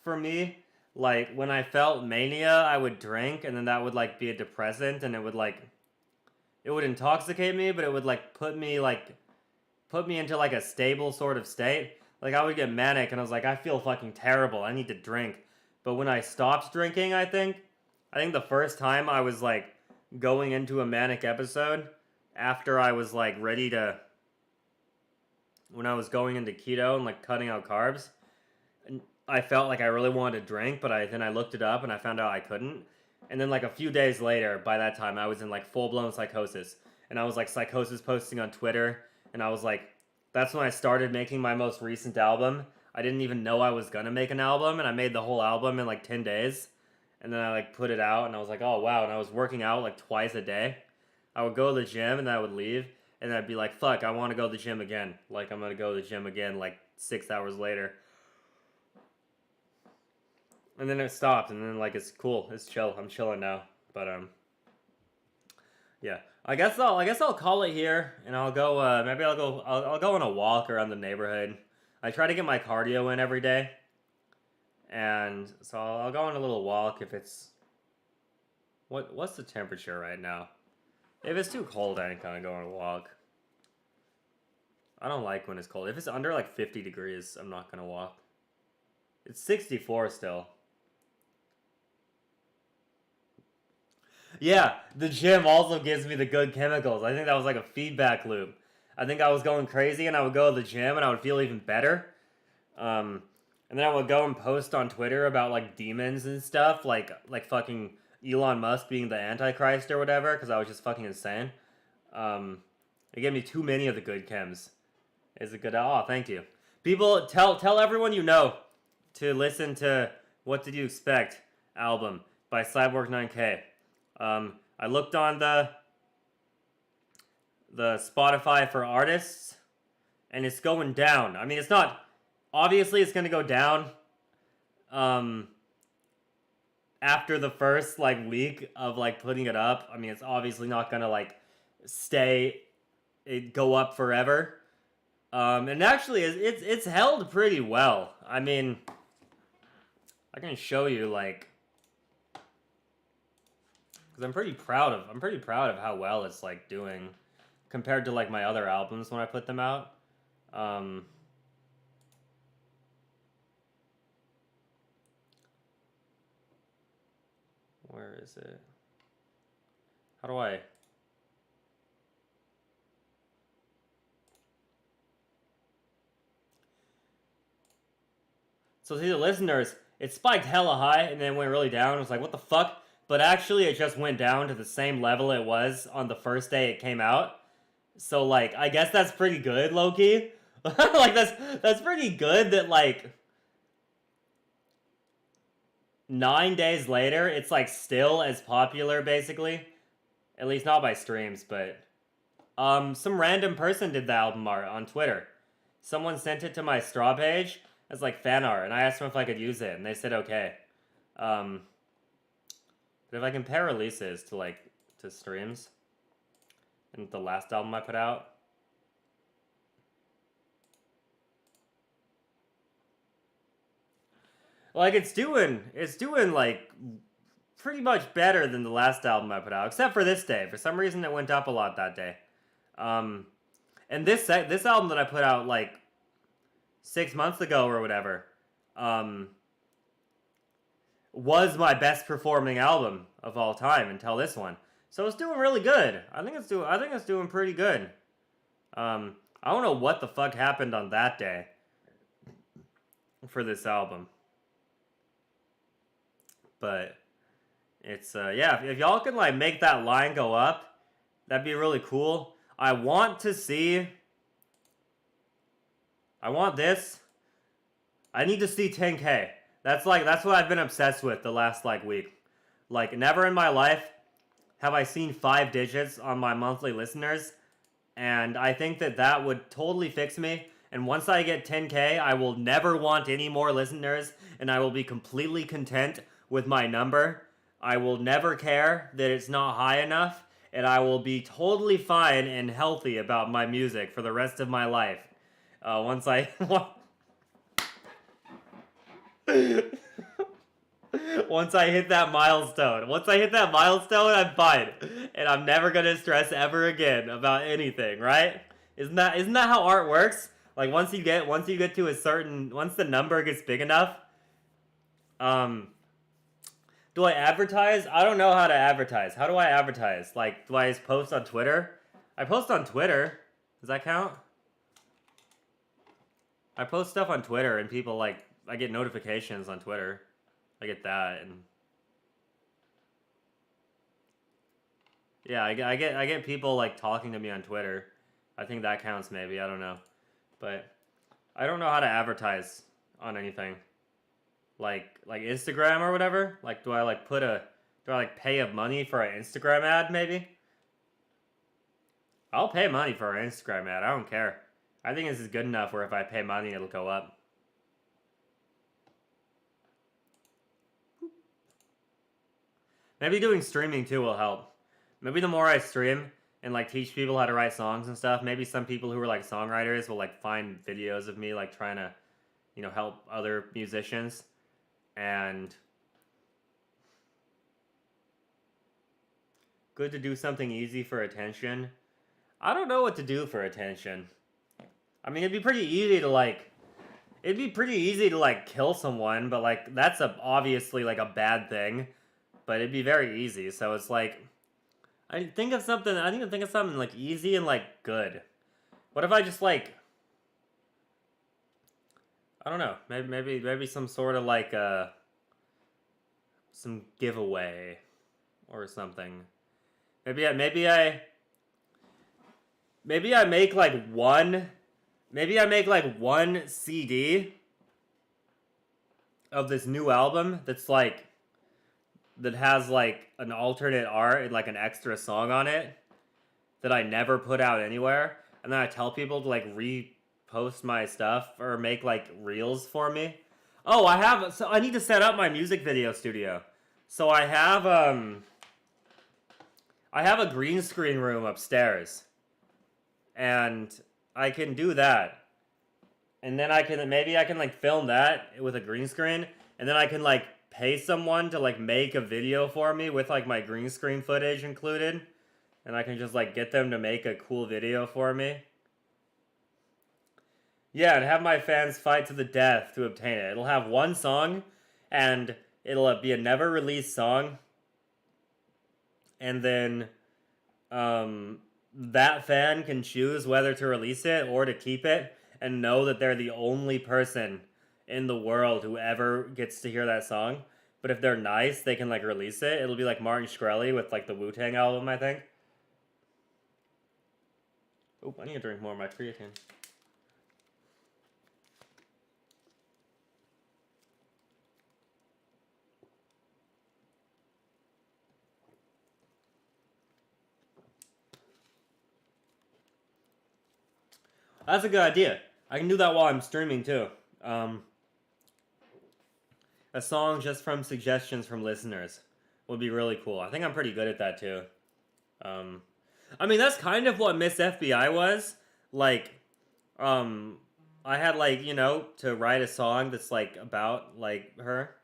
for me. Like when I felt mania, I would drink, and then that would like be a depressant, and it would intoxicate me, but it would like put me into like a stable sort of state. Like I would get manic and I was like, I feel fucking terrible. I need to drink. But when I stopped drinking, I think the first time I was like going into a manic episode after I was like ready to when I was going into keto and like cutting out carbs, and I felt like I really wanted to drink, but I looked it up and I found out I couldn't. And then like a few days later, by that time I was in like full blown psychosis. And I was like psychosis posting on Twitter, and I was like, that's when I started making my most recent album. I didn't even know I was gonna make an album, and I made the whole album in like 10 days. And then I like put it out, and I was like, oh wow. And I was working out like twice a day. I would go to the gym, and then I would leave, and then I'd be like, fuck, I want to go to the gym again. Like I'm gonna go to the gym again like 6 hours later. And then it stopped, and then like it's cool, it's chill. I'm chilling now, but yeah. I guess I'll call it here, and I'll go. Maybe I'll go on a walk around the neighborhood. I try to get my cardio in every day, and so I'll go on a little walk if it's. What's the temperature right now? If it's too cold, I ain't gonna go on a walk. I don't like when it's cold. If it's under like 50 degrees, I'm not gonna walk. It's 64 still. Yeah, the gym also gives me the good chemicals. I think that was like a feedback loop. I think I was going crazy, and I would go to the gym and I would feel even better. Um, and then I would go and post on Twitter about like demons and stuff, like fucking Elon Musk being the Antichrist or whatever, because I was just fucking insane. Um, it gave me too many of the good chems. Is it good? Oh, thank you. People, tell everyone you know to listen to "What Did You Expect" album by Cyborg 9K. I looked on the Spotify for artists, and it's going down. I mean, it's not obviously it's going to go down. after the first like week of like putting it up. I mean, it's obviously not gonna like go up forever. And actually, it's held pretty well. I mean, I can show you like, because I'm pretty proud of how well it's like doing compared to like my other albums when I put them out. Where is it? How do I? So see the listeners, it spiked hella high and then went really down. It was like, what the fuck? But actually, it just went down to the same level it was on the first day it came out. So like, I guess that's pretty good, Loki. Like that's pretty good that like 9 days later, it's like still as popular, basically. At least not by streams, but some random person did the album art on Twitter. Someone sent it to my Straw page as like fan art, and I asked them if I could use it, and they said okay. But if I compare releases to like to streams, and the last album I put out, like it's doing like pretty much better than the last album I put out, except for this day. For some reason, it went up a lot that day. And this album that I put out like 6 months ago or whatever, was my best performing album of all time until this one. So it's doing really good. I think it's doing pretty good. I don't know what the fuck happened on that day for this album, but it's yeah. If y'all can like make that line go up, that'd be really cool. I want this. I need to see 10K. That's what I've been obsessed with the last like week. Like never in my life have I seen 5 digits on my monthly listeners, and I think that would totally fix me. And once I get 10K, I will never want any more listeners, and I will be completely content with my number. I will never care that it's not high enough, and I will be totally fine and healthy about my music for the rest of my life. Once I once I hit that milestone. I'm fine, and I'm never gonna stress ever again about anything. Right? Isn't that how art works? Like once you get to a certain, once the number gets big enough. Do I advertise? I don't know how to advertise. How do I advertise? Like, do I just post on Twitter? I post on Twitter. Does that count? I post stuff on Twitter, and people like, I get notifications on Twitter. I get that, and yeah, I get people like talking to me on Twitter. I think that counts, maybe. I don't know, but I don't know how to advertise on anything. Like Instagram or whatever. Like, do I pay a money for an Instagram ad? Maybe. I'll pay money for an Instagram ad. I don't care. I think this is good enough where if I pay money, it'll go up. Maybe doing streaming too will help. Maybe the more I stream and like teach people how to write songs and stuff, maybe some people who are like songwriters will like find videos of me like trying to, help other musicians. And good to do something easy for attention. I don't know what to do for attention. I mean, it'd be pretty easy to like kill someone, but like that's obviously like a bad thing. But it'd be very easy. So it's like I need to think of something like easy and like good. What if I just like, I don't know, maybe some sort of like some giveaway or something. Maybe I make like one CD of this new album that has like an alternate art and like an extra song on it that I never put out anywhere, and then I tell people to like repost my stuff or make like reels for me. Oh, so I need to set up my music video studio. So I have a green screen room upstairs, and I can do that. And then maybe I can like film that with a green screen, and then I can like pay someone to like make a video for me with like my green screen footage included, and I can just like get them to make a cool video for me. Yeah, and have my fans fight to the death to obtain it. It'll have one song, and it'll be a never released song, and then that fan can choose whether to release it or to keep it, and know that they're the only person in the world who ever gets to hear that song. But if they're nice, they can like release it. It'll be like Martin Shkreli with like the Wu-Tang album, I think. Oop, I need to drink more of my creatine. That's a good idea. I can do that while I'm streaming too. A song just from suggestions from listeners would be really cool. I think I'm pretty good at that too. I mean, that's kind of what Miss FBI was. Like, I had like, you know, to write a song that's like about like her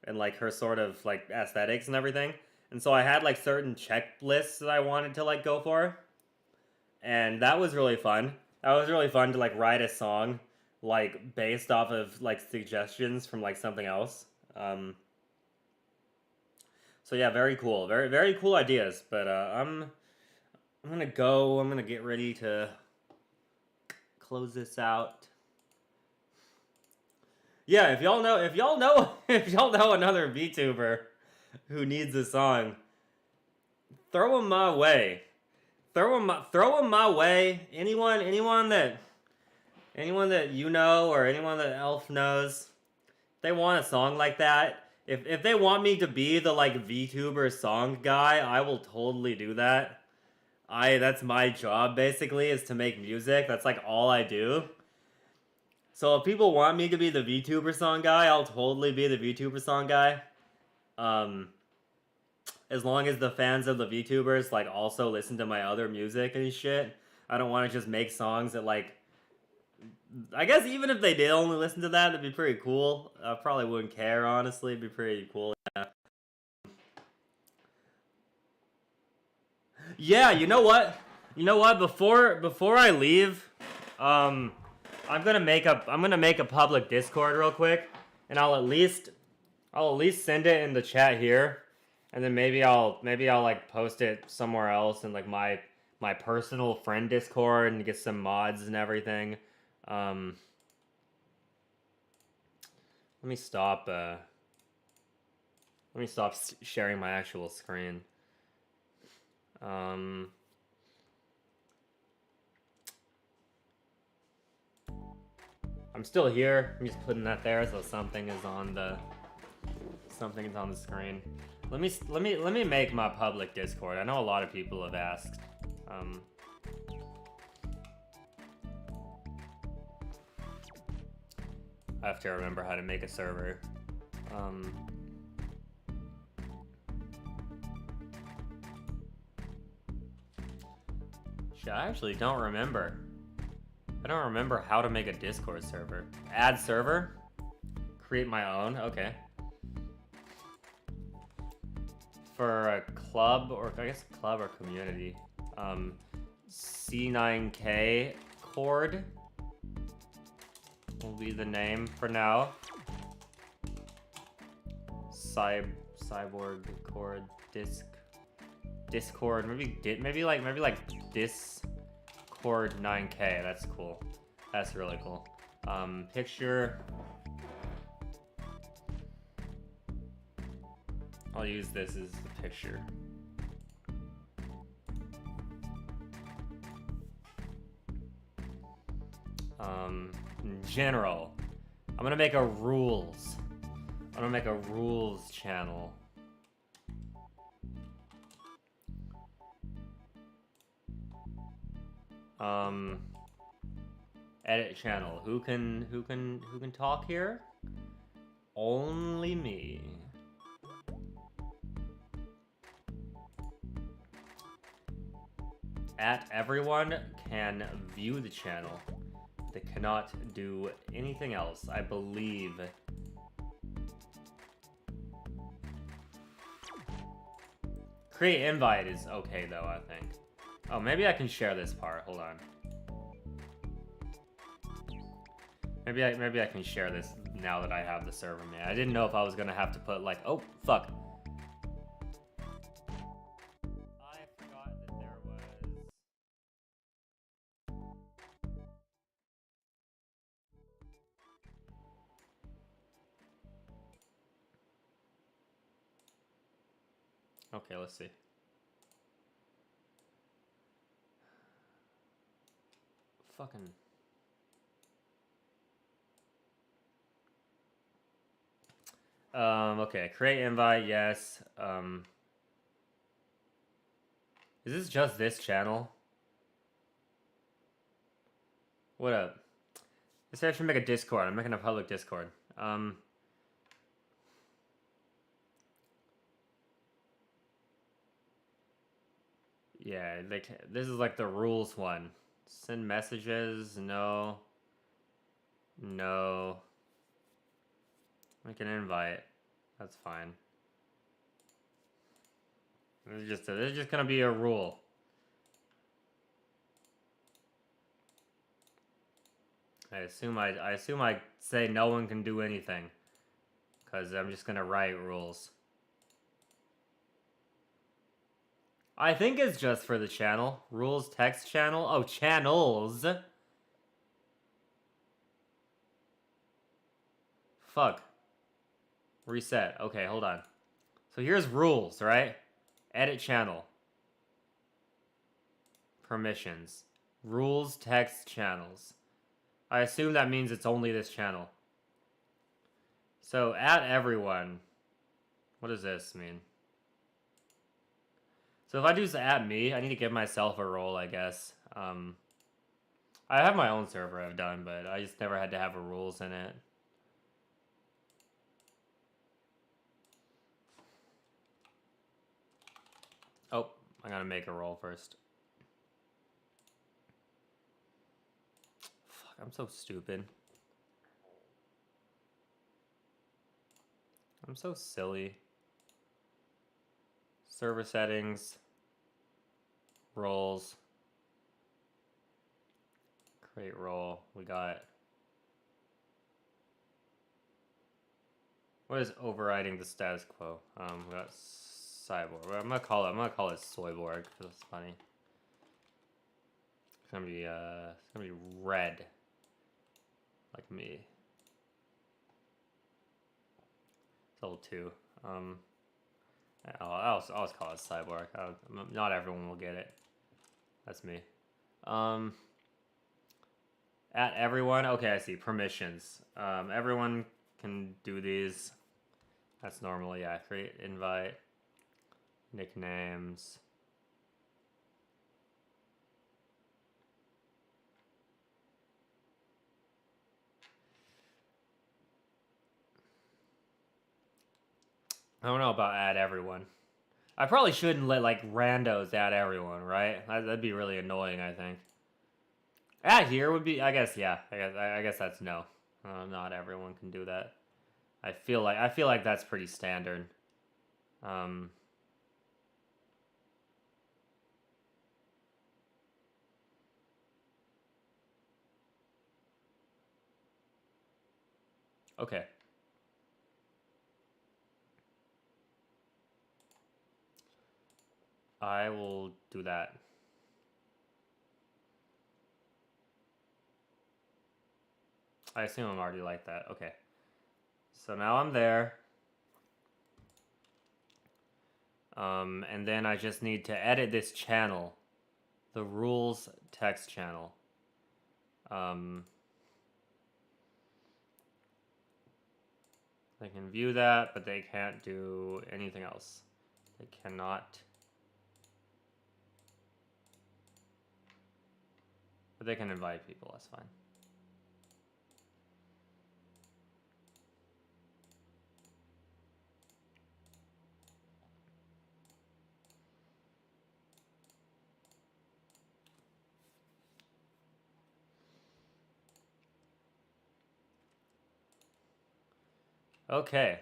and like her sort of like aesthetics and everything. And so I had like certain checklists that I wanted to like go for. And that was really fun. That was really fun to like write a song like based off of like suggestions from like something else. So yeah, very cool. Very very cool ideas. But I'm gonna go. I'm gonna get ready to close this out. Yeah, if y'all know if y'all know another VTuber who needs a song, throw him my way. Throw him my way. Anyone that you know or anyone that Elf knows, they want a song like that. If they want me to be the like VTuber song guy, I will totally do that. That's my job basically, is to make music. That's like all I do. So if people want me to be the VTuber song guy, I'll totally be the VTuber song guy. As long as the fans of the VTubers like also listen to my other music and shit. I don't want to just make songs that like, I guess even if they did only listen to that, that'd be pretty cool. I probably wouldn't care, honestly. It'd be pretty cool. Yeah. Yeah, you know what? You know what? Before I leave, I'm gonna make a public Discord real quick, and I'll at least send it in the chat here, and then maybe I'll like post it somewhere else in like my personal friend Discord and get some mods and everything. Let me stop sharing my actual screen. I'm still here. I'm just putting that there so something is on the screen. Let me make my public Discord. I know a lot of people have asked. I have to remember how to make a server. Shit, I actually don't remember. I don't remember how to make a Discord server. Add server? Create my own? Okay. For a club, or I guess club or community. C9K Cord will be the name for now. Cyborg Cord Discord, maybe like Discord 9K. That's cool. That's really cool. Picture. I'll use this as the picture. General. I'm gonna make a rules. I'm gonna make a rules channel. Edit channel. Who can talk here? Only me. At everyone can view the channel. They cannot do anything else, I believe. Create invite is okay though, I think. Oh, maybe I can share this part. Hold on. Maybe I can share this now that I have the server man. I didn't know if I was gonna have to put like, oh fuck. I forgot that there was. Okay, let's see. Fucking. Okay, create invite, yes. Is this just this channel? What up? This I should make a Discord. I'm making a public Discord. Yeah, like this is like the rules one. Send messages, no. No. Make an invite. That's fine. This is just gonna be a rule. I assume I say no one can do anything. Cause I'm just gonna write rules. I think it's just for the channel. Rules text channel. Oh, channels. Fuck. Reset. Okay, hold on. So here's rules, right? Edit channel. Permissions. Rules text channels. I assume that means it's only this channel. So at everyone. What does this mean? So if I do at me, I need to give myself a role, I guess. I have my own server I've done, but I just never had to have rules in it. Oh, I gotta make a role first. Fuck, I'm so stupid. I'm so silly. Server settings. Roles. Create role. We got. What is overriding the status quo? We got cyborg. I'm gonna call it Soyborg because it's funny. It's gonna be red, like me. It's level 2. I'll just call it cyborg. Not everyone will get it. That's me. At everyone. Okay, I see. Permissions. Everyone can do these. That's normally, yeah. Create invite. Nicknames. I don't know about add everyone. I probably shouldn't let like randos add everyone, right? That'd be really annoying, I think. Add here would be, I guess, yeah. I guess that's no. Not everyone can do that. I feel like that's pretty standard. Okay. I will do that. I assume I'm already like that. Okay. So now I'm there. And then I just need to edit this channel. The rules text channel. They can view that, but they can't do anything else. They cannot. But they can invite people, that's fine. Okay.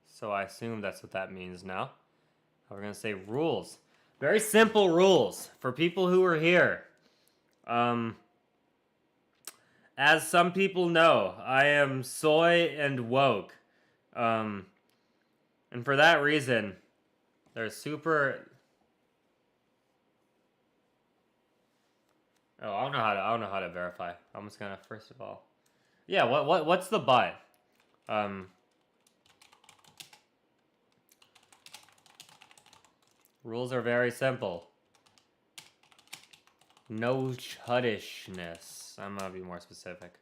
So I assume that's what that means now. We're gonna say rules. Very simple rules for people who are here. As some people know, I am soy and woke. Um, and for that reason, they're super. Oh, I don't know how to verify. I'm just gonna first of all. Yeah, what's the but? Um, rules are very simple. No chudishness. I'm gonna be more specific.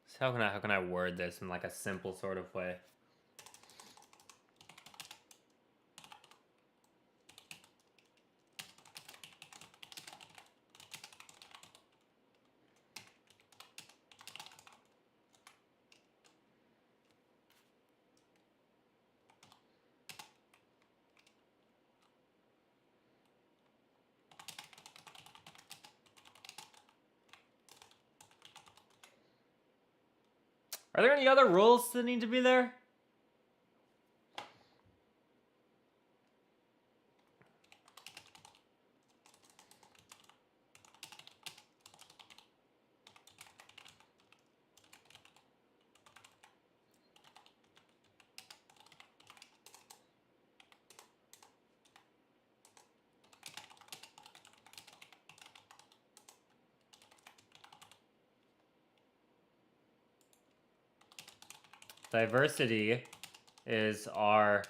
So how can I word this in like a simple sort of way? Are there any other rules that need to be there? Diversity is our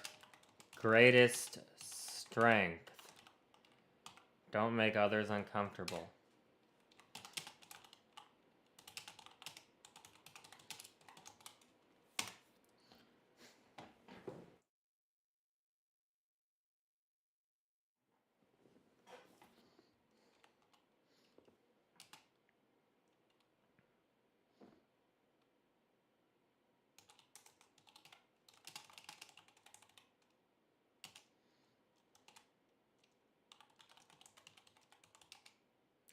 greatest strength. Don't make others uncomfortable.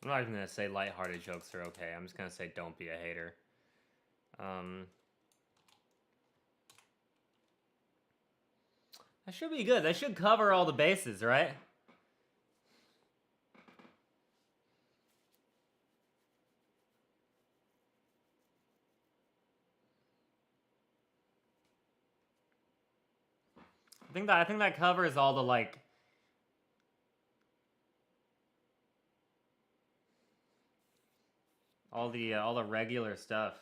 I'm not even gonna say lighthearted jokes are okay. I'm just gonna say don't be a hater. That should be good. That should cover all the bases, right? I think that covers all the like all the regular stuff.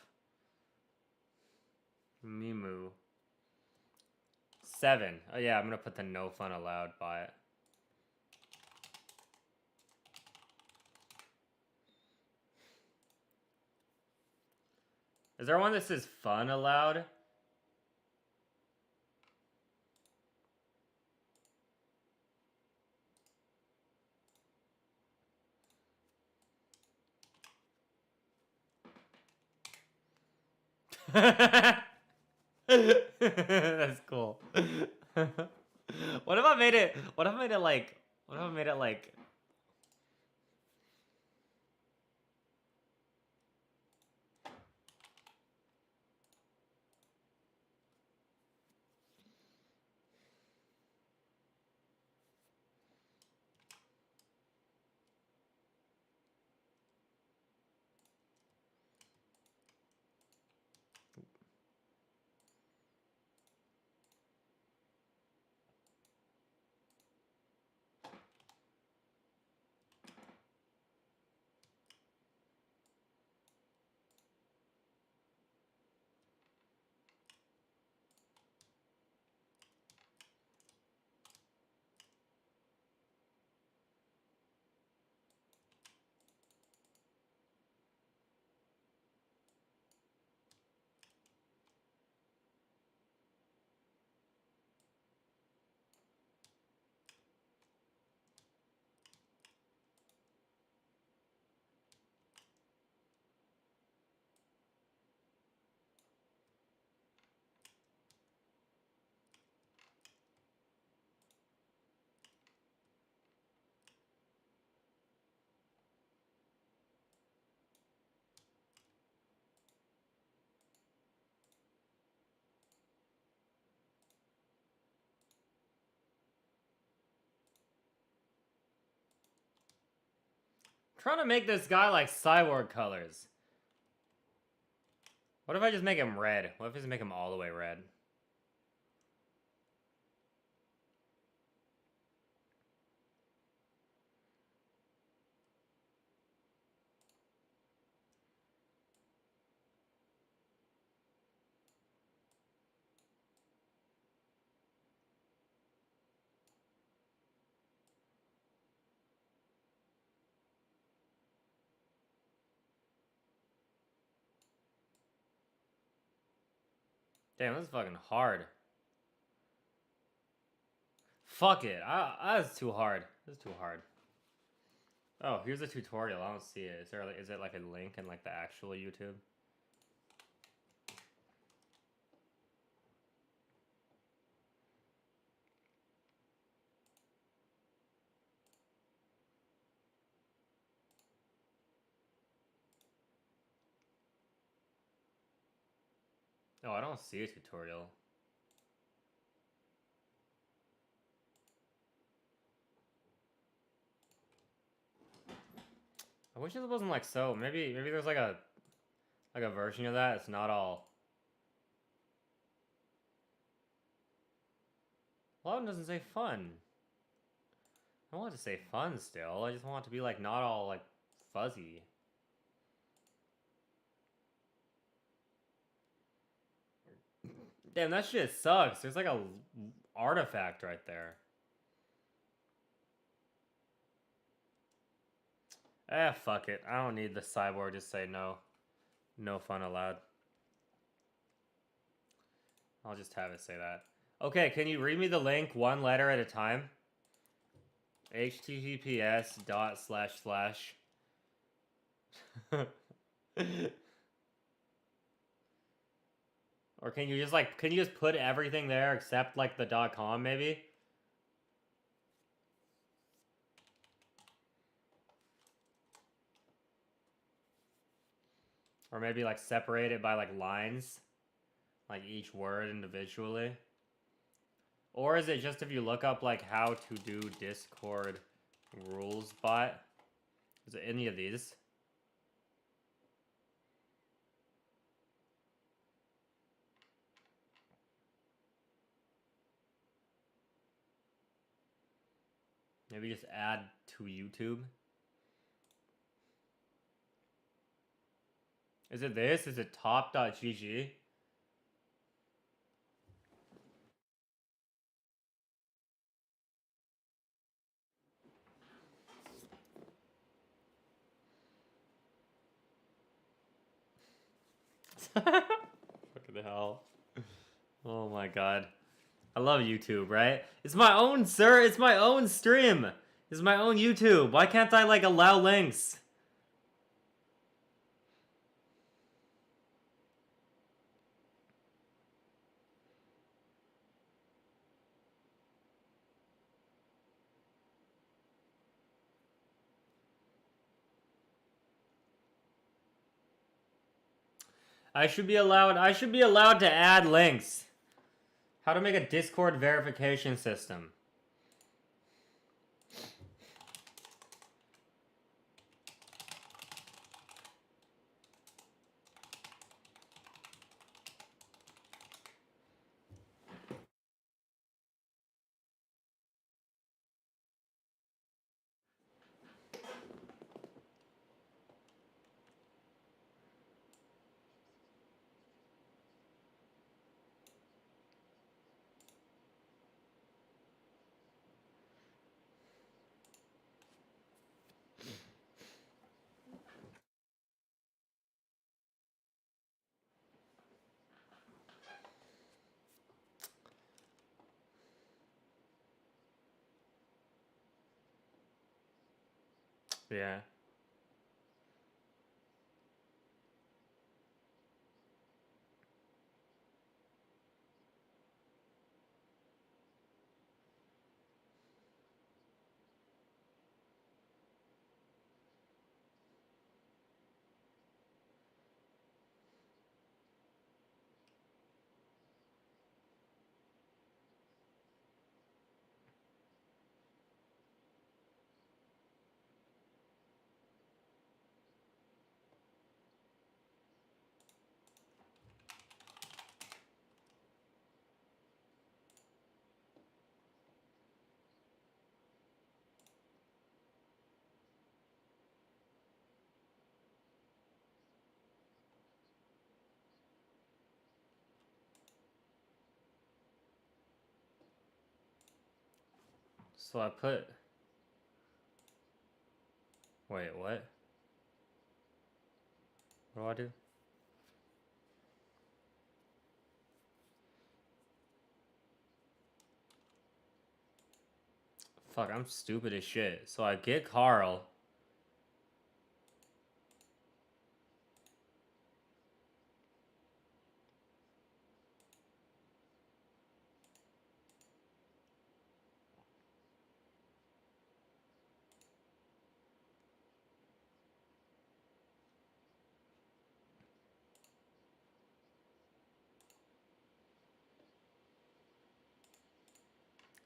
Mimu. 7. Oh yeah, I'm gonna put the no fun allowed by it. Is there one that says fun allowed? That's cool. What if I made it? What if I made it like? What if I made it like? trying to make this guy like cyborg colors. What if I just make him red? What if I just make him all the way red? Damn, this is fucking hard. Fuck it. That's too hard. This is too hard. Oh, here's a tutorial. I don't see it. Is it like a link in like the actual YouTube? Oh, I don't see a tutorial. I wish it wasn't like so. Maybe there's like a version of that. It's not all. A lot of them doesn't say fun. I want it to say fun still. I just want it to be like not all like fuzzy. Damn, that shit sucks. There's like a artifact right there. Fuck it. I don't need the cyborg to say no. No fun allowed. I'll just have it say that. Okay, can you read me the link one letter at a time? https:// Or can you just put everything there except like the .com maybe? Or maybe like separate it by like lines, like each word individually. Or is it just if you look up like how to do Discord rules bot? Is it any of these? Maybe just add to YouTube. Is it this? Is it top.gg? What the hell? Oh my god. I love YouTube, right? It's my own, sir. It's my own stream. It's my own YouTube. Why can't I, like, allow links? I should be allowed to add links. How to make a Discord verification system. Yeah. So I put... Wait, what? What do I do? Fuck, I'm stupid as shit. So I get Carl.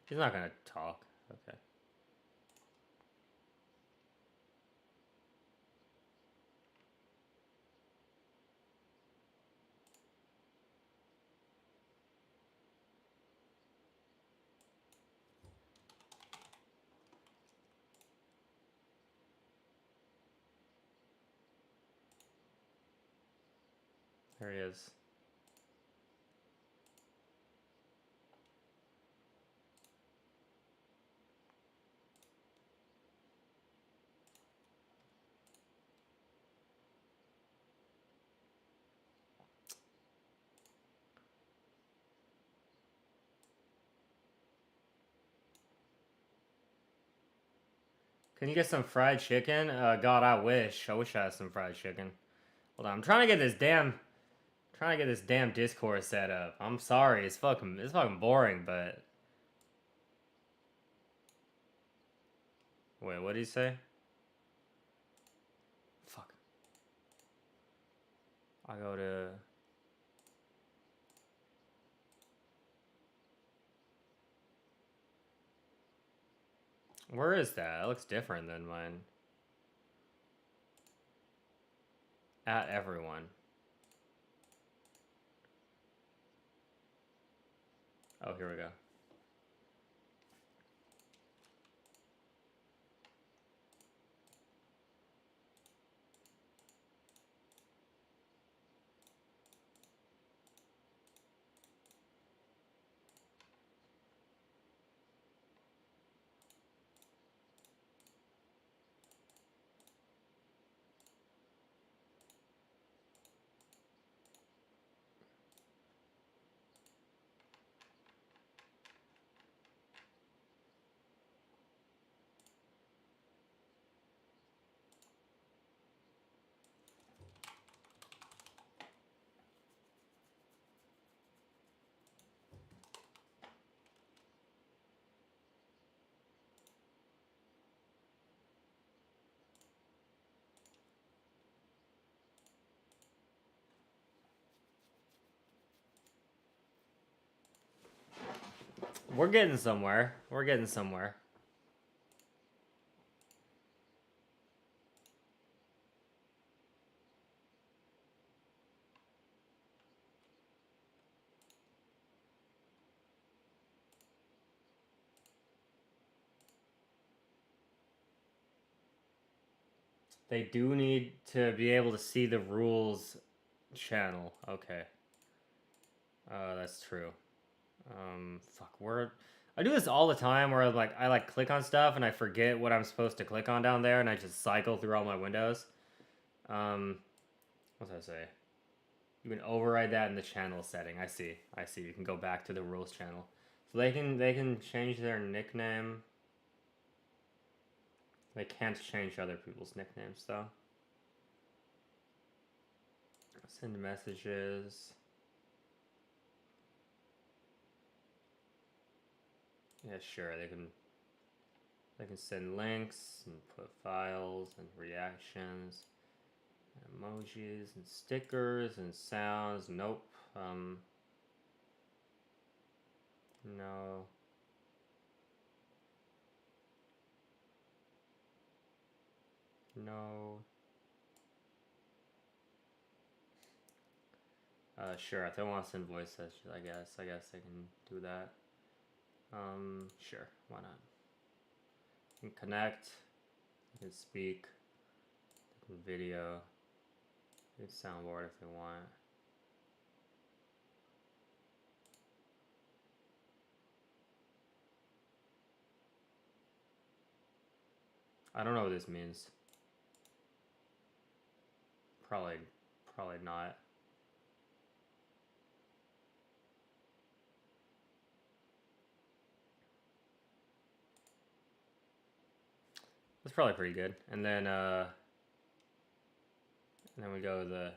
He's not gonna talk. Okay. There he is. Can you get some fried chicken? God, I wish. I wish I had some fried chicken. Hold on, I'm trying to get this damn Discord set up. I'm sorry, it's fucking boring, but wait, what did he say? Fuck. I go to... Where is that? It looks different than mine. At everyone. Oh, here we go. We're getting somewhere. We're getting somewhere. They do need to be able to see the rules channel. Okay. That's true. Fuck, I do this all the time where I like click on stuff and I forget what I'm supposed to click on down there and I just cycle through all my windows. What's that say? You can override that in the channel setting. I see. You can go back to the rules channel. So they can change their nickname. They can't change other people's nicknames though. Send messages. Yeah, sure. They can send links and put files and reactions, and emojis and stickers and sounds. Nope. No. No. Sure. If they want to send voice messages, I guess they can do that. Sure. Why not? You can connect. You can speak. You can video. You can soundboard if they want. I don't know what this means. Probably not. That's probably pretty good. And then we go to the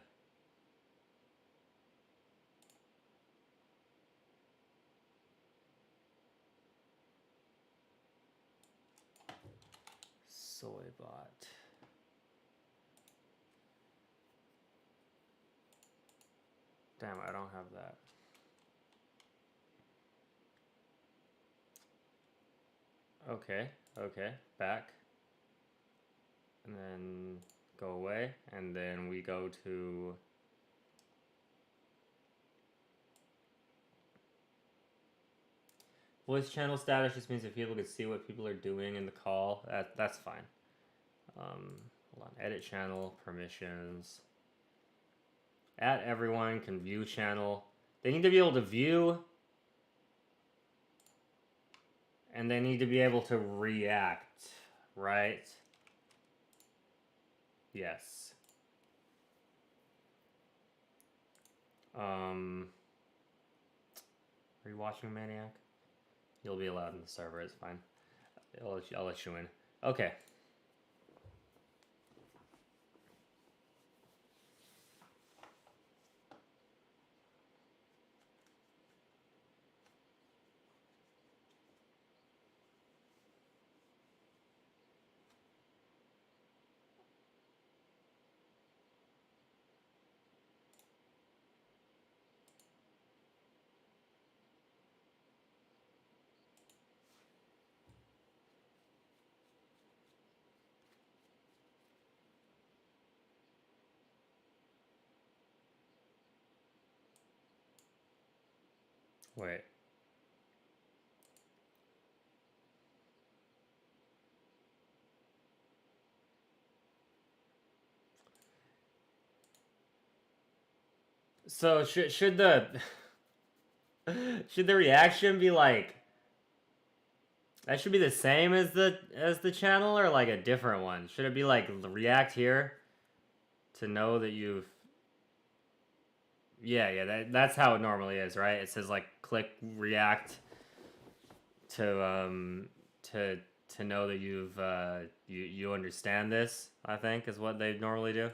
soy bot. Damn, I don't have that. Okay, back. And then go away, and then we go to voice channel status. Just means if people can see what people are doing in the call, that's fine. Hold on, edit channel, permissions. At everyone can view channel. They need to be able to view, and they need to be able to react, right? Yes. Are you watching Maniac? You'll be allowed in the server, it's fine. I'll let you in. Okay. Wait. So should the should the reaction be like that should be the same as the channel or like a different one? Should it be like react here to know that you've Yeah, that's how it normally is, right? It says like click react to know that you've you understand this, I think is what they normally do.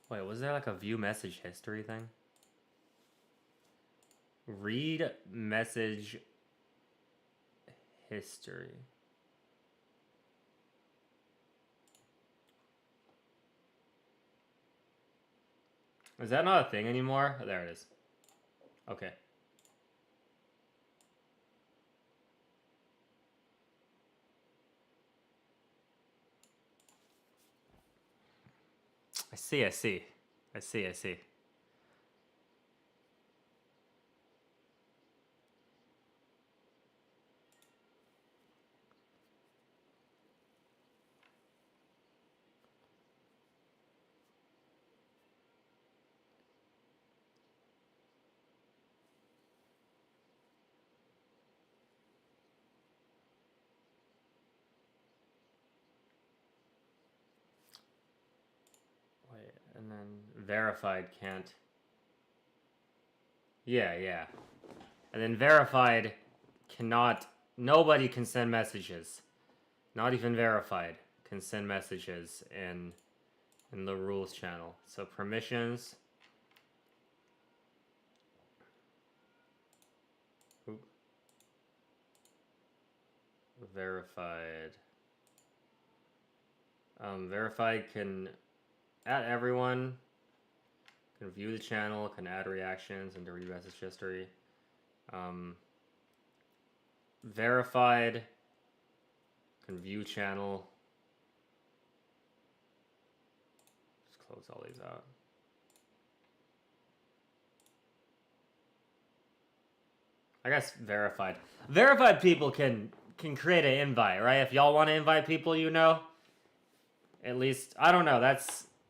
Wait, was there like a view message history thing? Read message history. Is that not a thing anymore? Oh, there it is. Okay. I see. Wait, and then verified can't. Yeah. And then verified cannot. Nobody can send messages. Not even verified can send messages in the rules channel. So permissions. Oop. Verified. Verified can at everyone. Can view the channel, can add reactions into read message history. Verified can view channel. Just close all these out. I guess verified. Verified people can can create an invite, right? If y'all want to invite people, you know. At least, I don't know.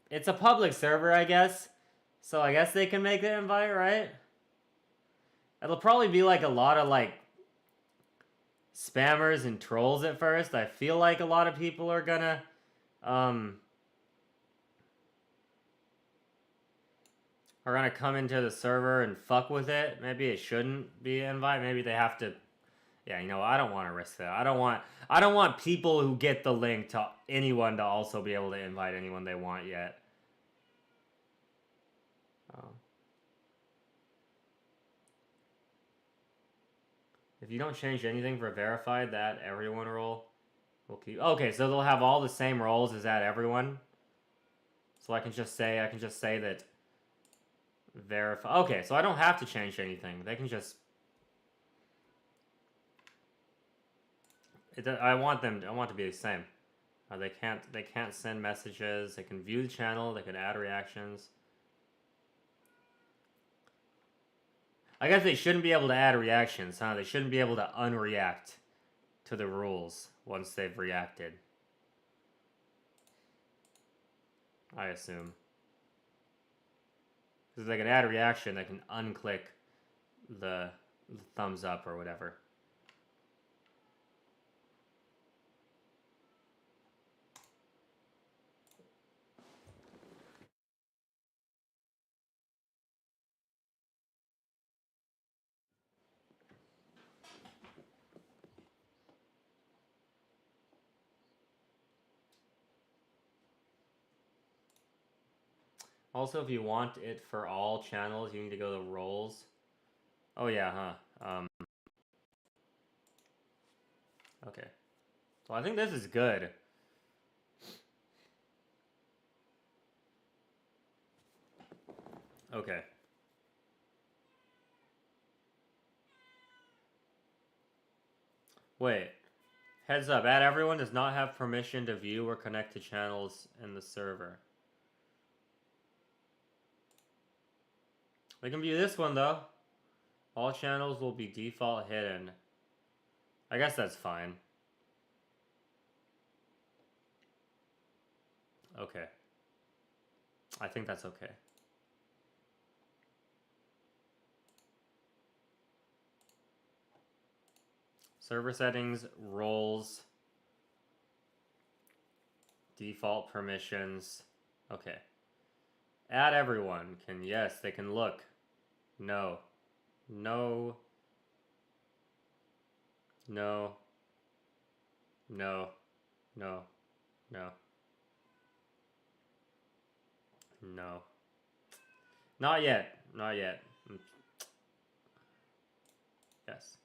It's a public server, I guess. So I guess they can make the invite, right? It'll probably be like a lot of like spammers and trolls at first. I feel like a lot of people are gonna come into the server and fuck with it. Maybe it shouldn't be an invite. Maybe they have to. Yeah, you know, I don't want to risk that. I don't want people who get the link to anyone to also be able to invite anyone they want yet. If you don't change anything for verified, that everyone role will keep. Okay, so they'll have all the same roles as that everyone. So I can just say that verify. Okay, so I don't have to change anything. They can just. I want to be the same. They can't send messages. They can view the channel. They can add reactions. I guess they shouldn't be able to add reactions, huh? They shouldn't be able to unreact to the rules once they've reacted. I assume. Because if they can add a reaction, they can unclick the thumbs up or whatever. Also, if you want it for all channels, you need to go to roles. Oh yeah, huh? Okay. So I think this is good. Okay. Wait. Heads up, add everyone does not have permission to view or connect to channels in the server. They can view this one though. All channels will be default hidden. I guess that's fine. Okay. I think that's okay. Server settings, roles, default permissions. Okay. Add everyone. Yes, they can look. No. No. No. No. No. No. No. Not yet. Not yet. Yes.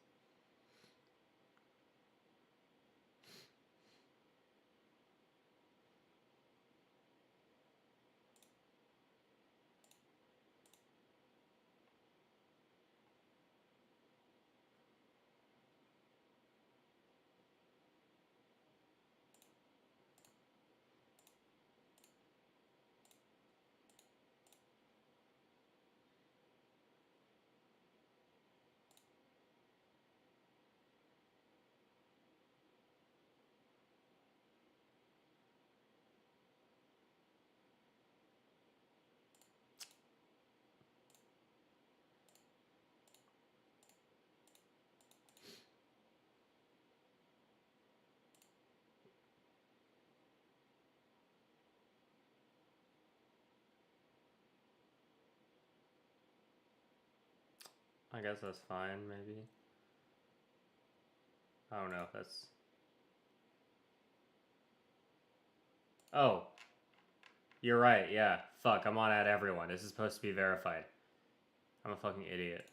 I guess that's fine, maybe. I don't know if that's... Oh. You're right, yeah. Fuck, I'm on add everyone. This is supposed to be verified. I'm a fucking idiot.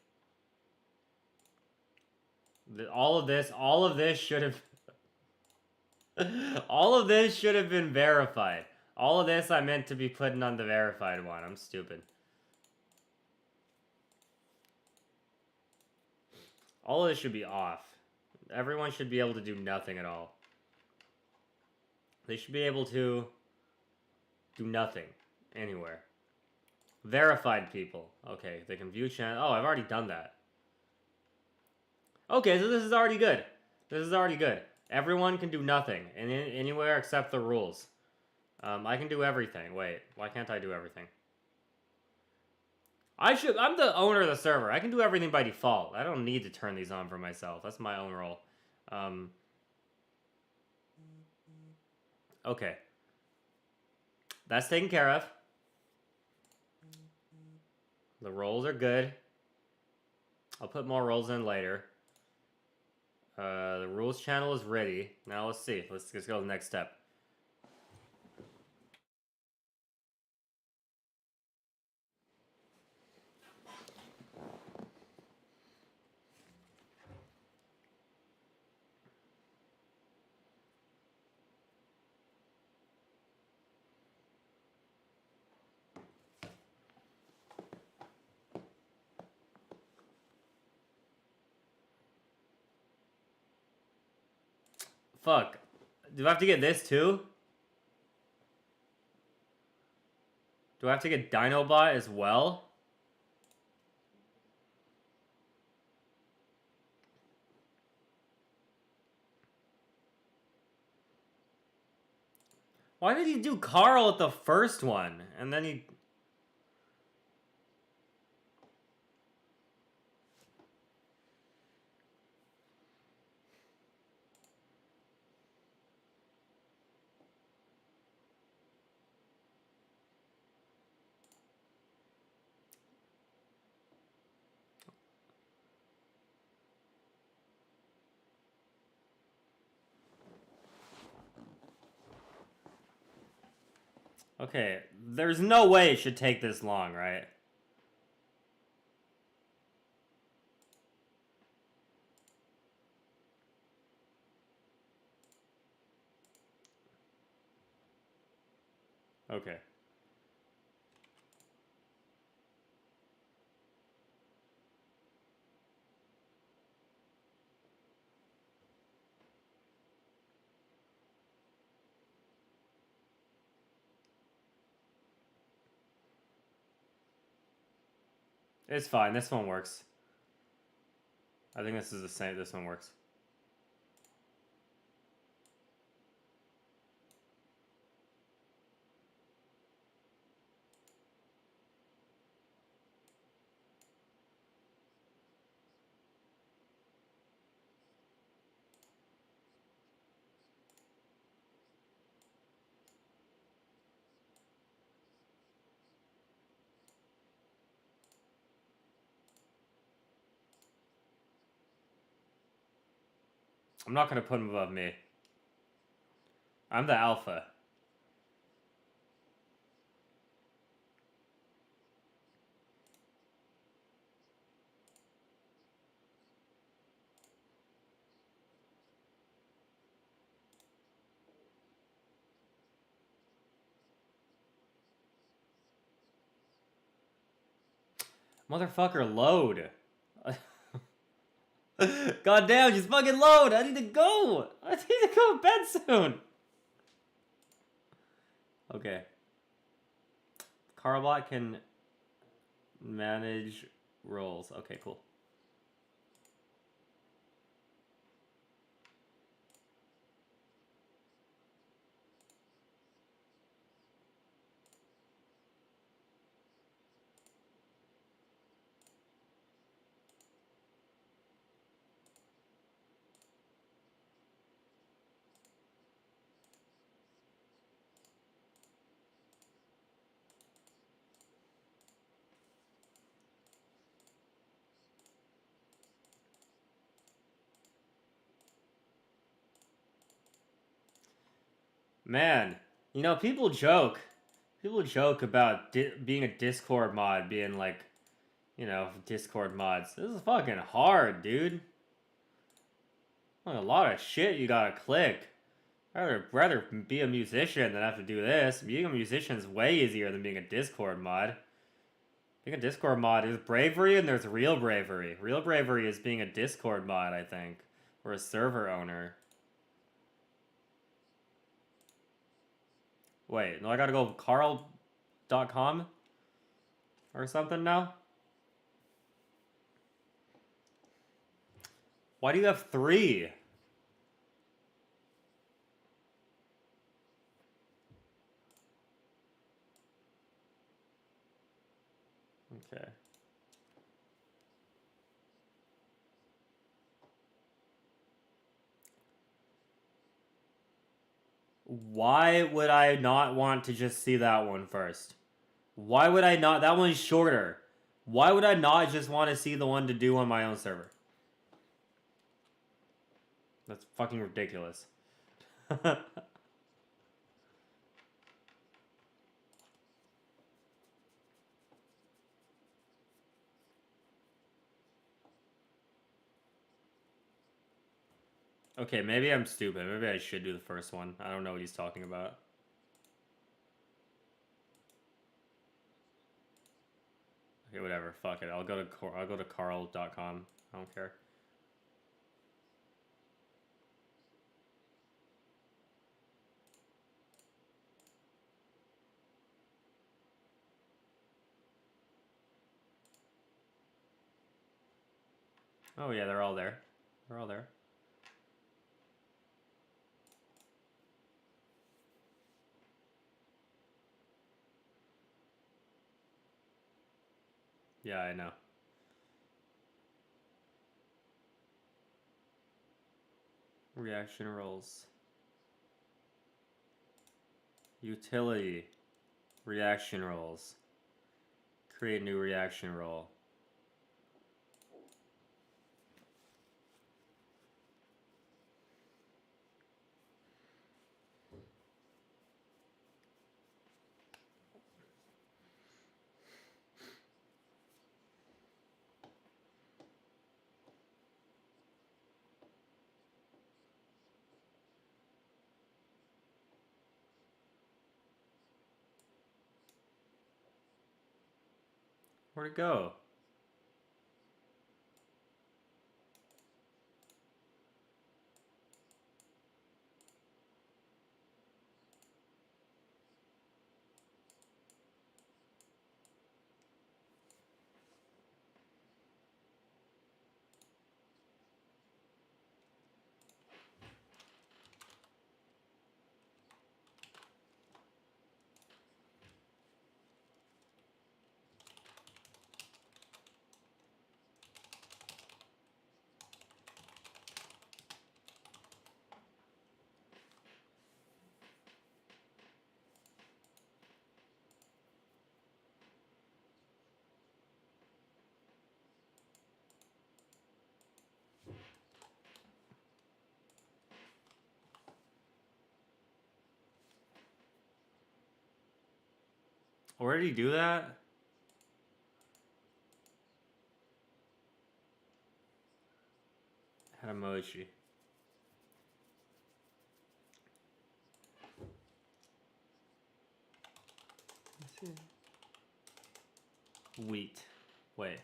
All of this should have... all of this should have been verified. All of this I meant to be putting on the verified one. I'm stupid. All of this should be off. Everyone should be able to do nothing at all. They should be able to do nothing anywhere. Verified people. Okay, they can view channel. Oh, I've already done that. Okay, so this is already good. This is already good. Everyone can do nothing anywhere except the rules. I can do everything. Wait, why can't I do everything? I'm the owner of the server. I can do everything by default. I don't need to turn these on for myself. That's my own role. Okay. That's taken care of. The rolls are good. I'll put more rolls in later. The rules channel is ready. Now let's see. Let's go to the next step. Fuck. Do I have to get this too? Do I have to get Dinobot as well? Why did he do Carl at the first one? And then he... Okay, there's no way it should take this long, right? Okay. It's fine. This one works. I think this is the same. This one works. I'm not gonna put him above me. I'm the alpha. Motherfucker, load. God damn, just fucking load. I need to go. I need to go to bed soon. Okay. Carbot can manage roles. Okay, cool. Man, you know, people joke. People joke about being a Discord mod being like, you know, Discord mods. This is fucking hard, dude. Like a lot of shit you gotta click. I'd rather be a musician than have to do this. Being a musician is way easier than being a Discord mod. Being a Discord mod is bravery and there's real bravery. Real bravery is being a Discord mod, I think. Or a server owner. Wait, no, I gotta go carl.com? Or something now? Why do you have 3? Why would I not want to just see that one first? Why would I not? That one's shorter. Why would I not just want to see the one to do on my own server? That's fucking ridiculous. Okay, maybe I'm stupid. Maybe I should do the first one. I don't know what he's talking about. Okay, whatever. Fuck it. I'll go to carl.com. I don't care. Oh yeah, they're all there. They're all there. Yeah, I know. Reaction roles. Utility. Reaction roles. Create new reaction role. Where'd it go? Where did he do that? Had emoji. Wheat. Wait.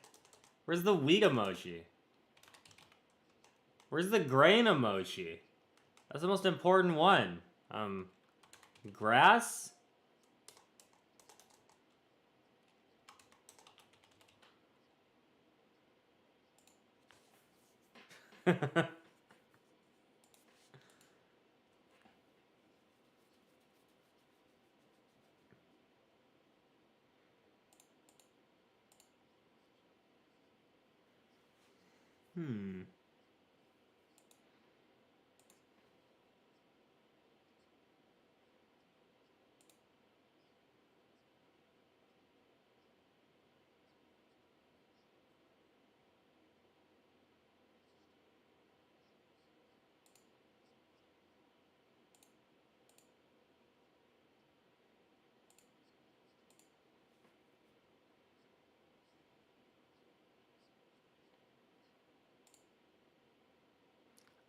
Where's the wheat emoji? Where's the grain emoji? That's the most important one. Grass? Hmm.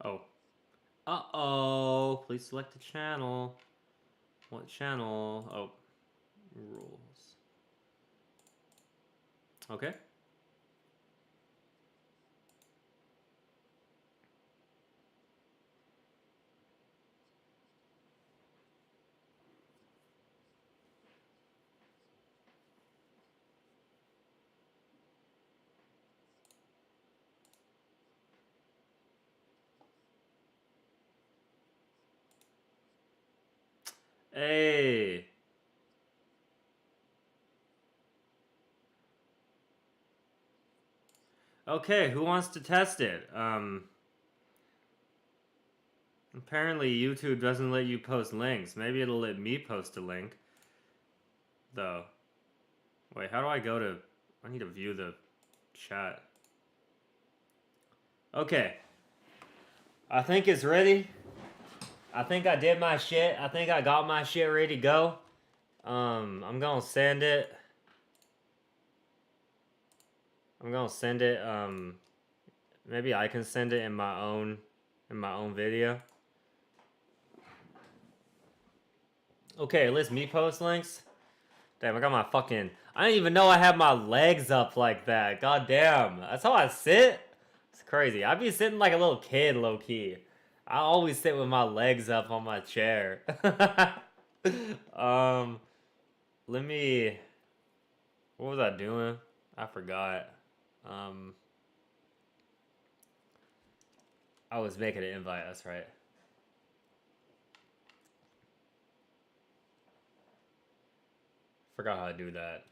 Oh. Uh-oh. Please select a channel. What channel? Oh. Rules. Okay. Hey. Okay, who wants to test it? Apparently YouTube doesn't let you post links. Maybe it'll let me post a link. Though. Wait, how do I go to... I need to view the chat. Okay. I think it's ready. I think I did my shit. I think I got my shit ready to go. I'm gonna send it. Maybe I can send it in my own video. Okay, let's me post links. Damn, I got my fucking... I didn't even know I had my legs up like that. God damn. That's how I sit? It's crazy. I be sitting like a little kid, low-key. I always sit with my legs up on my chair. Let me... What was I doing? I forgot. I was making an invite, that's right. Forgot how to do that.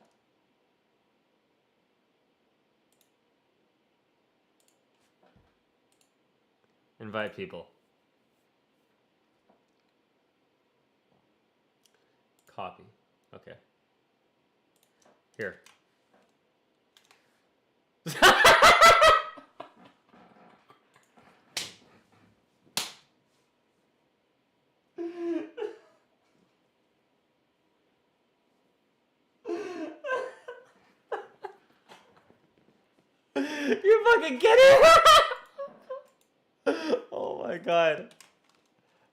Invite people. Copy. Okay. Here. You fucking kidding? Oh my god.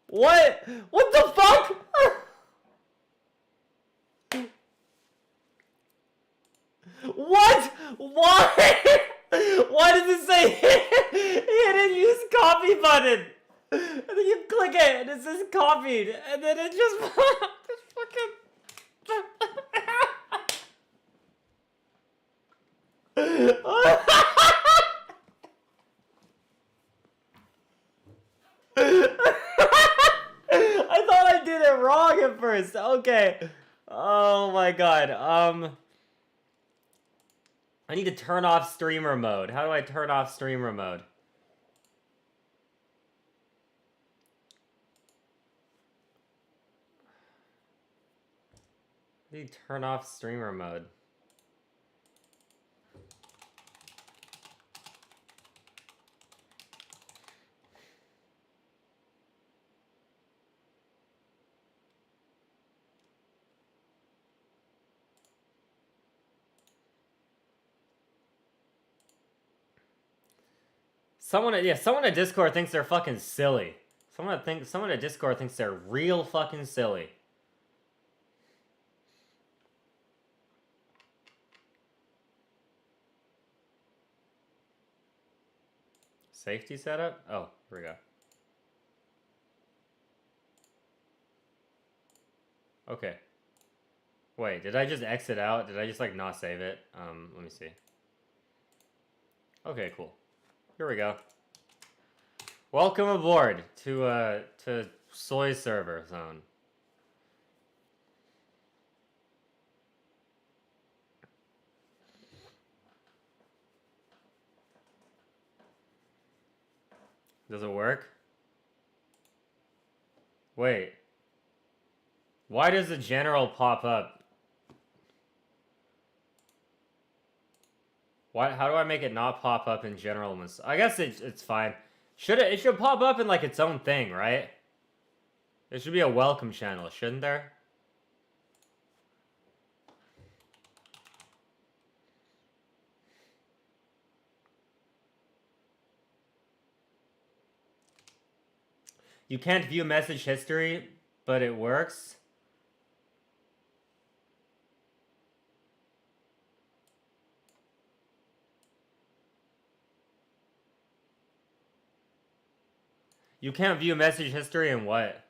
What? What the fuck? What? Why? Why does it say hit and use copy button? And then you click it and it says copied. And then it just fucking... I thought I did it wrong at first. Okay. Oh my god. I need to turn off streamer mode. How do I turn off streamer mode? How do you turn off streamer mode? Someone at Discord thinks they're fucking silly. Someone at Discord thinks they're real fucking silly. Safety setup? Oh, here we go. Okay. Wait, did I just exit out? Did I just like not save it? Let me see. Okay, cool. Here we go. Welcome aboard to Soy Server Zone. Does it work? Wait. Why does the general pop up? How do I make it not pop up in general? I guess it's fine. It should pop up in like its own thing, right? There should be a welcome channel, shouldn't there? You can't view message history, but it works. You can't view message history in what?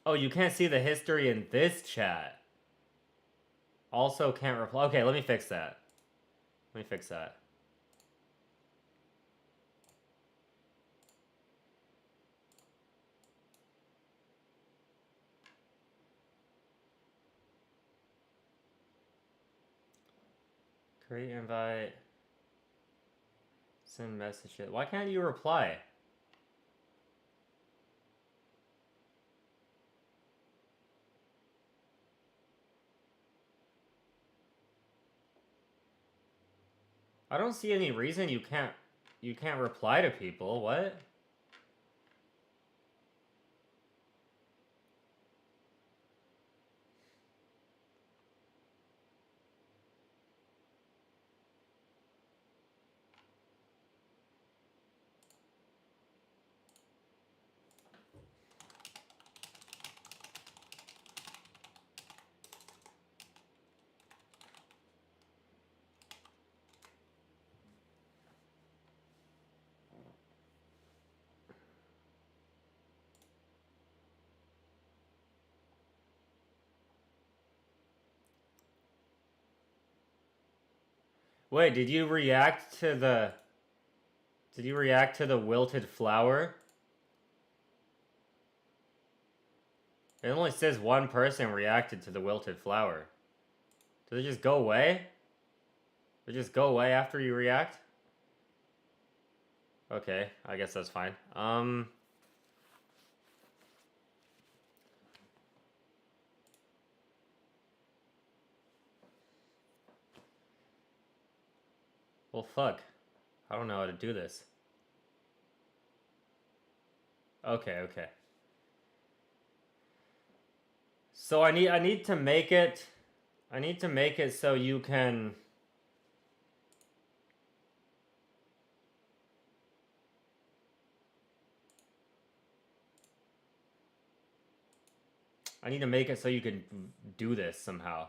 Oh, you can't see the history in this chat. Also can't reply. Okay, let me fix that. Let me fix that. Create invite. Send messages. Why can't you reply? I don't see any reason you can't reply to people. What? Wait, did you react to the wilted flower? It only says one person reacted to the wilted flower. Does it just go away? Does it just go away after you react? Okay, I guess that's fine. Well, fuck. I don't know how to do this. Okay. So I need to make it so you can do this somehow.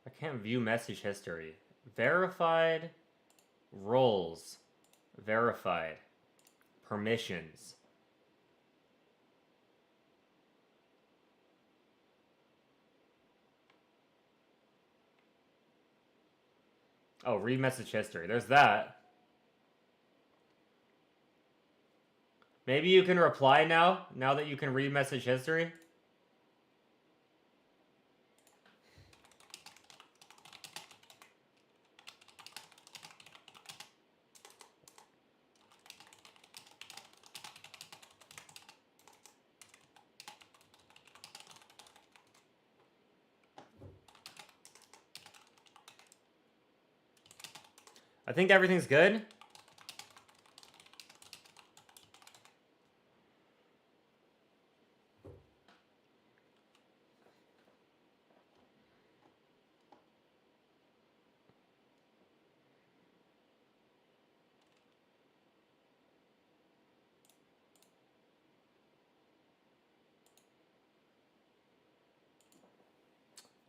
I can't view message history. Verified roles. Verified. Permissions. Oh, read message history. There's that. Maybe you can reply now that you can read message history. I think everything's good. You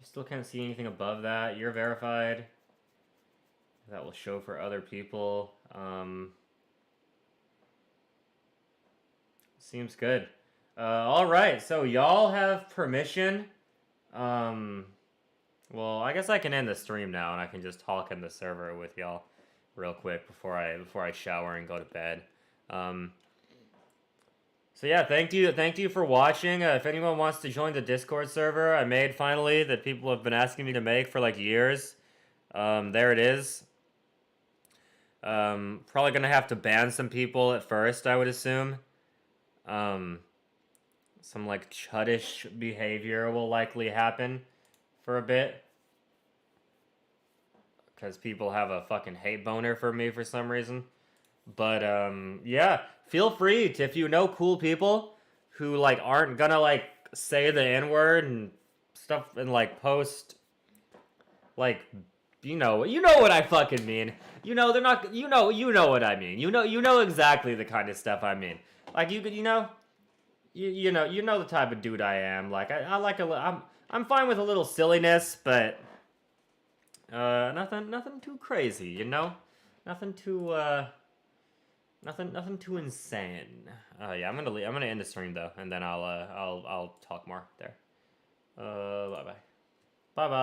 still can't see anything above that. You're verified. That will show for other people. Seems good. All right, so y'all have permission. Well, I guess I can end the stream now, and I can just talk in the server with y'all real quick before I shower and go to bed. So yeah, thank you for watching. If anyone wants to join the Discord server I made finally that people have been asking me to make for like years, there it is. Probably gonna have to ban some people at first, I would assume. Some like chuddish behavior will likely happen for a bit. Because people have a fucking hate boner for me for some reason. But, yeah, feel free to, if you know cool people who, like, aren't gonna, like, say the N-word and stuff and, like, post, like, you know what I fucking mean. You know, they're not, you know what I mean. You know exactly the kind of stuff I mean. Like, you know the type of dude I am. Like, I like I'm fine with a little silliness, but, nothing too crazy, you know? Nothing too insane. Yeah, I'm gonna end the stream though, and then I'll talk more there. Bye bye. Bye bye.